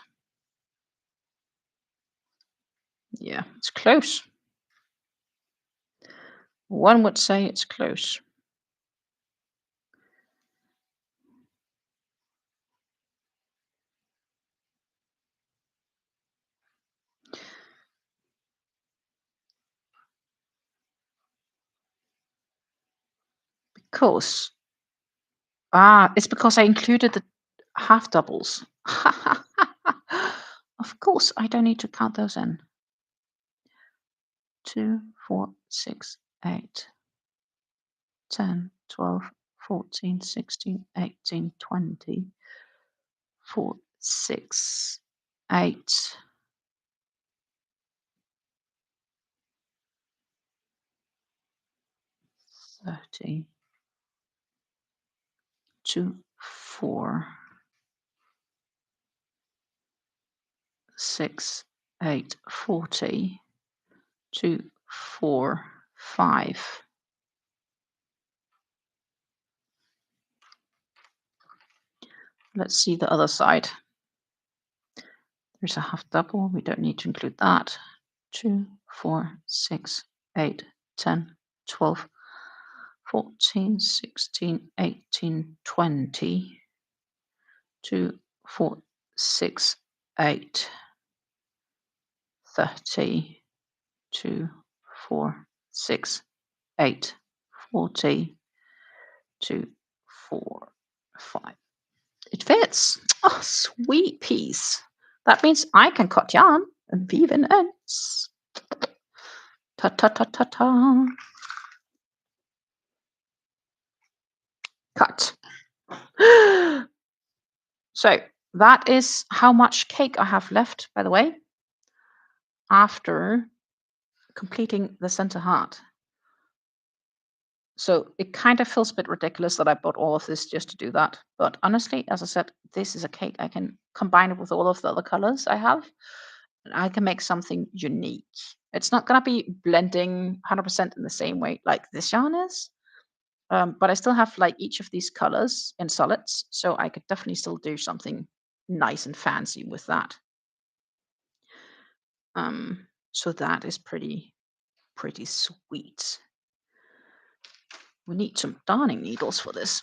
Yeah, it's close. One would say it's close. Because it's because I included the half doubles. Of course, I don't need to count those in. 2, 4, 6, 8, 10, 12, 14, 16, 18, 20, 4, 6, 8. 30, 2, 4, 6, 8, 40, 2, 4, 5. Let's see the other side. There's a half double. We don't need to include that. 2, 4, 6, 8, 10, 12, 14, 16, 18, 20. 2, 4, 6, 8, 30, 2, 4, 6, 8, 40, 2, 4, 5. It fits. Oh, sweet piece. That means I can cut yarn and weave in ends. Ta ta ta ta ta. Cut. So that is how much cake I have left, by the way, after completing the center heart. So it kind of feels a bit ridiculous that I bought all of this just to do that. But honestly, as I said, this is a cake I can combine it with all of the other colors I have. And I can make something unique. It's not going to be blending 100% in the same way like this yarn is. But I still have like each of these colors in solids. So I could definitely still do something nice and fancy with that. So that is pretty sweet. We need some darning needles for this.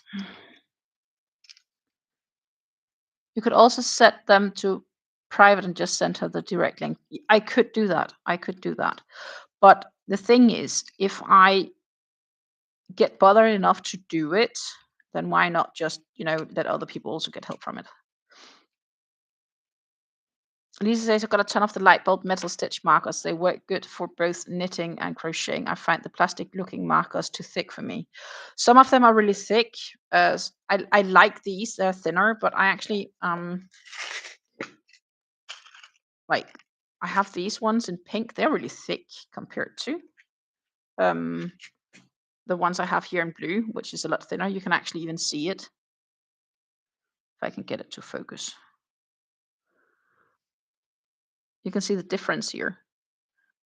You could also set them to private and just send her the direct link. I could do that. But the thing is, if I get bothered enough to do it, then why not just, let other people also get help from it? Lisa says, I've got a ton of the light bulb metal stitch markers. They work good for both knitting and crocheting. I find the plastic looking markers too thick for me. Some of them are really thick. I like these. They're thinner, but I actually like, I have these ones in pink. They're really thick compared to the ones I have here in blue, which is a lot thinner. You can actually even see it if I can get it to focus. You can see the difference here.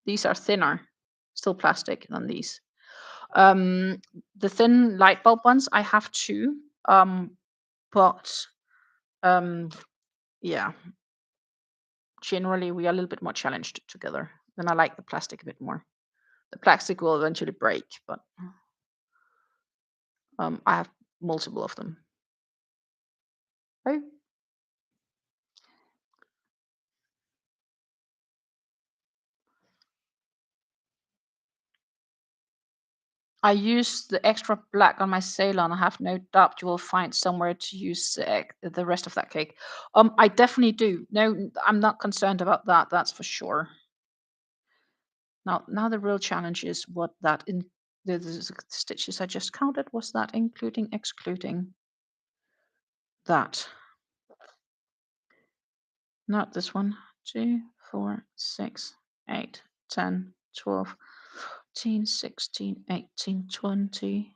These are thinner, still plastic, than these. The thin light bulb ones, I have two, but yeah, generally we are a little bit more challenged together. Then I like the plastic a bit more. The plastic will eventually break, but I have multiple of them. Okay. I use the extra black on my sailor, and I have no doubt you will find somewhere to use the rest of that cake. I definitely do. No, I'm not concerned about that. That's for sure. Now the real challenge is what that in the stitches I just counted, was that including, excluding that? Not this one. 2, 4, 6, 8, 10, 12, 14, 16, 18, 20.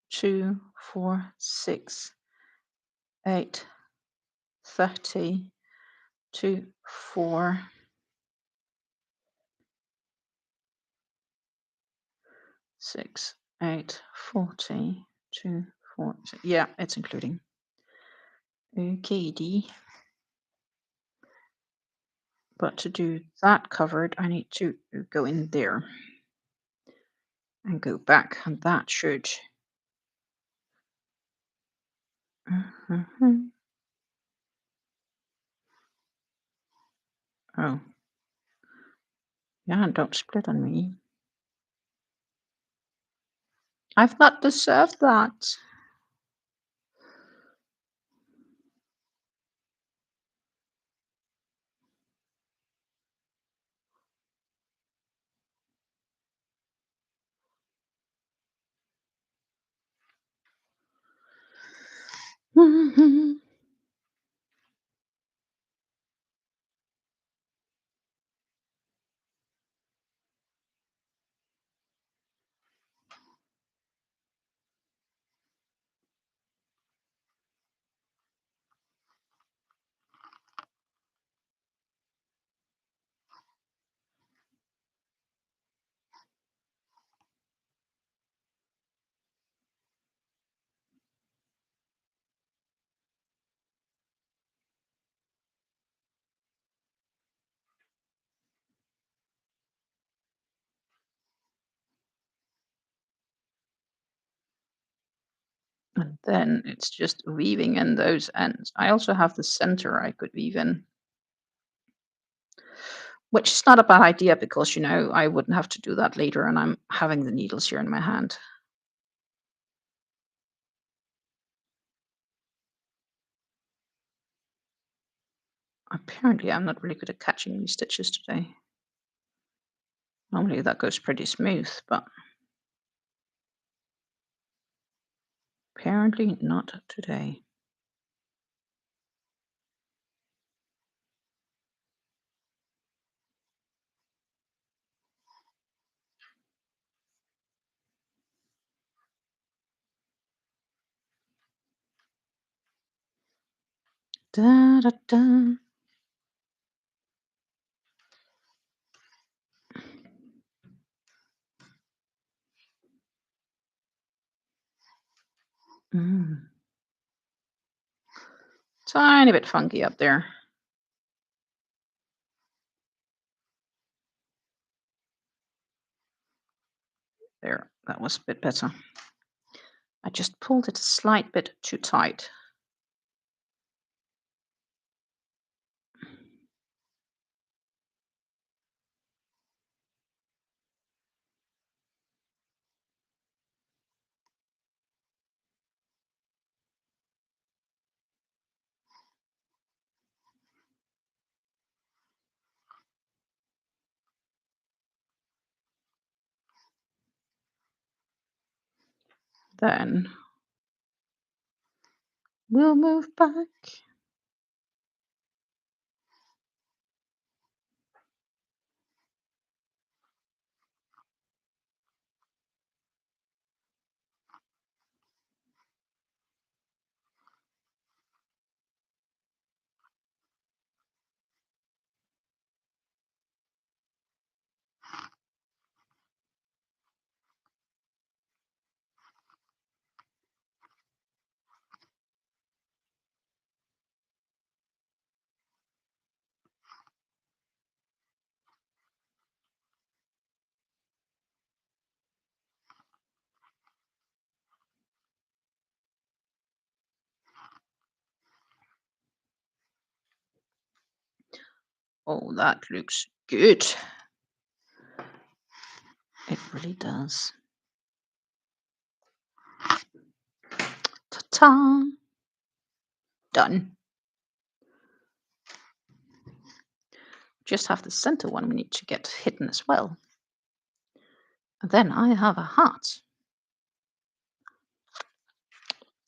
2, 4, 6, 8, 30, 2, 4, 6, 8, 40, 2, 4. Yeah, it's including. Okay. But to do that covered, I need to go in there and go back, and that should. Oh. Yeah, don't split on me. I've not deserved that. And then it's just weaving in those ends. I also have the center I could weave in, which is not a bad idea because, I wouldn't have to do that later and I'm having the needles here in my hand. Apparently, I'm not really good at catching these stitches today. Normally that goes pretty smooth, but apparently not today. Da, da, da. Mm. Tiny bit funky up there. There, that was a bit better. I just pulled it a slight bit too tight. Then we'll move back. Oh, that looks good. It really does. Ta-ta! Done. Just have the center one we need to get hidden as well. And then I have a heart.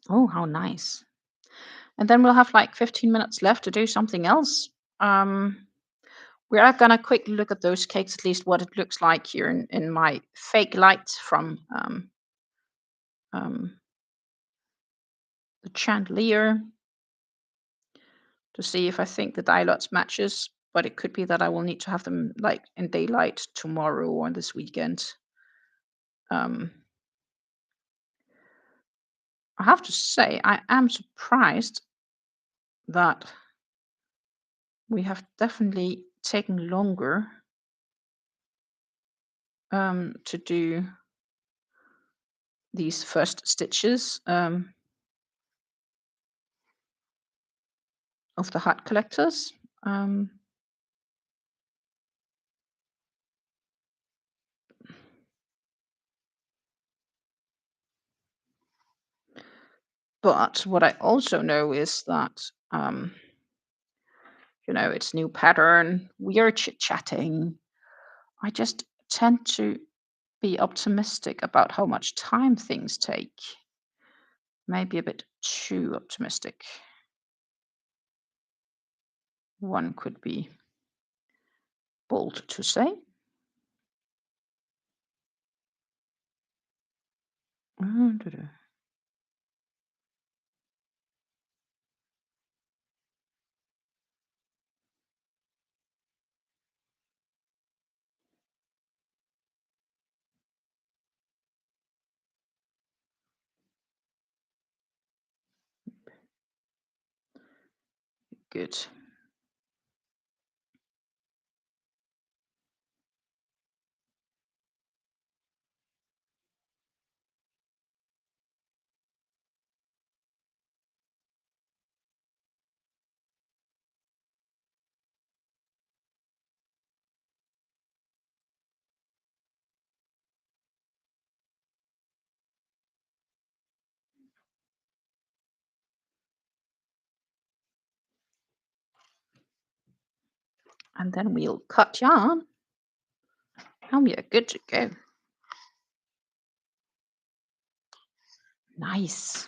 Oh, how nice. And then we'll have like 15 minutes left to do something else. We are gonna quickly look at those cakes, at least what it looks like here in my fake light from um, the chandelier to see if I think the dye lots matches. But it could be that I will need to have them like in daylight tomorrow or this weekend. Um, I have to say, I am surprised that we have definitely taken longer to do these first stitches of the heart collectors. Um, but what I also know is that, it's new pattern. We are chit chatting. I just tend to be optimistic about how much time things take. Maybe a bit too optimistic. One could be bold to say. Good. And then we'll cut yarn and we are good to go. Nice.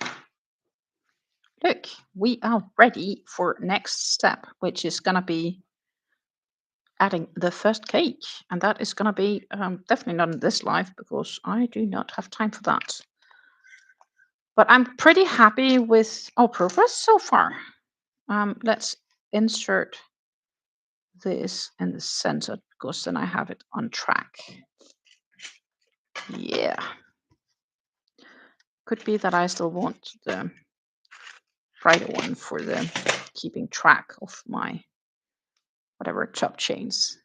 Look, we are ready for next step, which is gonna be adding the first cake. And that is gonna be definitely not in this live because I do not have time for that. But I'm pretty happy with our progress so far. Let's insert this in the center because then I have it on track. Yeah. Could be that I still want the brighter one for the keeping track of my whatever chop chains.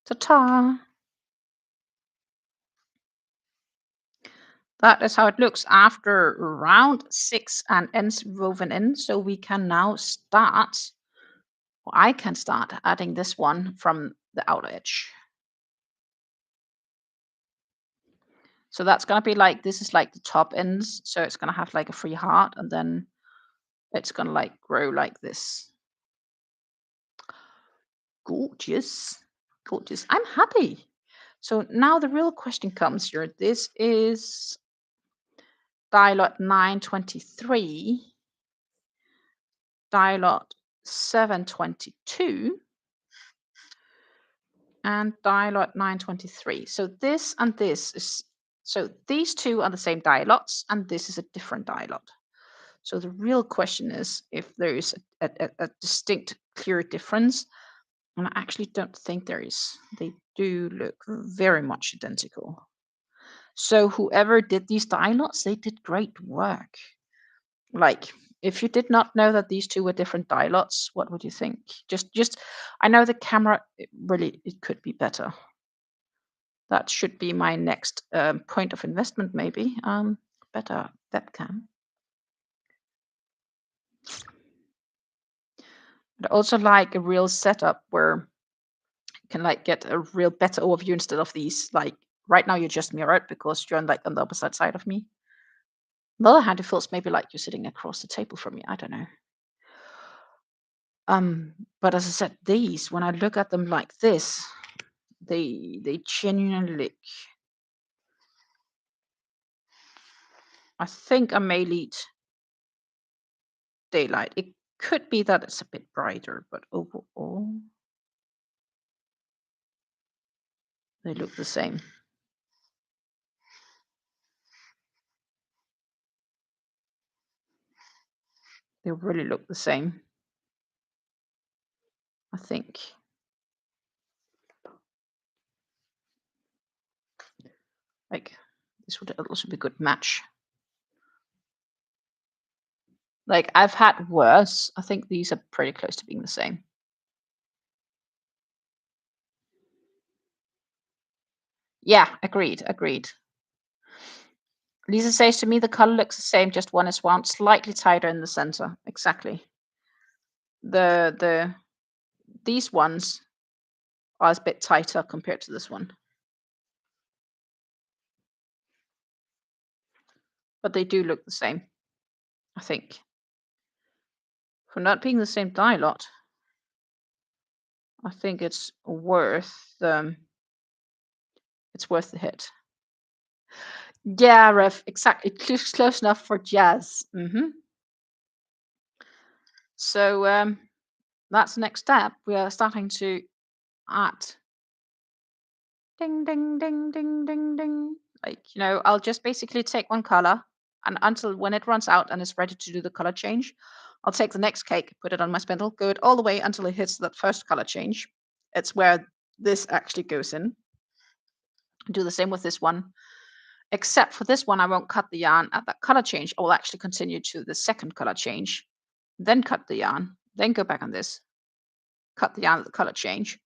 Ta-ta! That is how it looks after round 6 and ends woven in. So we can now start, or I can start adding this one from the outer edge. So that's going to be like, this is like the top ends. So it's going to have like a free heart and then it's going to like grow like this. Gorgeous. Gorgeous. I'm happy. So now the real question comes here. This is die lot 923, die lot 722, and die lot 923. So this and this is, so these two are the same die lots, and this is a different die lot. So the real question is if there is a distinct, clear difference. And I actually don't think there is. They do look very much identical. So whoever did these die lots, they did great work. Like, if you did not know that these two were different die lots, what would you think? Just, I know the camera, it could be better. That should be my next point of investment, maybe. Better webcam. But also like a real setup where you can like get a real better overview instead of these like right now you're just mirrored because you're on like on the opposite side of me. On the other hand, it feels maybe like you're sitting across the table from me. I don't know. But as I said, these when I look at them like this, they genuinely look. I think I may lead daylight. It could be that it's a bit brighter, but overall, they look the same. They really look the same. I think. Like this would also be a good match. Like I've had worse. I think these are pretty close to being the same. Yeah, agreed. Lisa says to me the color looks the same, just one is wound slightly tighter in the center. Exactly. These ones are a bit tighter compared to this one. But they do look the same, I think. For not being the same die lot, I think it's worth the hit. Yeah, Ref, exactly. Close enough for jazz. So that's the next step. We are starting to add ding, ding, ding, ding, ding, ding. Like, I'll just basically take one color and until when it runs out and is ready to do the color change, I'll take the next cake, put it on my spindle, go it all the way until it hits that first color change. It's where this actually goes in. Do the same with this one. Except for this one, I won't cut the yarn at that color change. I will actually continue to the second color change, then cut the yarn, then go back on this, cut the yarn at the color change,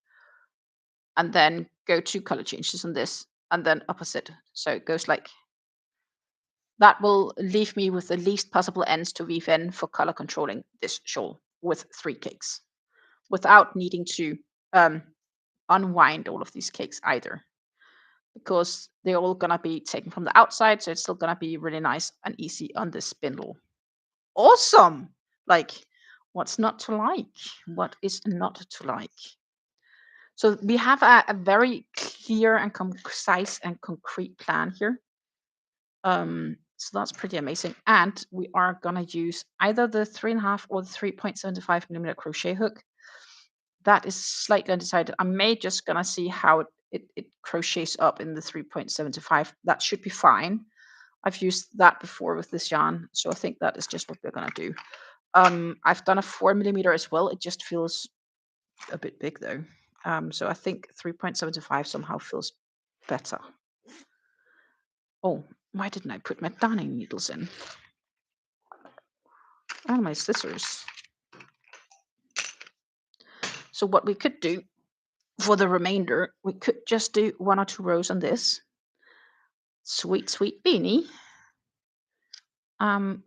and then go 2 color changes on this, and then opposite. So it goes like that will leave me with the least possible ends to weave in for color controlling this shawl with 3 cakes without needing to unwind all of these cakes either, because they're all gonna be taken from the outside, so it's still gonna be really nice and easy on this spindle. Awesome! Like, What's not to like? What is not to like? So we have a very clear and concise and concrete plan here. So that's pretty amazing. And we are gonna use either the 3.5 or the 3.75 mm crochet hook. That is slightly undecided. I may just gonna see how it crochets up in the 3.75. That should be fine. I've used that before with this yarn, so I think that is just what we're gonna do. I've done a 4 mm as well. It just feels a bit big though. So I think 3.75 somehow feels better. Oh, why didn't I put my darning needles in? And my scissors. So what we could do for the remainder, we could just do 1 or 2 rows on this. Sweet, sweet beanie.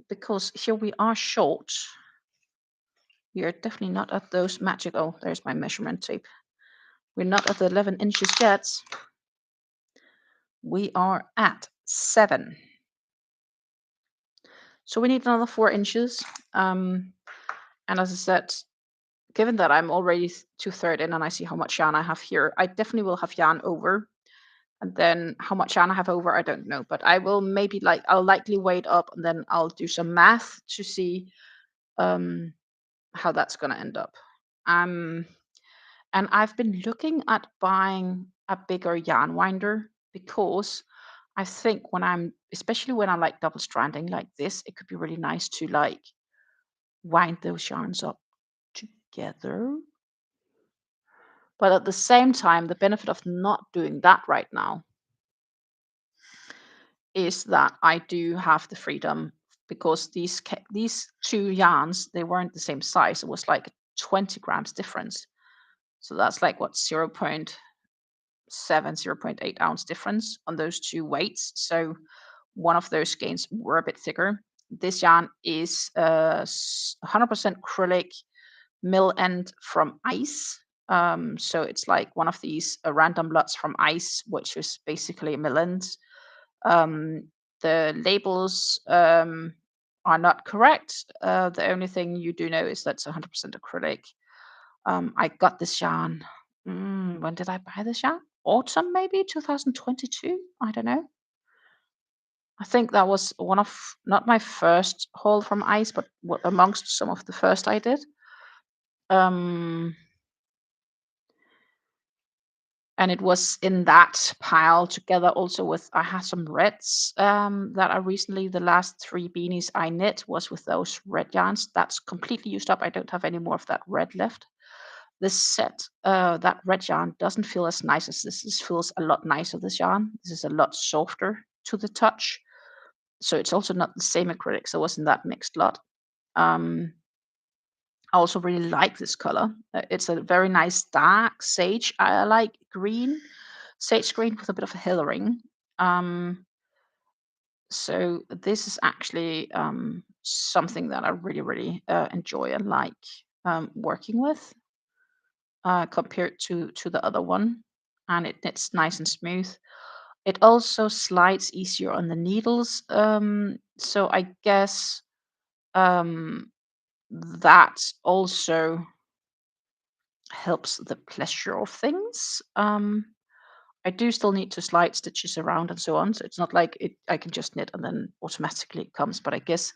Because here we are short. We are definitely not at those magic. Oh, there's my measurement tape. We're not at the 11 inches yet. We are at 7. So we need another 4 inches. And as I said, given that I'm already 2/3 in and I see how much yarn I have here, I definitely will have yarn over. And then how much yarn I have over, I don't know. But I will maybe I'll likely wait up and then I'll do some math to see how that's going to end up. And I've been looking at buying a bigger yarn winder because I think especially when I like double stranding like this, it could be really nice to wind those yarns up together. But at the same time, the benefit of not doing that right now is that I do have the freedom because these 2 yarns, they weren't the same size. It was like 20 grams difference. So that's like what 0.7, 0.8 ounce difference on those 2 weights. So one of those skeins were a bit thicker. This yarn is 100% acrylic mill end from ice. So it's like one of these random lots from ice, which is basically a mill end. The labels are not correct. The only thing you do know is that's 100% acrylic. I got this yarn. When did I buy this yarn? Autumn, maybe 2022. I don't know. I think that was one of not my first haul from ice, but amongst some of the first I did. And it was in that pile together also with I had some reds that I recently the last 3 beanies I knit was with those red yarns. That's completely used up. I don't have any more of that red left. This set, that red yarn doesn't feel as nice as this. This feels a lot nicer, this yarn. This is a lot softer to the touch. So it's also not the same acrylic, so it wasn't that mixed lot. I also really like this color. It's a very nice dark sage. I like green, sage green with a bit of a hillering. So this is actually something that I really, really enjoy and like working with compared to the other one. And it's nice and smooth. It also slides easier on the needles. So I guess that also helps the pleasure of things. I do still need to slide stitches around and so on. So it's not like I can just knit and then automatically it comes. But I guess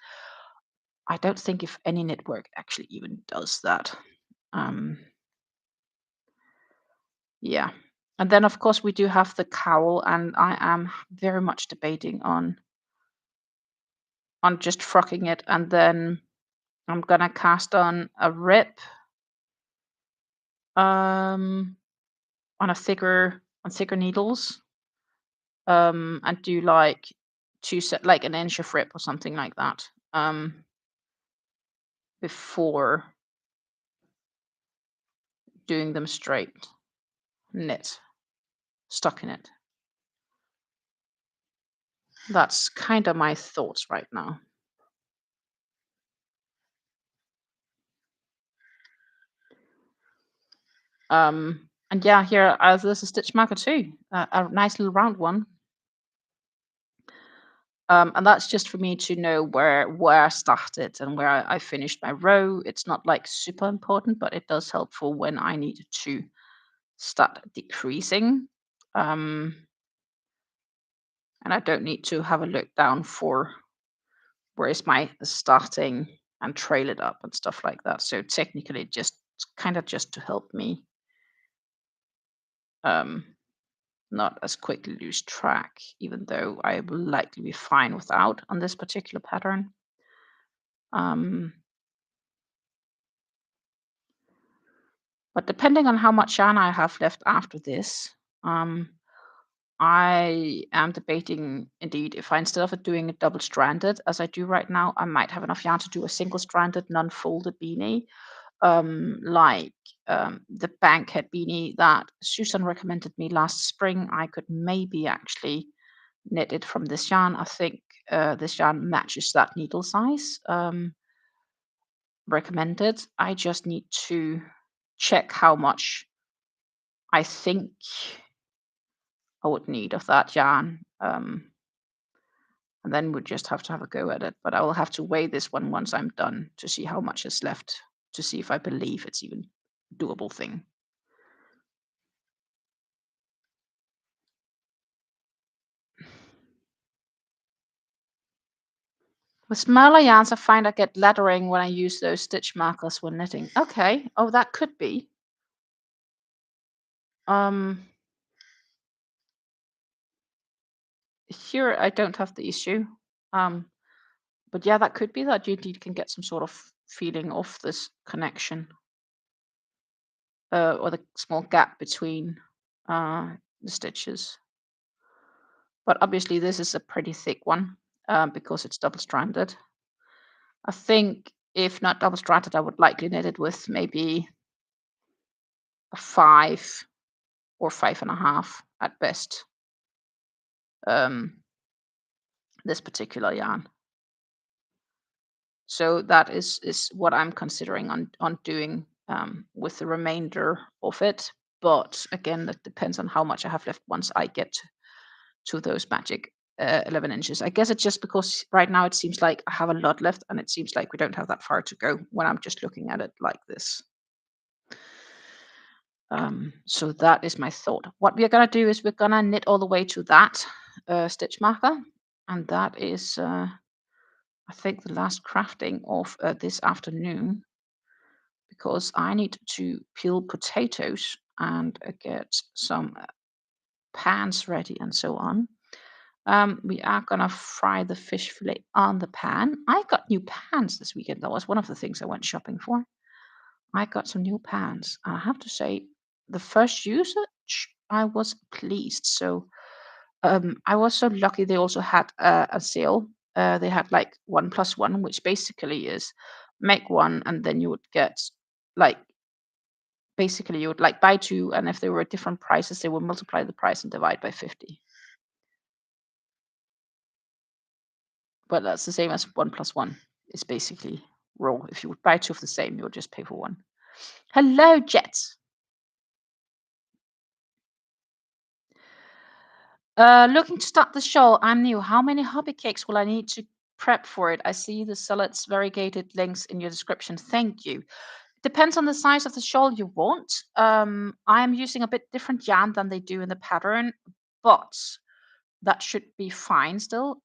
I don't think if any knitwork actually even does that. Yeah. And then of course we do have the cowl, and I am very much debating on just frocking it, and then I'm gonna cast on a rip on thicker needles and do like 2 set like an inch of rip or something like that before doing them straight knit stuck in it. That's kind of my thoughts right now. And yeah, here there's a stitch marker too, a nice little round one. And that's just for me to know where I started and where I finished my row. It's not like super important, but it does help for when I need to start decreasing. Um, and I don't need to have a look down for where is my starting and trail it up and stuff like that. So technically, just kind of just to help me um, not as quickly lose track, even though I will likely be fine without on this particular pattern. Um, but depending on how much yarn I have left after this, um, I am debating indeed if I, instead of doing a double stranded as I do right now, I might have enough yarn to do a single stranded non-folded beanie, like the bank head beanie that Susan recommended me last spring. I could maybe actually knit it from this yarn. I think this yarn matches that needle size recommended. I just need to check how much I think I would need of that yarn. And then we'll just have to have a go at it. But I will have to weigh this one once I'm done to see how much is left, to see if I believe it's even a doable thing. With smaller yarns, I find I get lettering when I use those stitch markers when knitting. Okay. Oh, that could be. Um, Here I don't have the issue. Um, but yeah, that could be that you indeed can get some sort of feeling of this connection, or the small gap between the stitches. But obviously, this is a pretty thick one because it's double stranded. I think if not double stranded, I would likely knit it with maybe a 5 or 5.5 at best. This particular yarn. So that is what I'm considering on doing with the remainder of it. But again, that depends on how much I have left once I get to those magic 11 inches. I guess it's just because right now it seems like I have a lot left, and it seems like we don't have that far to go when I'm just looking at it like this. So that is my thought. What we are going to do is we're going to knit all the way to that stitch marker, and that is I think the last crafting of this afternoon, because I need to peel potatoes and get some pans ready and so on. We are gonna fry the fish fillet on the pan. I got new pans this weekend. That was one of the things I went shopping for. I got some new pans. I have to say, the first usage, I was pleased. So I was so lucky. They also had a sale. They had like 1+1, which basically is make one and then you would get like basically you would like buy two, and if they were at different prices, they would multiply the price and divide by 50. But that's the same as 1+1. It's basically raw. If you would buy two of the same, you would just pay for one. Hello, Jets. Looking to start the show. I'm new. How many hobby cakes will I need to prep for it? I see the salads variegated links in your description. Thank you. Depends on the size of the shawl you want. I am using a bit different yarn than they do in the pattern, but that should be fine still.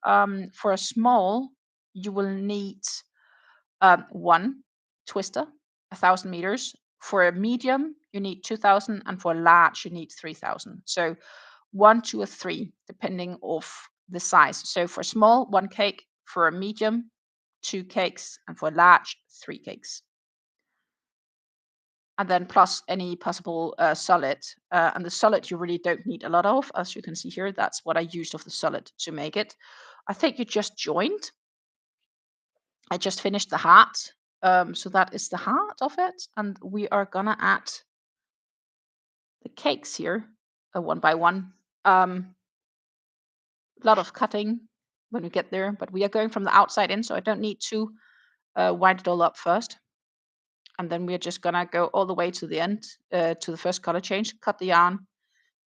For a small, you will need one twister, 1,000 meters. For a medium, you need 2,000, and for a large, you need 3,000. So 1, 2, or 3, depending of the size. So for small, 1 cake. For a medium, 2 cakes, and for a large, 3 cakes. And then plus any possible solid. And the solid you really don't need a lot of, as you can see here. That's what I used of the solid to make it. I think you just joined. I just finished the heart. So that is the heart of it. And we are gonna add the cakes here, one by one. A lot of cutting when we get there, but we are going from the outside in, so I don't need to wind it all up first. And then we're just gonna go all the way to the end, to the first color change, cut the yarn,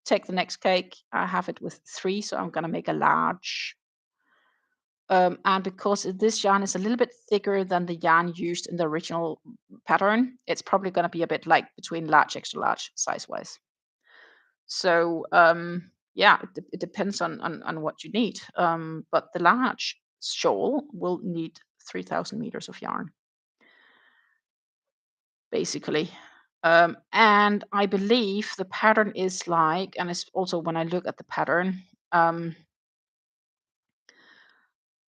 take the next cake. I have it with 3, so I'm gonna make a large. And because this yarn is a little bit thicker than the yarn used in the original pattern, it's probably going to be a bit like between large, extra large size wise. So yeah, it depends on what you need. But the large shawl will need 3,000 meters of yarn, basically. And I believe the pattern is like, and it's also when I look at the pattern,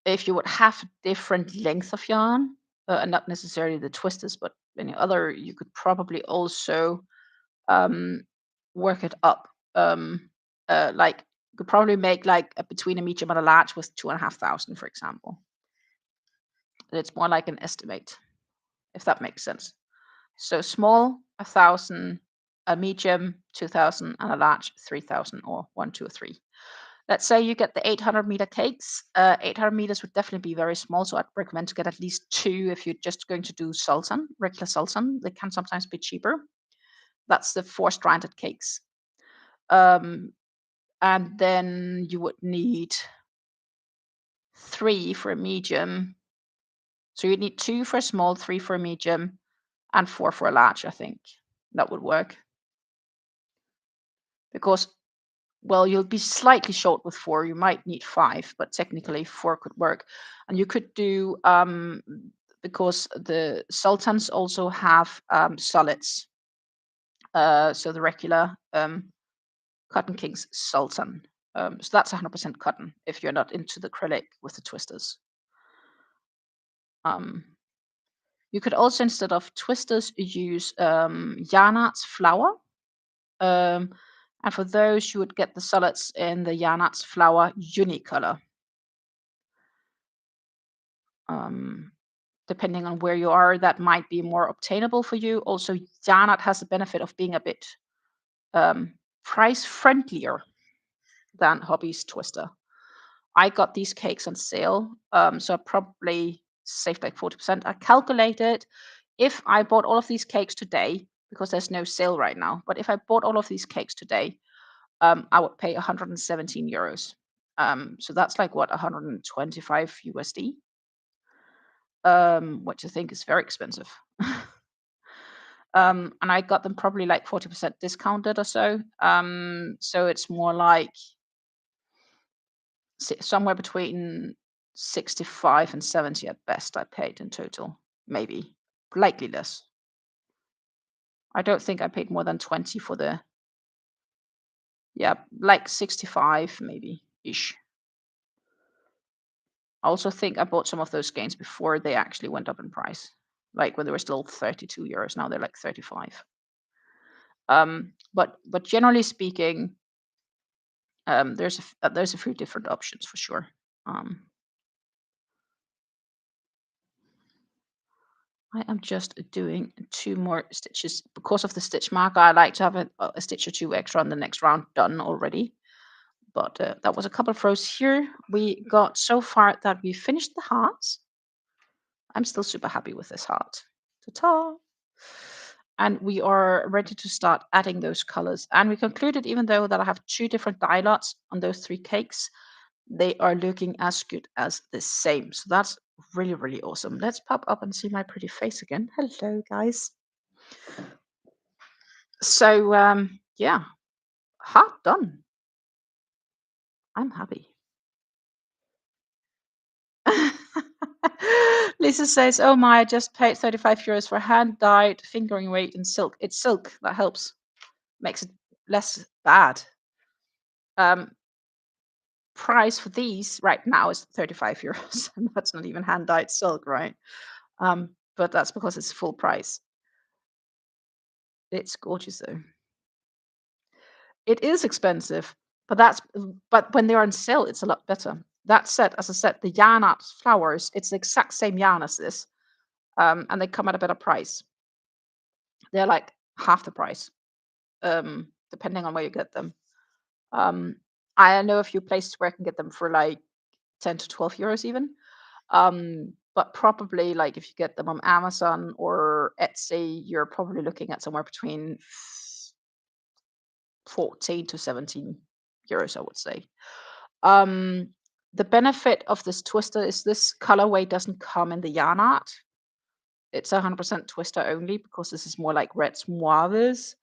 if you would have different length of yarn, and not necessarily the twisters, but any other, you could probably also um, work it up. Like you could probably make like between a medium and a large with 2,500, for example. It's more like an estimate, if that makes sense. So small, 1,000, a medium, 2,000, and a large, 3,000, or 1, 2, or 3. Let's say you get the 800-meter cakes. 800 meters would definitely be very small, so I'd recommend to get at least 2 if you're just going to do sultan, regular sultan. They can sometimes be cheaper. That's the 4-stranded cakes. And then you would need 3 for a medium. So you'd need 2 for a small, 3 for a medium, and 4 for a large, I think. That would work. Because, well, you'll be slightly short with 4. You might need 5, but technically 4 could work. And you could do, because the sultans also have solids. So the regular Cotton King's sultan. So that's 100% cotton if you're not into the acrylic with the twisters. You could also, instead of twisters, use yarn arts flour. And for those, you would get the solids in the yarn arts flour unicolor. Depending on where you are, that might be more obtainable for you. Also, yarn art has the benefit of being a bit price friendlier than Hobby's Twister. I got these cakes on sale, so I probably saved like 40%. I calculated if I bought all of these cakes today, because there's no sale right now, but if I bought all of these cakes today, I would pay 117 euros. So that's like what, 125 USD, which I think is very expensive. And I got them probably like 40% discounted or so. So it's more like somewhere between 65 and 70 at best I paid in total, maybe likely less. I don't think I paid more than 20 for the, yeah, like 65 maybe ish. I also think I bought some of those gains before they actually went up in price, like when they were still 32 euros. Now they're like 35. But generally speaking, there's a few different options for sure. I am just doing 2 more stitches. Because of the stitch marker, I like to have a stitch or 2 extra on the next round done already. But that was a couple of rows here. We got so far that we finished the hearts. I'm still super happy with this heart. Ta-ta! And we are ready to start adding those colors. And we concluded, even though that I have 2 different dye lots on those 3 cakes, they are looking as good as the same. So that's really, really awesome. Let's pop up and see my pretty face again. Hello, guys. So yeah, heart done. I'm happy. Lisa says, "Oh my, I just paid 35 euros for hand dyed fingering weight in silk. It's silk that helps, makes it less bad." Price for these right now is 35 euros, and that's not even hand dyed silk, right? But that's because it's full price. It's gorgeous though. It is expensive, but when they're on sale, it's a lot better. That said, as I said, the yarn art flowers, it's the exact same yarn as this, and they come at a better price. They're like half the price, depending on where you get them. Um, I know a few places where I can get them for like 10 to 12 euros even. But probably like if you get them on Amazon or Etsy, you're probably looking at somewhere between 14 to 17 euros, I would say. The benefit of this twister is this colorway doesn't come in the yarn art. It's 100% twister only because this is more like reds, mauves,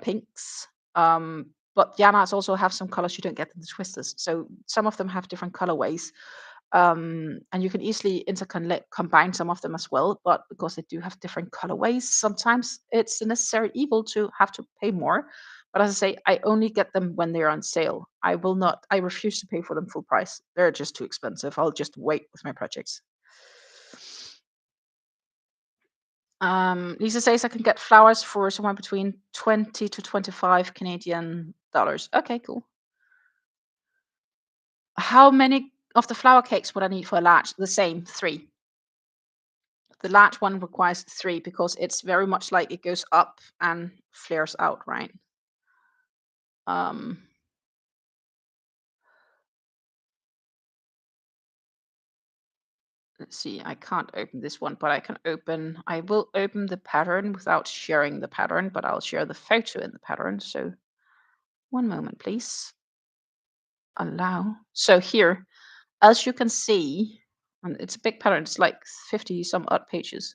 pinks. But yarn arts also have some colors you don't get in the twisters. So some of them have different colorways. And you can easily combine some of them as well. But because they do have different colorways, sometimes it's a necessary evil to have to pay more. But as I say, I only get them when they're on sale. I refuse to pay for them full price. They're just too expensive. I'll just wait with my projects. Lisa says I can get flowers for somewhere between 20 to 25 Canadian dollars. Okay, cool. How many of the flower cakes would I need for a large? The same, 3. The large one requires 3 because it's very much like it goes up and flares out, right? Um, let's see, I can't open this one, but I will open the pattern without sharing the pattern, but I'll share the photo in the pattern. So one moment, please. Allow. So here, as you can see, and it's a big pattern, it's like 50 some odd pages.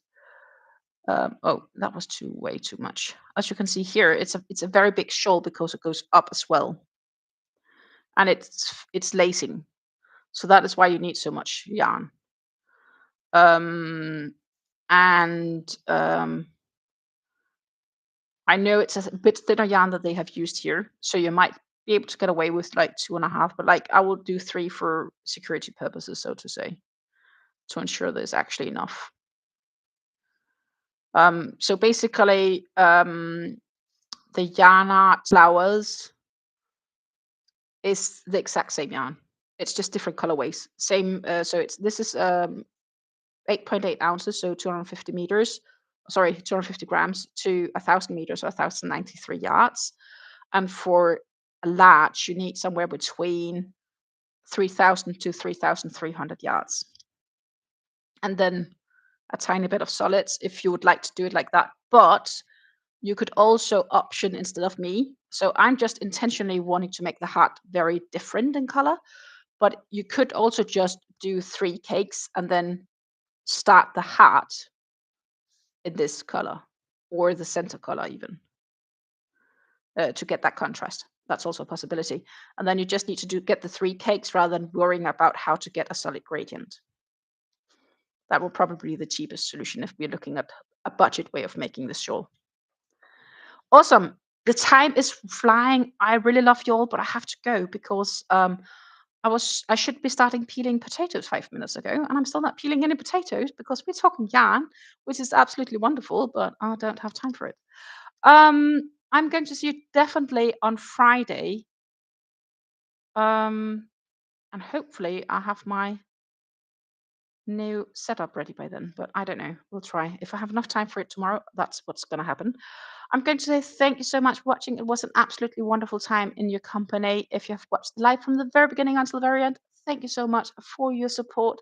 Oh, that was way too much. As you can see here, it's a very big shawl because it goes up as well, and it's lacing. So that is why you need so much yarn. Um, and I know it's a bit thinner yarn that they have used here, so you might be able to get away with like 2.5, but like I will do 3 for security purposes, so to say, to ensure there's actually enough. So basically, the yarn art flowers is the exact same yarn. It's just different colorways. Same. So this is 8.8 ounces, so 250 meters. Sorry, 250 grams to 1,000 meters or 1,093 yards. And for a large, you need somewhere between 3,000 to 3,300 yards. And then a tiny bit of solids if you would like to do it like that. But you could also option instead of me. So I'm just intentionally wanting to make the heart very different in color. But you could also just do 3 cakes and then start the heart in this color or the center color even to get that contrast. That's also a possibility. And then you just need to get the 3 cakes rather than worrying about how to get a solid gradient. That will probably be the cheapest solution if we're looking at a budget way of making this shawl. Awesome. The time is flying. I really love you all, but I have to go because I should be starting peeling potatoes 5 minutes ago, and I'm still not peeling any potatoes because we're talking yarn, which is absolutely wonderful, but I don't have time for it. I'm going to see you definitely on Friday. And hopefully I have my new setup ready by then, but I don't know. We'll try. If I have enough time for it tomorrow, that's what's going to happen. I'm going to say thank you so much for watching. It was an absolutely wonderful time in your company. If you have watched the live from the very beginning until the very end, thank you so much for your support.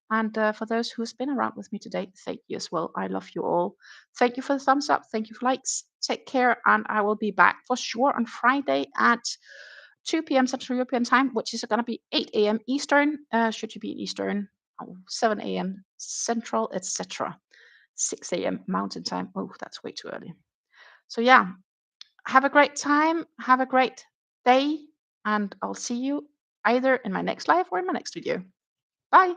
And for those who's been around with me today, thank you as well. I love you all. Thank you for the thumbs up. Thank you for likes. Take care. And I will be back for sure on Friday at 2 p.m. Central European Time, which is going to be 8 a.m. Eastern. Should you be in Eastern? 7 a.m. Central, etc. 6 a.m. Mountain Time. Oh, that's way too early. So yeah, have a great time. Have a great day. And I'll see you either in my next live or in my next video. Bye.